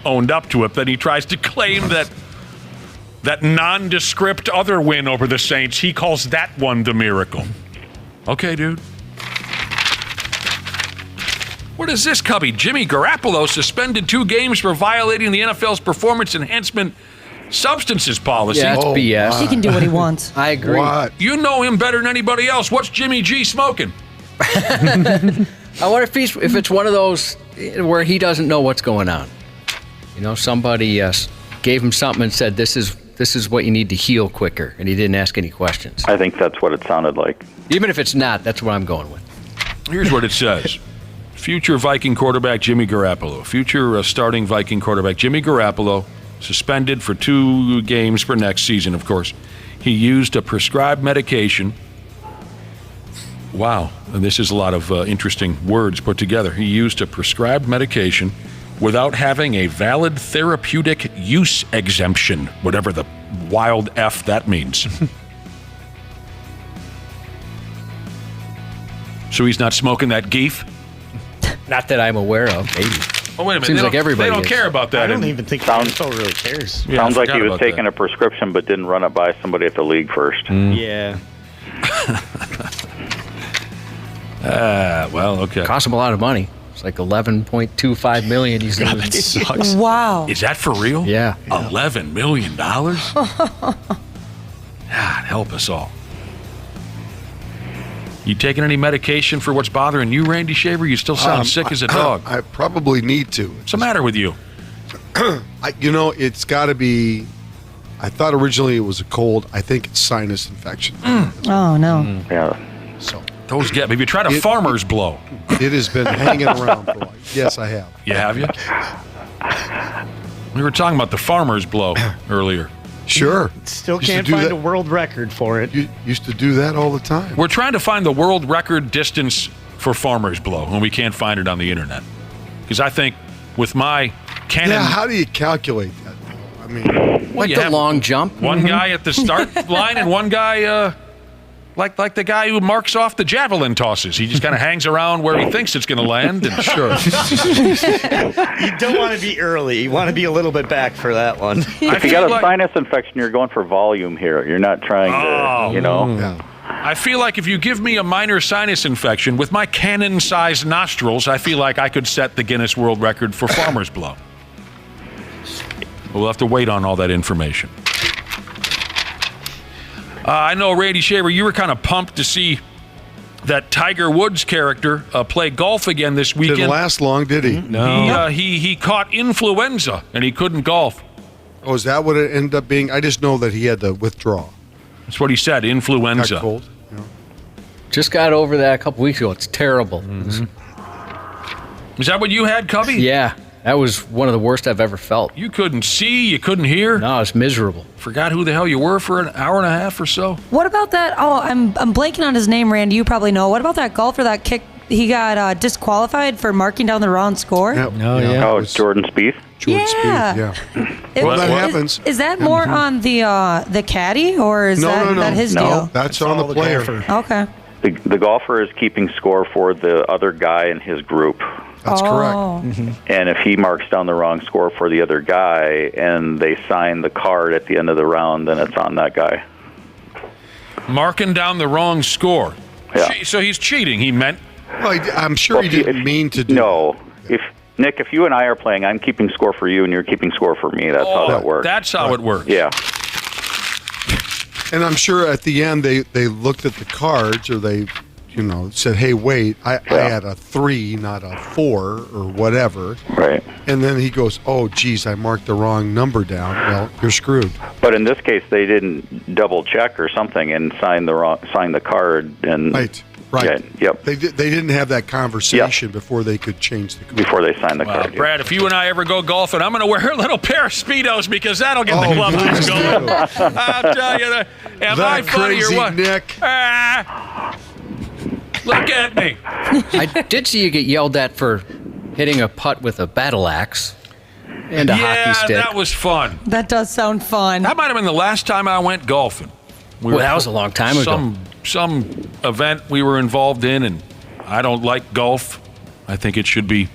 owned up to it. Then he tries to claim that nondescript other win over the Saints. He calls that one the miracle. Okay, dude. What is this, Cubby? Jimmy Garoppolo suspended 2 games for violating the NFL's performance enhancement substances policy. Yeah, that's BS. He can do what he wants. I agree. What? You know him better than anybody else. What's Jimmy G smoking? I wonder if it's one of those where he doesn't know what's going on. Somebody gave him something and said, this is what you need to heal quicker, and he didn't ask any questions. I think that's what it sounded like. Even if it's not, that's what I'm going with. Here's what it says. Future Viking quarterback Jimmy Garoppolo. Future starting Viking quarterback Jimmy Garoppolo. Suspended for 2 games for next season, of course. He used a prescribed medication. Wow. And this is a lot of interesting words put together. He used a prescribed medication without having a valid therapeutic use exemption, whatever the wild F that means. So he's not smoking that geef? Not that I'm aware of, maybe. Oh, wait a minute. Seems like everybody They don't is. care about that. I don't even think Sounds really cares. Yeah, I Sounds like forgot he was about taking that. a prescription but didn't run it by somebody at the league first. Yeah. Well, okay. Cost him a lot of money. It's like $11.25 million he's God, losing. that sucks. Wow. Is that for real? Yeah. $11 million? God, help us all. You taking any medication for what's bothering you, Randy Shaver? You still sound sick as a dog. I probably need to. What's the matter with you? It's got to be. I thought originally it was a cold. I think it's sinus infection. Oh, no. Yeah. So those get. Have you tried a farmer's blow? It has been hanging around for yes, I have. You have you? We were talking about the farmer's blow earlier. Sure. Still Used to can't do find that. a world record for it. You used to do that all the time. We're trying to find the world record distance for farmer's blow, and we can't find it on the internet. Because I think with my Canon... Yeah, how do you calculate that? I mean... Well, you the have long jump. One guy at the start line and one guy... Like the guy who marks off the javelin tosses. He just kind of hangs around where he thinks it's going to land. And Sure. You don't want to be early. You want to be a little bit back for that one. If you got a sinus infection, you're going for volume here. You're not trying to, Yeah. I feel like if you give me a minor sinus infection with my cannon-sized nostrils, I feel like I could set the Guinness World Record for farmer's blow. We'll have to wait on all that information. I know, Randy Shaver, you were kind of pumped to see that Tiger Woods character play golf again this weekend. Didn't last long, did he? No. He caught influenza, and he couldn't golf. Oh, is that what it ended up being? I just know that he had to withdraw. That's what he said, influenza. Got cold. Yeah. Just got over that a couple weeks ago. It's terrible. Is that what you had, Cubby? Yeah. That was one of the worst I've ever felt. You couldn't see, you couldn't hear. No, it's miserable. Forgot who the hell you were for an hour and a half or so. What about that? Oh, I'm blanking on his name, Randy. You probably know. What about that golfer that kicked? He got disqualified for marking down the wrong score. Yep. Oh, Jordan Spieth? Jordan Spieth, yeah. Well, that happens. Is that more on the caddy, or is that his deal? That's on the player. Okay. The golfer is keeping score for the other guy in his group. That's correct. And if he marks down the wrong score for the other guy and they sign the card at the end of the round, then it's on that guy. Marking down the wrong score. Yeah. So he's cheating. He meant... Well, I'm sure he didn't mean to do No. Nick, if you and I are playing, I'm keeping score for you and you're keeping score for me. That's how that works. That's how it works. Yeah. And I'm sure at the end they looked at the cards, or they, said, "Hey, wait, I had a 3, not a 4, or whatever." Right. And then he goes, "Oh, geez, I marked the wrong number down." Well, you're screwed. But in this case, they didn't double check or something and sign the card. And Right. Yeah, yep. They didn't have that conversation before they could change the card. Before they signed the Well, card. Brad, if you and I ever go golfing, I'm going to wear a little pair of Speedos because that'll get the club juice going. I'll tell you that. Am I funny or what? Nick. Look at me. I did see you get yelled at for hitting a putt with a battle axe and a hockey stick. Yeah, that was fun. That does sound fun. That might have been the last time I went golfing. Well, that was a long time ago. Some event we were involved in, and I don't like golf. I think it should be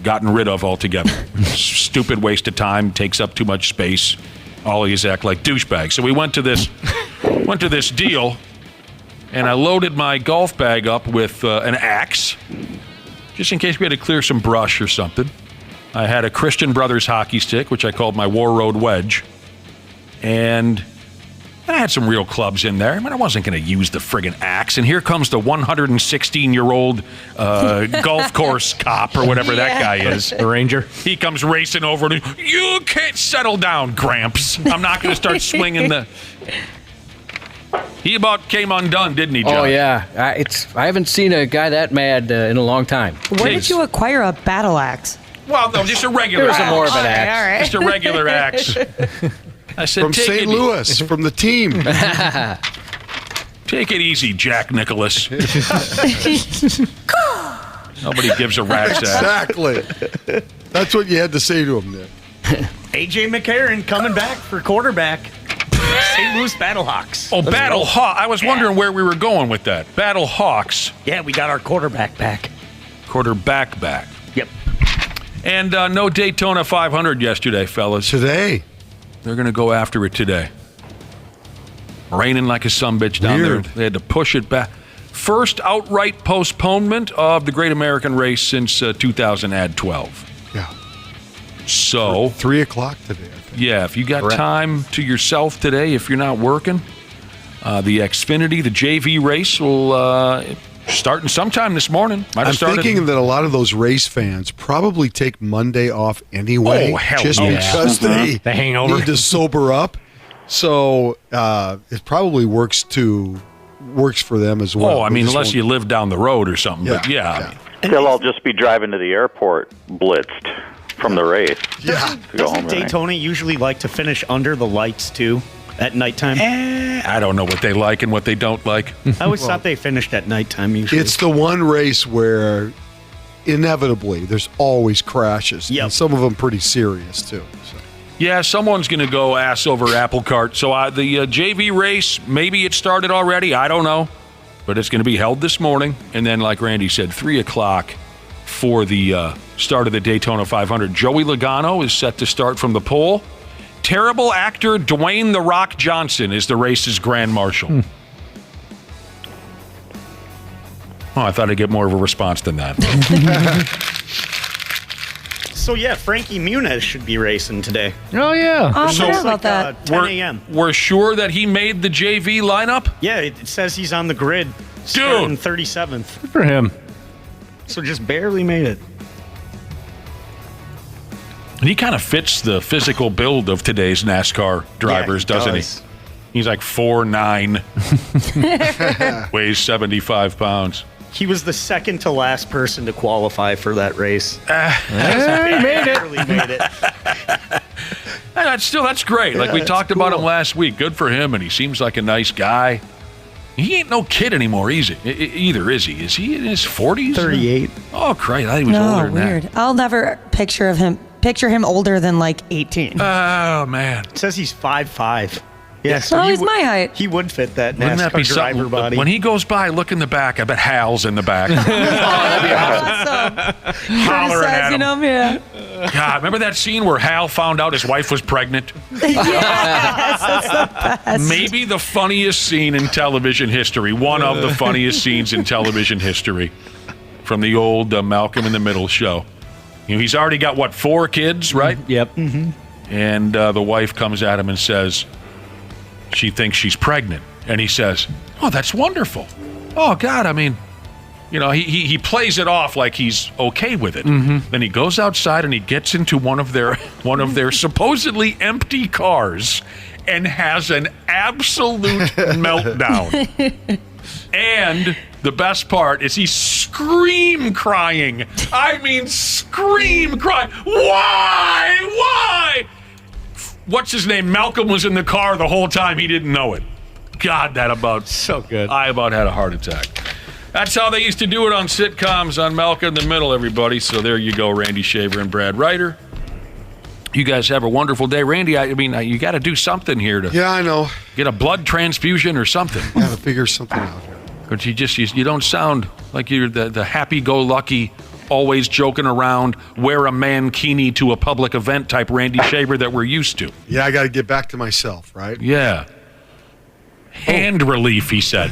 gotten rid of altogether. Stupid waste of time, takes up too much space. All of you act like douchebags. So we went to this deal, and I loaded my golf bag up with an axe, just in case we had to clear some brush or something. I had a Christian Brothers hockey stick, which I called my War Road wedge, and I had some real clubs in there. I mean, I wasn't going to use the friggin' axe. And here comes the 116-year-old golf course cop or whatever that guy is. The ranger. He comes racing over to, you can't settle down, Gramps. I'm not going to start swinging the... He about came undone, didn't he, John? Oh, yeah. I haven't seen a guy that mad in a long time. Where did you acquire a battle axe? Well, no, just a regular axe. axe. More of an axe. All right. Just a regular axe. I said, From take St. it Louis, from the team. Take it easy, Jack Nicholas. Nobody gives a rat's ass. Exactly. That's what you had to say to him, Nick. A.J. McCarron coming back for quarterback. St. Louis Battlehawks. Oh, Battlehawks. I was wondering where we were going with that. Battlehawks. Yeah, we got our quarterback back. Quarterback back. Yep. And no Daytona 500 yesterday, fellas. Today. They're going to go after it today. Raining like a sumbitch down there. They had to push it back. First outright postponement of the Great American Race since 2012. Yeah. So 3 o'clock today. I think. Yeah, if you got time to yourself today, if you're not working, the Xfinity, the JV race will starting sometime this morning. I'm thinking that a lot of those race fans probably take Monday off anyway, just because they hangover need to sober up. So it probably works for them as well. Oh, I mean, unless you live down the road or something. But yeah. They'll all just be driving to the airport blitzed from the race. Yeah. Doesn't Daytona usually like to finish under the lights, too, at nighttime? I don't know what they like and what they don't like. I always thought they finished at nighttime usually. It's the one race where inevitably there's always crashes. Yep. And some of them pretty serious, too. So. Yeah, someone's going to go ass over apple cart. So the JV race, maybe it started already. I don't know. But it's going to be held this morning. And then, like Randy said, 3 o'clock for the start of the Daytona 500. Joey Logano is set to start from the pole. Terrible actor Dwayne "The Rock" Johnson is the race's grand marshal. Oh, I thought I'd get more of a response than that. So, yeah, Frankie Muniz should be racing today. Oh, yeah. I forgot about that. 10 a.m. We're sure that he made the JV lineup? Yeah, it says he's on the grid. Starting 37th. Good for him. So just barely made it. He kind of fits the physical build of today's NASCAR drivers, doesn't he? He's like 4'9", weighs 75 pounds. He was the second to last person to qualify for that race. He made it. Barely made it. That's great. Like we talked about him last week. Good for him, and he seems like a nice guy. He ain't no kid anymore, either, is he? Is he in his 40s? 38. Oh, Christ. I thought he was older than weird. that. I'll never picture him older than like 18. Oh, man. It says he's 5'5". Yeah, so he's my height. He would fit that Wouldn't that be NASCAR driver something? body. When he goes by, look in the back. I bet Hal's in the back. Awesome. Hollering at him. Yeah. God, remember that scene where Hal found out his wife was pregnant? Yes, that's the best. Maybe the funniest scene in television history. One of the funniest scenes in television history from the old Malcolm in the Middle show. You know, he's already got, 4 kids, right? Yep. Mm-hmm. And the wife comes at him and says she thinks she's pregnant. And he says, "Oh, that's wonderful. Oh, God, I mean," you know, he plays it off like he's okay with it. Mm-hmm. Then he goes outside and he gets into one of their supposedly empty cars and has an absolute meltdown. And the best part is he's scream crying. I mean, scream crying. Why? What's his name? Malcolm was in the car the whole time. He didn't know it. God, so good. I about had a heart attack. That's how they used to do it on sitcoms on Malcolm in the Middle, everybody. So there you go, Randy Shaver and Brad Ryder. You guys have a wonderful day. Randy, I mean, you got to do something here to I know. Get a blood transfusion or something. Got to figure something out here. But you don't sound like you're the happy-go-lucky, always joking around, wear a mankini to a public event type Randy Shaver that we're used to. Yeah, I got to get back to myself, right? Yeah. Hand relief, he said.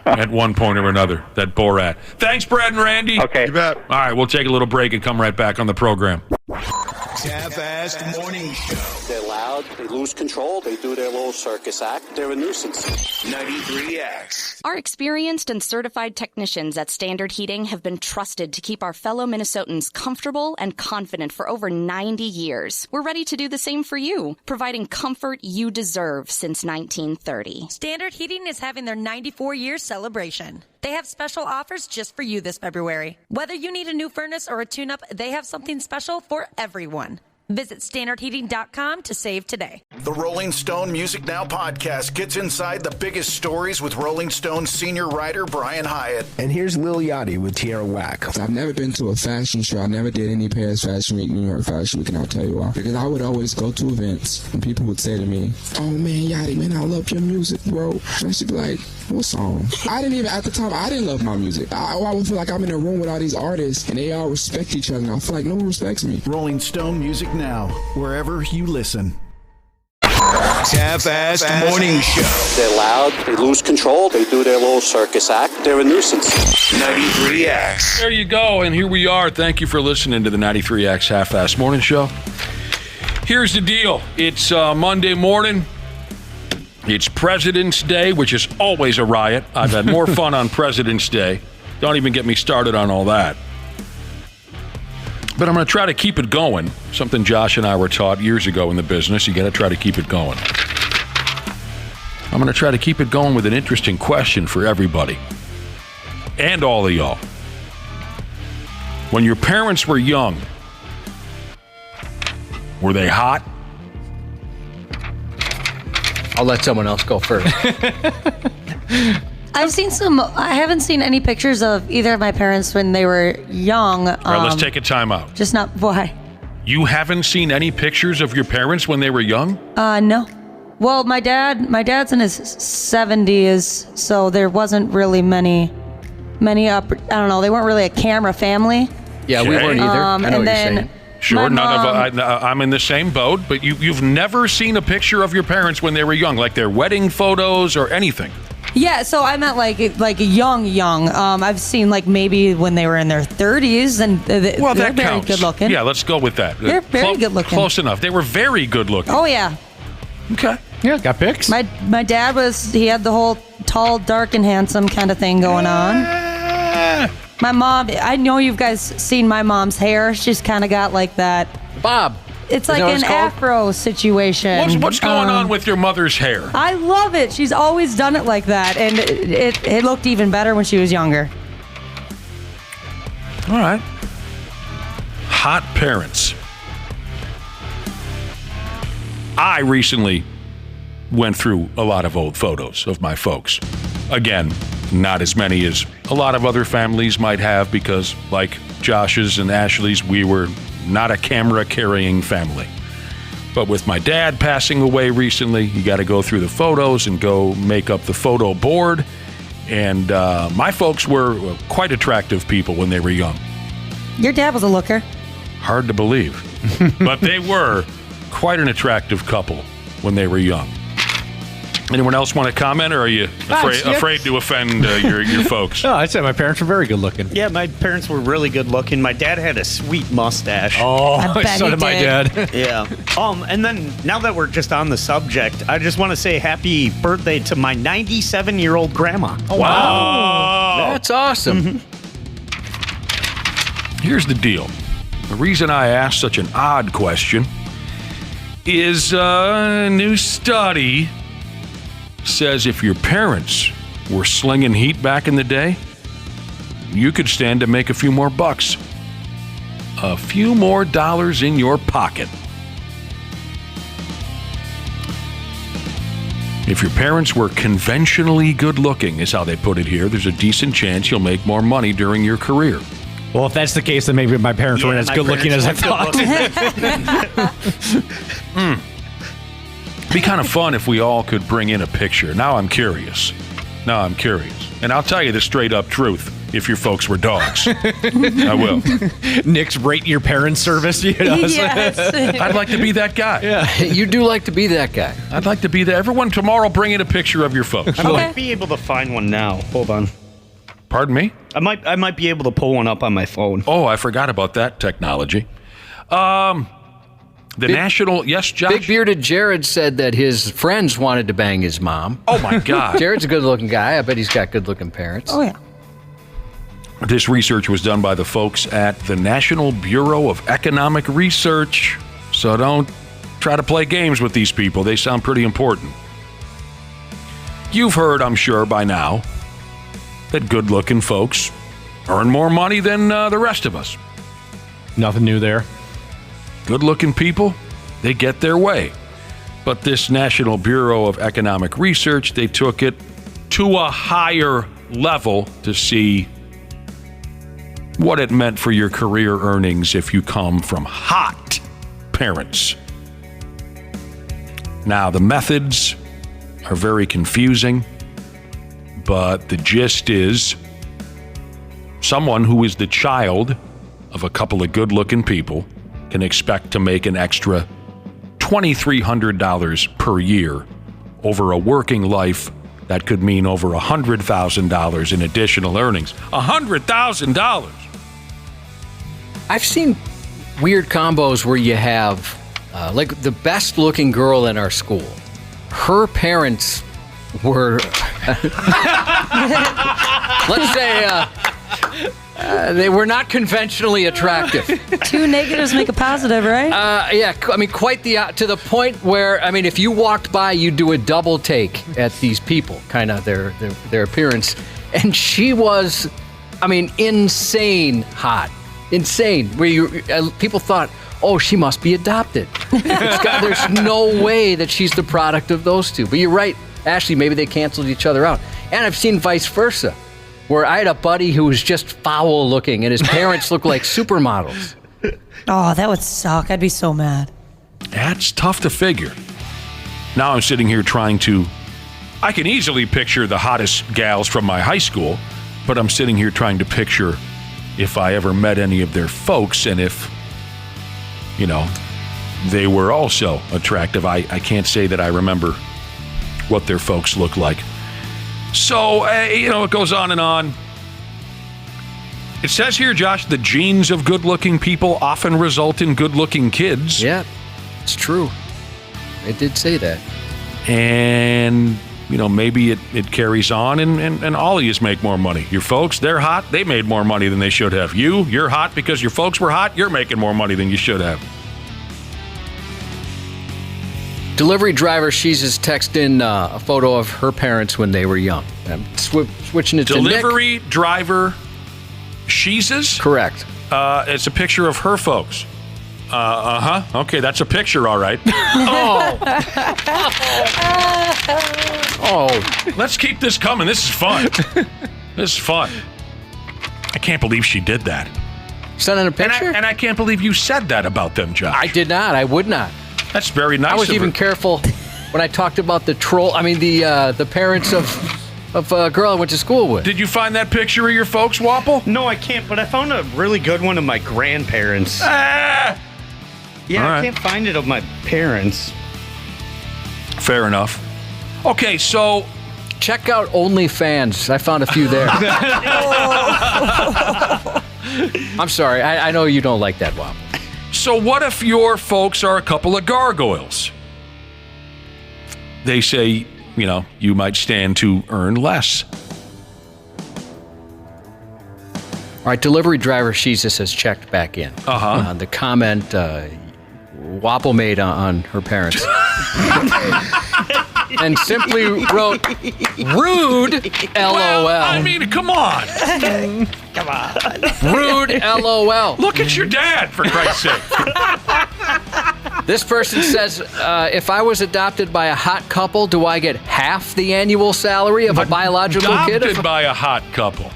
At one point or another, that Borat. Thanks, Brad and Randy. Okay. You bet. All right, we'll take a little break and come right back on the program. Half-assed morning show. They're loud, they lose control, they do their little circus act, they're a nuisance. 93X. Our experienced and certified technicians at Standard Heating have been trusted to keep our fellow Minnesotans comfortable and confident for over 90 years. We're ready to do the same for you, providing comfort you deserve since 1930. Standard Heating is having their 94-year celebration. They have special offers just for you this February. Whether you need a new furnace or a tune-up, they have something special for everyone. Visit standardheating.com to save today. The Rolling Stone Music Now podcast gets inside the biggest stories with Rolling Stone senior writer Brian Hyatt. And here's Lil Yachty with Tierra Whack. I've never been to a fashion show. I never did any Paris Fashion Week, New York Fashion Week, and I'll tell you why. Because I would always go to events and people would say to me, "Oh man, Yachty, man, I love your music, bro." And I should be like, "What song?" I didn't even, at the time, I didn't love my music. I would feel like I'm in a room with all these artists and they all respect each other, and I feel like no one respects me. Rolling Stone Music Now, wherever you listen. Half-assed morning show. They're loud, they lose control, they do their little circus act, they're a nuisance. 93X. There you go, and here we are. Thank you for listening to the 93X Half-assed morning show. Here's the deal. It's Monday morning. It's President's Day, which is always a riot. I've had more fun on President's Day. Don't even get me started on all that. But I'm going to try to keep it going. Something Josh and I were taught years ago in the business. You got to try to keep it going. I'm going to try to keep it going with an interesting question for everybody. And all of y'all. When your parents were young, were they hot? I'll let someone else go first. I've seen some. I haven't seen any pictures of either of my parents when they were young. All right, let's take a time out. Just not. Why? You haven't seen any pictures of your parents when they were young? No. Well, my dad's in his 70s, so there wasn't really many up. I don't know. They weren't really a camera family. Yeah, we weren't either. I know what you're saying. Sure, I'm in the same boat, but you've never seen a picture of your parents when they were young, like their wedding photos or anything. Yeah, so I meant like young. I've seen like maybe when they were in their 30s, and they're very counts. good looking. Yeah, let's go with that. They're very good looking. Close enough. They were very good looking. Oh yeah. Okay. Yeah, got pics. My dad he had the whole tall, dark, and handsome kind of thing going on. My mom, I know you guys seen my mom's hair. She's kind of got like that. Bob. It's like an afro situation. What's going on with your mother's hair? I love it. She's always done it like that, and it looked even better when she was younger. All right. Hot parents. I recently went through a lot of old photos of my folks. Again, not as many as a lot of other families might have because, like Josh's and Ashley's, we were not a camera-carrying family. But with my dad passing away recently, you got to go through the photos and go make up the photo board. And my folks were quite attractive people when they were young. Your dad was a looker. Hard to believe. But they were quite an attractive couple when they were young. Anyone else want to comment, or are you afraid to offend your folks? No, I'd say my parents were very good looking. Yeah, my parents were really good looking. My dad had a sweet mustache. Oh, so did my dad. Yeah. And then now that we're just on the subject, I just want to say happy birthday to my 97-year-old grandma. Oh, wow. That's awesome. Here's the deal. The reason I asked such an odd question is a new study says if your parents were slinging heat back in the day, you could stand to make a few more bucks. A few more dollars in your pocket. If your parents were conventionally good looking, is how they put it here, there's a decent chance you'll make more money during your career. Well, if that's the case, then maybe my parents weren't as good looking as I thought. Be kind of fun if we all could bring in a picture. Now I'm curious. And I'll tell you the straight up truth if your folks were dogs. I will. Nick's rate your parents' service. You know? Yes. I'd like to be that guy. Yeah. You do like to be that guy. I'd like to be that. Everyone tomorrow bring in a picture of your folks. I might be able to find one now. Hold on. Pardon me? I might be able to pull one up on my phone. Oh, I forgot about that technology. Yes, Josh? Big bearded Jared said that his friends wanted to bang his mom. Oh, my God. Jared's a good-looking guy. I bet he's got good-looking parents. Oh, yeah. This research was done by the folks at the National Bureau of Economic Research. So don't try to play games with these people. They sound pretty important. You've heard, I'm sure, by now, that good-looking folks earn more money than the rest of us. Nothing new there. Good-looking people, they get their way. But this National Bureau of Economic Research, they took it to a higher level to see what it meant for your career earnings if you come from hot parents. Now, the methods are very confusing, but the gist is someone who is the child of a couple of good-looking people can expect to make an extra $2,300 per year over a working life that could mean over $100,000 in additional earnings. $100,000! I've seen weird combos where you have, like the best looking girl in our school. Her parents were, let's say, they were not conventionally attractive. Two negatives make a positive, right? Yeah, I mean, quite to the point where, I mean, if you walked by, you'd do a double take at these people, kind of their appearance. And she was, I mean, insane hot. Insane. Where people thought, oh, she must be adopted. There's no way that she's the product of those two. But you're right, Ashley, maybe they canceled each other out. And I've seen vice versa, where I had a buddy who was just foul looking and his parents looked like supermodels. Oh, that would suck. I'd be so mad. That's tough to figure. Now I'm sitting here I can easily picture the hottest gals from my high school, but I'm sitting here trying to picture if I ever met any of their folks and if, they were also attractive. I can't say that I remember what their folks looked like. So, it goes on and on. It says here, Josh, the genes of good-looking people often result in good-looking kids. Yeah, it's true. It did say that. And, maybe it carries on and all of you make more money. Your folks, they're hot. They made more money than they should have. You're hot because your folks were hot. You're making more money than you should have. Delivery driver, she's just text in a photo of her parents when they were young. I'm switching it to Nick. Delivery driver, she's? Correct. It's a picture of her folks. Okay, that's a picture, all right. Oh. Let's keep this coming. This is fun. This is fun. I can't believe she did that. Sending a picture? And I can't believe you said that about them, Josh. I did not. I would not. That's very nice. I was even careful when I talked about the parents of a girl I went to school with. Did you find that picture of your folks, Wapple? No, I can't, but I found a really good one of my grandparents. Yeah, I can't find it of my parents. Fair enough. Okay, so check out OnlyFans. I found a few there. I'm sorry. I know you don't like that, Wapple. So what if your folks are a couple of gargoyles? They say, you might stand to earn less. All right, delivery driver Jesus has checked back in. The comment Wapple made on her parents. And simply wrote, rude, LOL. Well, I mean, come on. Come on. Rude, LOL. Look at your dad, for Christ's sake. This person says, if I was adopted by a hot couple, do I get half the annual salary of a biological kid? Adopted by a hot couple.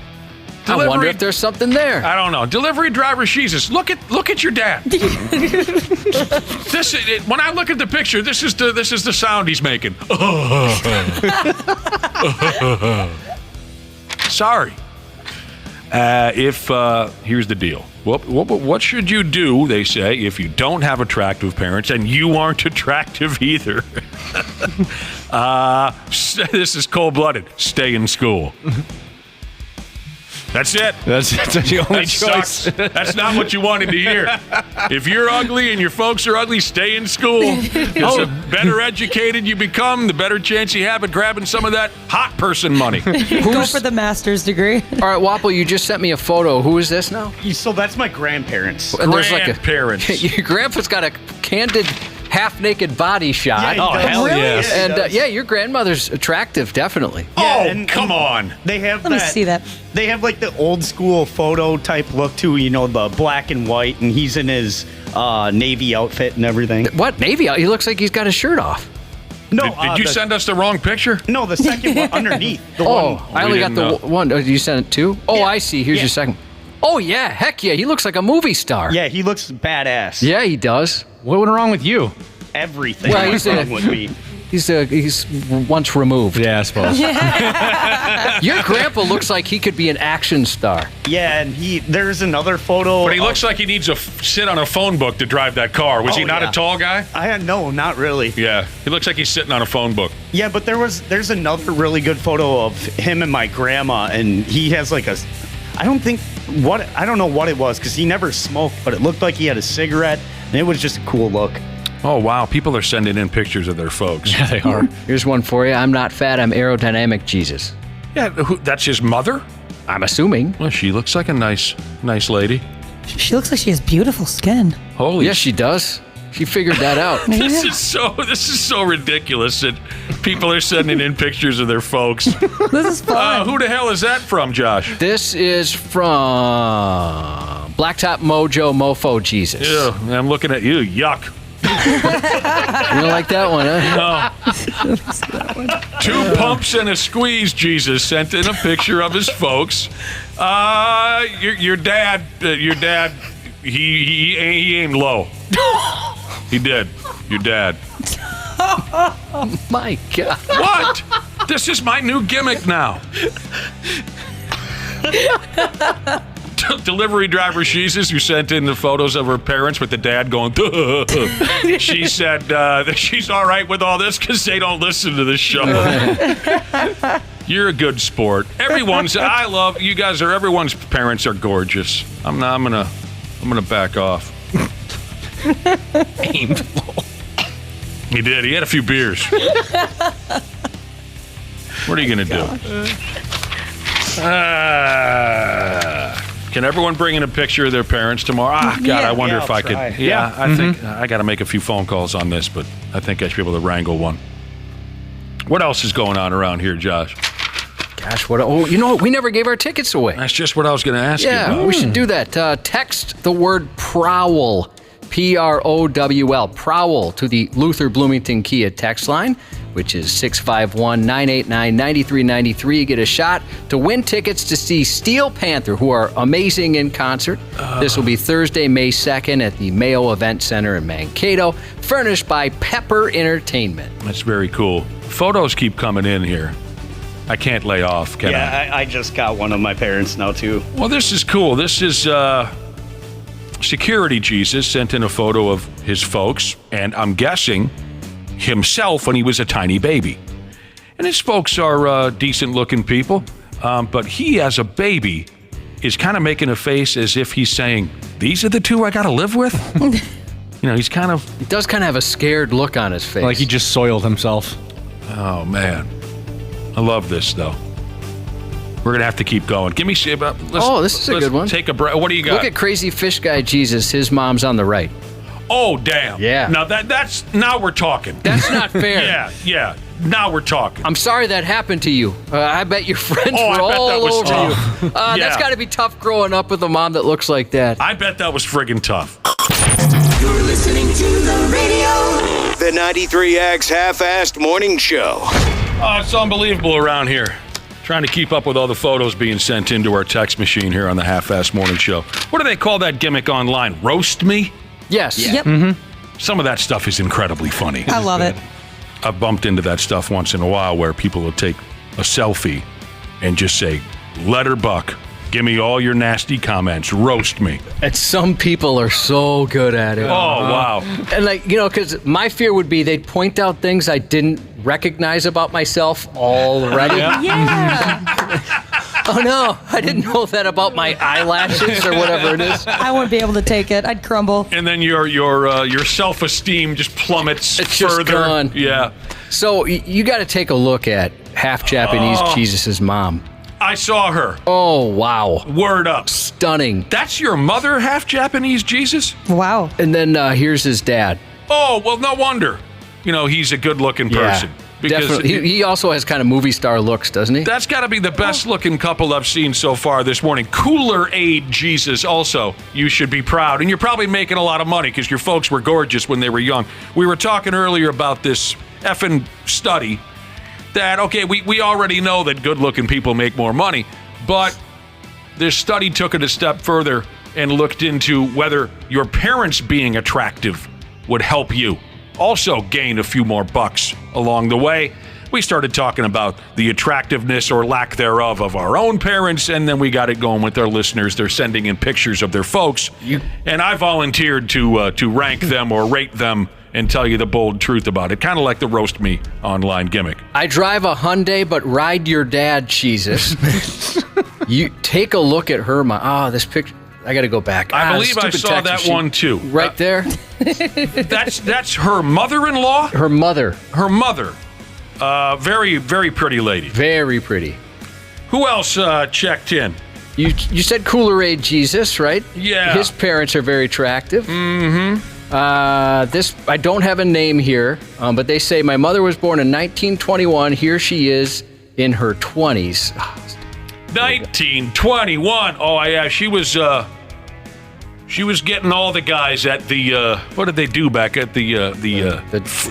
I wonder if there's something there. I don't know. Delivery driver Jesus. Look at your dad. When I look at the picture, this is the sound he's making. Sorry. Here's the deal. What should you do, they say, if you don't have attractive parents and you aren't attractive either? This is cold-blooded. Stay in school. That's it. That's the only choice. Sucks. That's not what you wanted to hear. If you're ugly and your folks are ugly, stay in school. Because the better educated you become, the better chance you have at grabbing some of that hot person money. Go for the master's degree. All right, Wapple, you just sent me a photo. Who is this now? So that's my grandparents. And there's grandparents. Your grandpa's got a candid half-naked body shot. Yeah, hell really? yes. And your grandmother's attractive, definitely. Come on. They have Let me see that. They have like the old school photo type look too, the black and white, and he's in his Navy outfit and everything. What Navy? He looks like he's got his shirt off. No, Did you send us the wrong picture? No, the second one underneath. The one. I only got the one. Oh, did you send it two? Oh, I see. Here's your second. Oh, yeah. Heck yeah. He looks like a movie star. Yeah, he looks badass. Yeah, he does. What went wrong with you? Everything Well, went wrong with me. He's once removed. Yeah, I suppose. Your grandpa looks like he could be an action star. Yeah, and there's another photo. But he looks like he needs to sit on a phone book to drive that car. Was he not a tall guy? No, not really. Yeah, he looks like he's sitting on a phone book. Yeah, but there's another really good photo of him and my grandma, and he has like I don't know what it was because he never smoked, but it looked like he had a cigarette, and it was just a cool look. Oh, wow. People are sending in pictures of their folks. Yeah, they are. Here's one for you. I'm not fat. I'm aerodynamic Jesus. Yeah, that's his mother? I'm assuming. Well, she looks like a nice She looks like she has beautiful skin. Holy Yes, she does. She figured that out. This is so ridiculous that people are sending in pictures of their folks. This is fun. Who the hell is that from, Josh? This is from Blacktop Mojo Mofo Jesus. Yeah, I'm looking at you. Yuck. You don't like that one, huh? No. 2 pumps and a squeeze, Jesus sent in a picture of his folks. Your dad, he aimed low. He did. Your dad. Oh, my God. What? This is my new gimmick now. Delivery driver Jesus, who sent in the photos of her parents with the dad going, she said that she's all right with all this because they don't listen to this show. You're a good sport. Everyone's parents are gorgeous. I'm gonna back off. Aimed low. He did. He had a few beers. What are you gonna do? Can everyone bring in a picture of their parents tomorrow? God, I wonder if I could. try. I think I got to make a few phone calls on this, but I think I should be able to wrangle one. What else is going on around here, Josh? Gosh, what? Oh, you know what? We never gave our tickets away. That's just what I was going to ask you. Yeah, we should do that. Text the word Prowl, Prowl, Prowl, to the Luther Bloomington Kia text line, which is 651-989-9393. Get a shot to win tickets to see Steel Panther, who are amazing in concert. This will be Thursday, May 2nd at the Mayo Event Center in Mankato, furnished by Pepper Entertainment. That's very cool. Photos keep coming in here. I can't lay off, can I? I just got one of my parents now, too. Well, this is cool. This is Security Jesus sent in a photo of his folks, and I'm guessing himself when he was a tiny baby. And his folks are decent-looking people, but he, as a baby, is kind of making a face as if he's saying, these are the two I got to live with? He's kind of... He does kind of have a scared look on his face. Like he just soiled himself. Oh, man. I love this, though. We're going to have to keep going. Give me... this is a good one. Take a breath. What do you got? Look at Crazy Fish Guy Jesus. His mom's on the right. Oh, damn. Yeah. Now, now we're talking. That's not fair. Yeah. Now we're talking. I'm sorry that happened to you. I bet your friends were all over you. That's got to be tough growing up with a mom that looks like that. I bet that was friggin' tough. You're listening to the radio. The 93X Half-Assed Morning Show. Oh, it's unbelievable around here. Trying to keep up with all the photos being sent into our text machine here on the Half-Assed Morning Show. What do they call that gimmick online? Roast me? Yes. Yep. Mm-hmm. Some of that stuff is incredibly funny. I love it. I've bumped into that stuff once in a while where people will take a selfie and just say, Letterbuck, give me all your nasty comments, roast me. And some people are so good at it. Oh, wow. And because my fear would be they'd point out things I didn't recognize about myself already. Yeah. Oh no, I didn't know that about my eyelashes or whatever it is. I wouldn't be able to take it. I'd crumble. And then your self-esteem just plummets It's further. just gone. Yeah. So you got to take a look at half Japanese Jesus' mom. I saw her. Oh, wow. Word up. Stunning. That's your mother, half Japanese Jesus? Wow. And then here's his dad. Oh, well, no wonder. He's a good-looking person. Definitely. He also has kind of movie star looks, doesn't he? That's got to be the best looking couple I've seen so far this morning. Cooler Aid Jesus also. You should be proud. And you're probably making a lot of money because your folks were gorgeous when they were young. We were talking earlier about this effing study that, okay, we already know that good looking people make more money, but this study took it a step further and looked into whether your parents being attractive would help you also gain a few more bucks along the way. We started talking about the attractiveness or lack thereof of our own parents, and then we got it going with our listeners. They're sending in pictures of their folks, and I volunteered to rank them or rate them and tell you the bold truth about it, kind of like the roast me online gimmick. I drive a Hyundai, but ride your dad, Jesus. You take a look at her. This picture. I got to go back. I believe I saw that one too. Right there. That's her mother-in-law? Her mother. Her mother. Very, very pretty lady. Very pretty. Who else checked in? You said Cooler Aid Jesus, right? Yeah. His parents are very attractive. Mm-hmm. I don't have a name here, but they say my mother was born in 1921. Here she is in her 20s. 1921. Oh yeah, she was getting all the guys at the what did they do back at the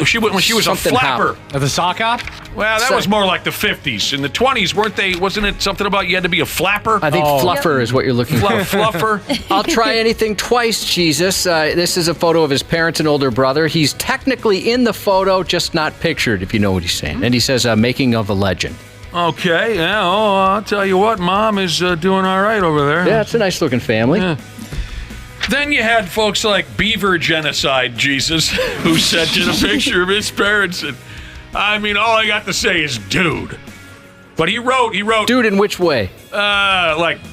she was a flapper at the sock hop? Well, that was more like the 50s. In the 20s, wasn't it something about you had to be a flapper? I think fluffer is what you're looking for. Fluffer. I'll try anything twice, Jesus. This is a photo of his parents and older brother. He's technically in the photo, just not pictured, if you know what he's saying. And he says, making of a legend. Okay, yeah, I'll tell you what, Mom is doing all right over there. Yeah, it's a nice-looking family. Yeah. Then you had folks like Beaver Genocide Jesus, who sent in a picture of his parents. And, I mean, all I got to say is dude. But he wrote... Dude in which way?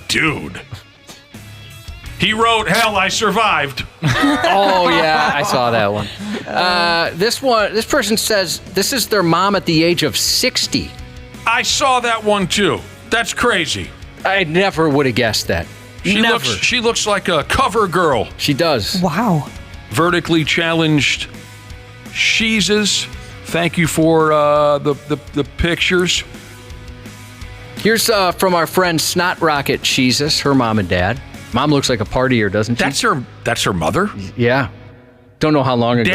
Dude. He wrote, hell, I survived. Oh, yeah, I saw that one. This person says this is their mom at the age of 60. I saw that one, too. That's crazy. I never would have guessed that. She looks like a cover girl. She does. Wow. Vertically challenged Jesus. Thank you for the pictures. Here's from our friend Snot Rocket Jesus, her mom and dad. Mom looks like a partier, doesn't she? That's her mother? Yeah. Don't know how long ago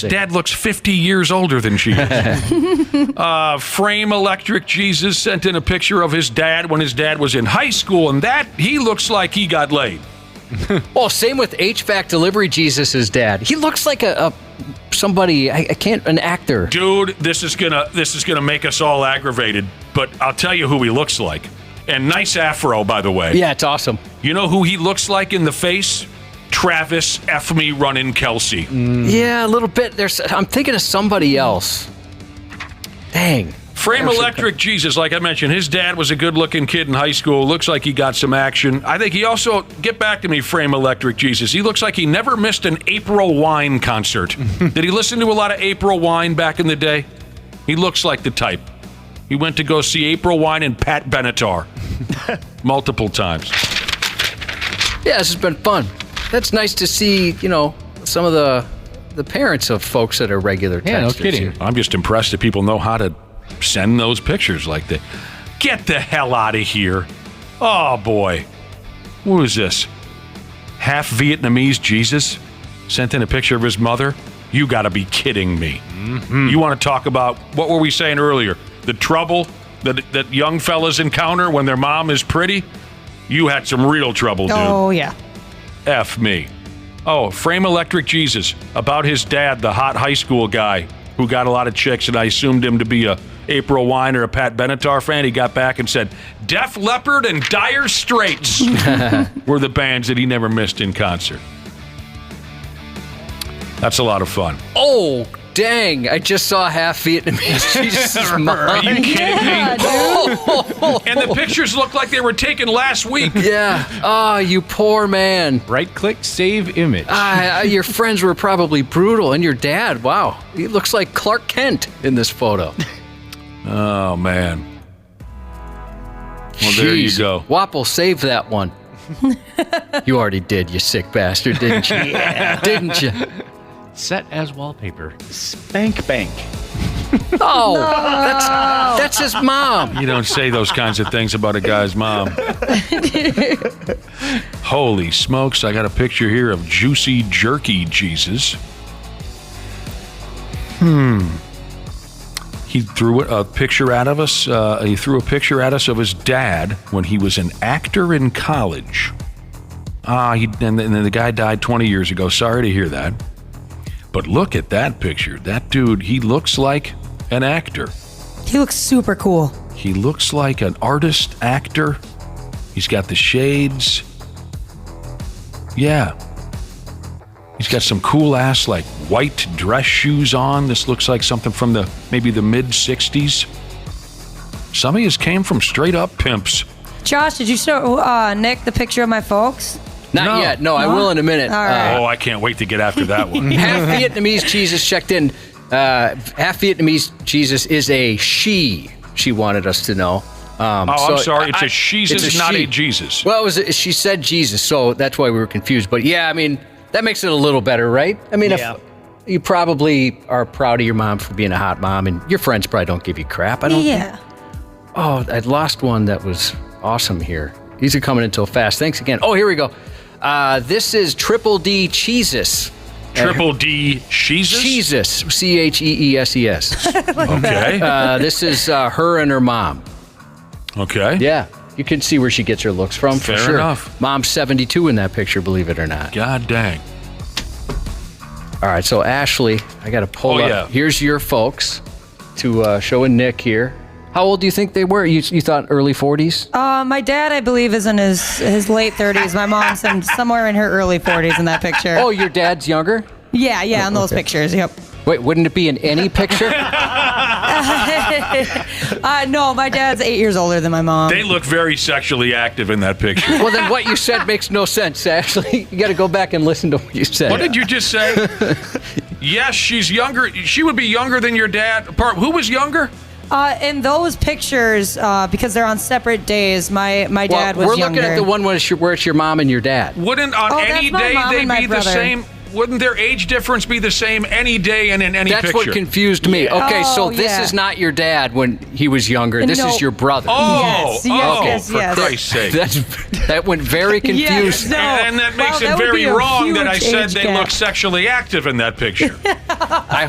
Dad looks 50 years older than she is. Frame Electric Jesus sent in a picture of his dad when his dad was in high school, and he looks like he got laid. Well, same with HVAC Delivery Jesus' dad. He looks like somebody, an actor. Dude, this is gonna make us all aggravated, but I'll tell you who he looks like. And nice afro, by the way. Yeah, it's awesome. You know who he looks like in the face? Travis F. Me running Kelsey. Yeah, a little bit. I'm thinking of somebody else. Dang. Frame Electric Jesus, like I mentioned, his dad was a good-looking kid in high school. Looks like he got some action. I think he also, get back to me, Frame Electric Jesus. He looks like he never missed an April Wine concert. Did he listen to a lot of April Wine back in the day? He looks like the type. He went to go see April Wine and Pat Benatar multiple times. Yeah, this has been fun. That's nice to see, some of the parents of folks that are regular texters. Yeah, no kidding. I'm just impressed that people know how to send those pictures like that. Get the hell out of here. Oh, boy. Who is this? Half Vietnamese Jesus sent in a picture of his mother? You got to be kidding me. Mm-hmm. You want to talk about, what were we saying earlier? The trouble that young fellas encounter when their mom is pretty? You had some real trouble, dude. Oh, yeah. F me. Oh, Frame Electric Jesus, about his dad, the hot high school guy who got a lot of chicks, and I assumed him to be a April Wine or a Pat Benatar fan. He got back and said, Def Leppard and Dire Straits were the bands that he never missed in concert. That's a lot of fun. Oh, dang. I just saw half Vietnamese Jesus' mom. Are you kidding me? And the pictures look like they were taken last week. Yeah. Oh, you poor man. Right-click, save image. Your friends were probably brutal. And your dad, wow. He looks like Clark Kent in this photo. Oh, man. Well, there you go. Wapple, save that one. You already did, you sick bastard, didn't you? Yeah. Didn't you? Set as wallpaper. Spank bank. Oh, that's his mom. You don't say those kinds of things about a guy's mom. Holy smokes, I got a picture here of Juicy Jerky Jesus. He threw a picture at us. He threw a picture at us of his dad when he was an actor in college. And then the guy died 20 years ago. Sorry to hear that. But look at that picture. That dude, he looks like an actor. He looks super cool. He looks like an artist actor. He's got the shades. Yeah. He's got some cool ass like white dress shoes on. This looks like something from maybe the mid 60s. Some of his came from straight up pimps. Josh, did you show Nick the picture of my folks? Not yet. No, I will in a minute. All right. I can't wait to get after that one. Half Vietnamese Jesus checked in. Half Vietnamese Jesus is a she. She wanted us to know. I'm sorry. It's a Jesus, not a Jesus. Well, she said Jesus, so that's why we were confused. But yeah, I mean, that makes it a little better, right? I mean, if you probably are proud of your mom for being a hot mom, and your friends probably don't give you crap. I don't. Yeah. Oh, I lost one that was awesome here. These are coming in so fast. Thanks again. Oh, here we go. This is Triple D Cheesus. Triple D Cheesus? Cheesus. Cheeses. Okay. This is her and her mom. Okay. Yeah. You can see where she gets her looks from, for Fair sure. enough. Mom's 72 in that picture, believe it or not. God dang. All right, so Ashley, I got to pull up. Yeah. Here's your folks to showing Nick here. How old do you think they were? You thought early 40s? My dad, I believe, is in his late 30s. My mom's somewhere in her early 40s in that picture. Oh, your dad's younger? Yeah, in those pictures, yep. Wait, wouldn't it be in any picture? No, my dad's 8 years older than my mom. They look very sexually active in that picture. Well, then what you said makes no sense, Ashley. You got to go back and listen to what you said. What did you just say? Yes, she's younger. She would be younger than your dad. Who was younger? In those pictures, because they're on separate days, my dad was younger. We're younger. looking at the one where it's your mom and your dad. Wouldn't on any day they be the same? Wouldn't their age difference be the same any day and in any picture? That's what confused me. Yeah. Okay, so this is not your dad when he was younger. This is your brother. For Christ's sake. That went very confused. And that makes it very wrong that I said they look sexually active in that picture. I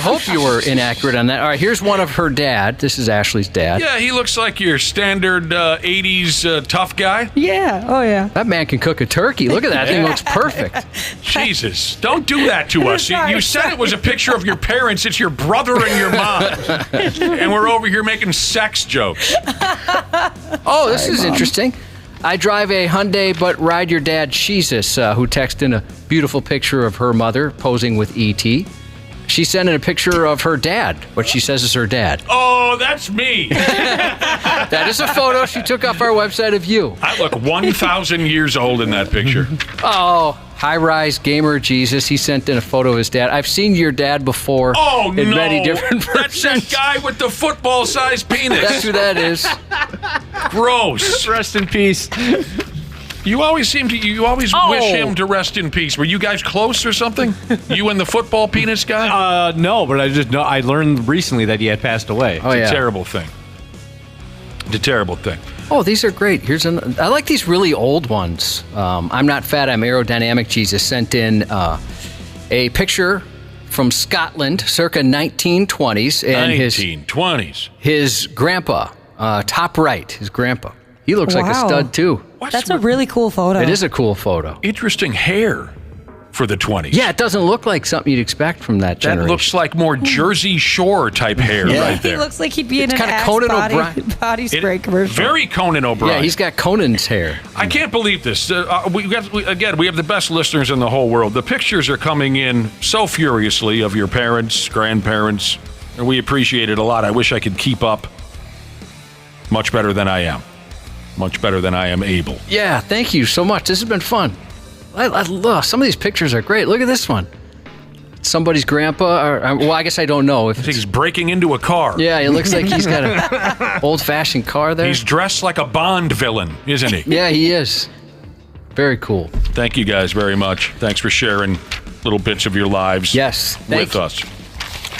hope you were inaccurate on that. All right, here's one of her dad. This is Ashley's dad. Yeah, he looks like your standard 80s tough guy. Yeah, oh yeah. That man can cook a turkey. Look at that thing, looks perfect. Jesus, don't do that to us. You said it was a picture of your parents. It's your brother and your mom. And we're over here making sex jokes. Oh, this is interesting. I drive a Hyundai, but ride your dad, Jesus, who texted in a beautiful picture of her mother posing with E.T. She sent in a picture of her dad, what she says is her dad. Oh, that's me. That is a photo she took off our website of you. I look 1,000 years old in that picture. Oh, high-rise gamer Jesus. He sent in a photo of his dad. I've seen your dad before in many different versions. That's that guy with the football-sized penis. That's who that is. Gross. Rest in peace. You always wish him to rest in peace. Were you guys close or something? You and the football penis guy? No, but I learned recently that he had passed away. It's a terrible thing. It's a terrible thing. Oh, these are great. I like these really old ones. I'm not fat, I'm aerodynamic. Jesus sent in a picture from Scotland, circa 1920s. And 1920s. His grandpa, top right, his grandpa. He looks like a stud, too. That's a really cool photo. It is a cool photo. Interesting hair for the 20s. Yeah, it doesn't look like something you'd expect from that generation. That looks like more Jersey Shore type hair right there. He looks like he'd be in an kinda Axe Conan body spray commercial. Very Conan O'Brien. Yeah, he's got Conan's hair. I can't believe this. We have the best listeners in the whole world. The pictures are coming in so furiously of your parents, grandparents, and we appreciate it a lot. I wish I could keep up much better than I am. Much better than I am able. Yeah, thank you so much. This has been fun. I love some of these pictures are great. Look at this one. Somebody's grandpa. I guess I don't know. I think he's breaking into a car. Yeah, it looks like he's got an old-fashioned car there. He's dressed like a Bond villain, isn't he? Yeah, he is. Very cool. Thank you guys very much. Thanks for sharing little bits of your lives with us.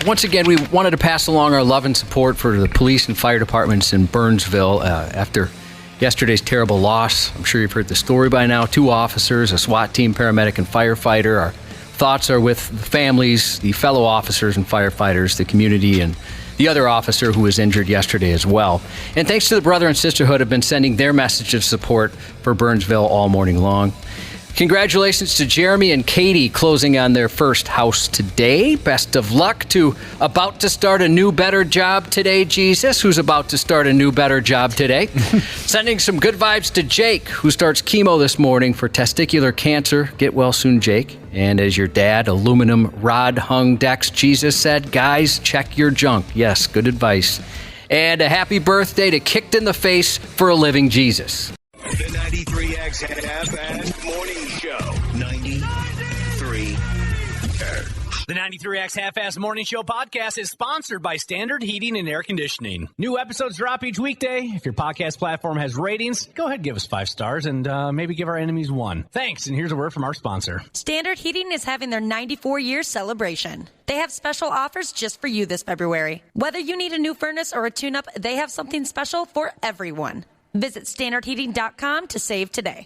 once again, we wanted to pass along our love and support for the police and fire departments in Burnsville after yesterday's terrible loss. I'm sure you've heard the story by now. 2 officers, a SWAT team, paramedic, and firefighter. Our thoughts are with the families, the fellow officers and firefighters, the community, and the other officer who was injured yesterday as well. And thanks to the Brother and Sisterhood have been sending their message of support for Burnsville all morning long. Congratulations to Jeremy and Katie closing on their first house today. Best of luck to about to start a new, better job today, Jesus, who's about to start a new, better job today. Sending some good vibes to Jake, who starts chemo this morning for testicular cancer. Get well soon, Jake. And as your dad, aluminum rod hung Dex Jesus said, guys, check your junk. Yes, good advice. And a happy birthday to Kicked in the Face for a Living Jesus. The 93X Half-Assed Morning Show. 93X. The 93X Half-Assed Morning Show podcast is sponsored by Standard Heating and Air Conditioning. New episodes drop each weekday. If your podcast platform has ratings, go ahead and give us 5 stars and maybe give our enemies 1. Thanks, and here's a word from our sponsor. Standard Heating is having their 94-year celebration. They have special offers just for you this February. Whether you need a new furnace or a tune-up, they have something special for everyone. Visit standardheating.com to save today.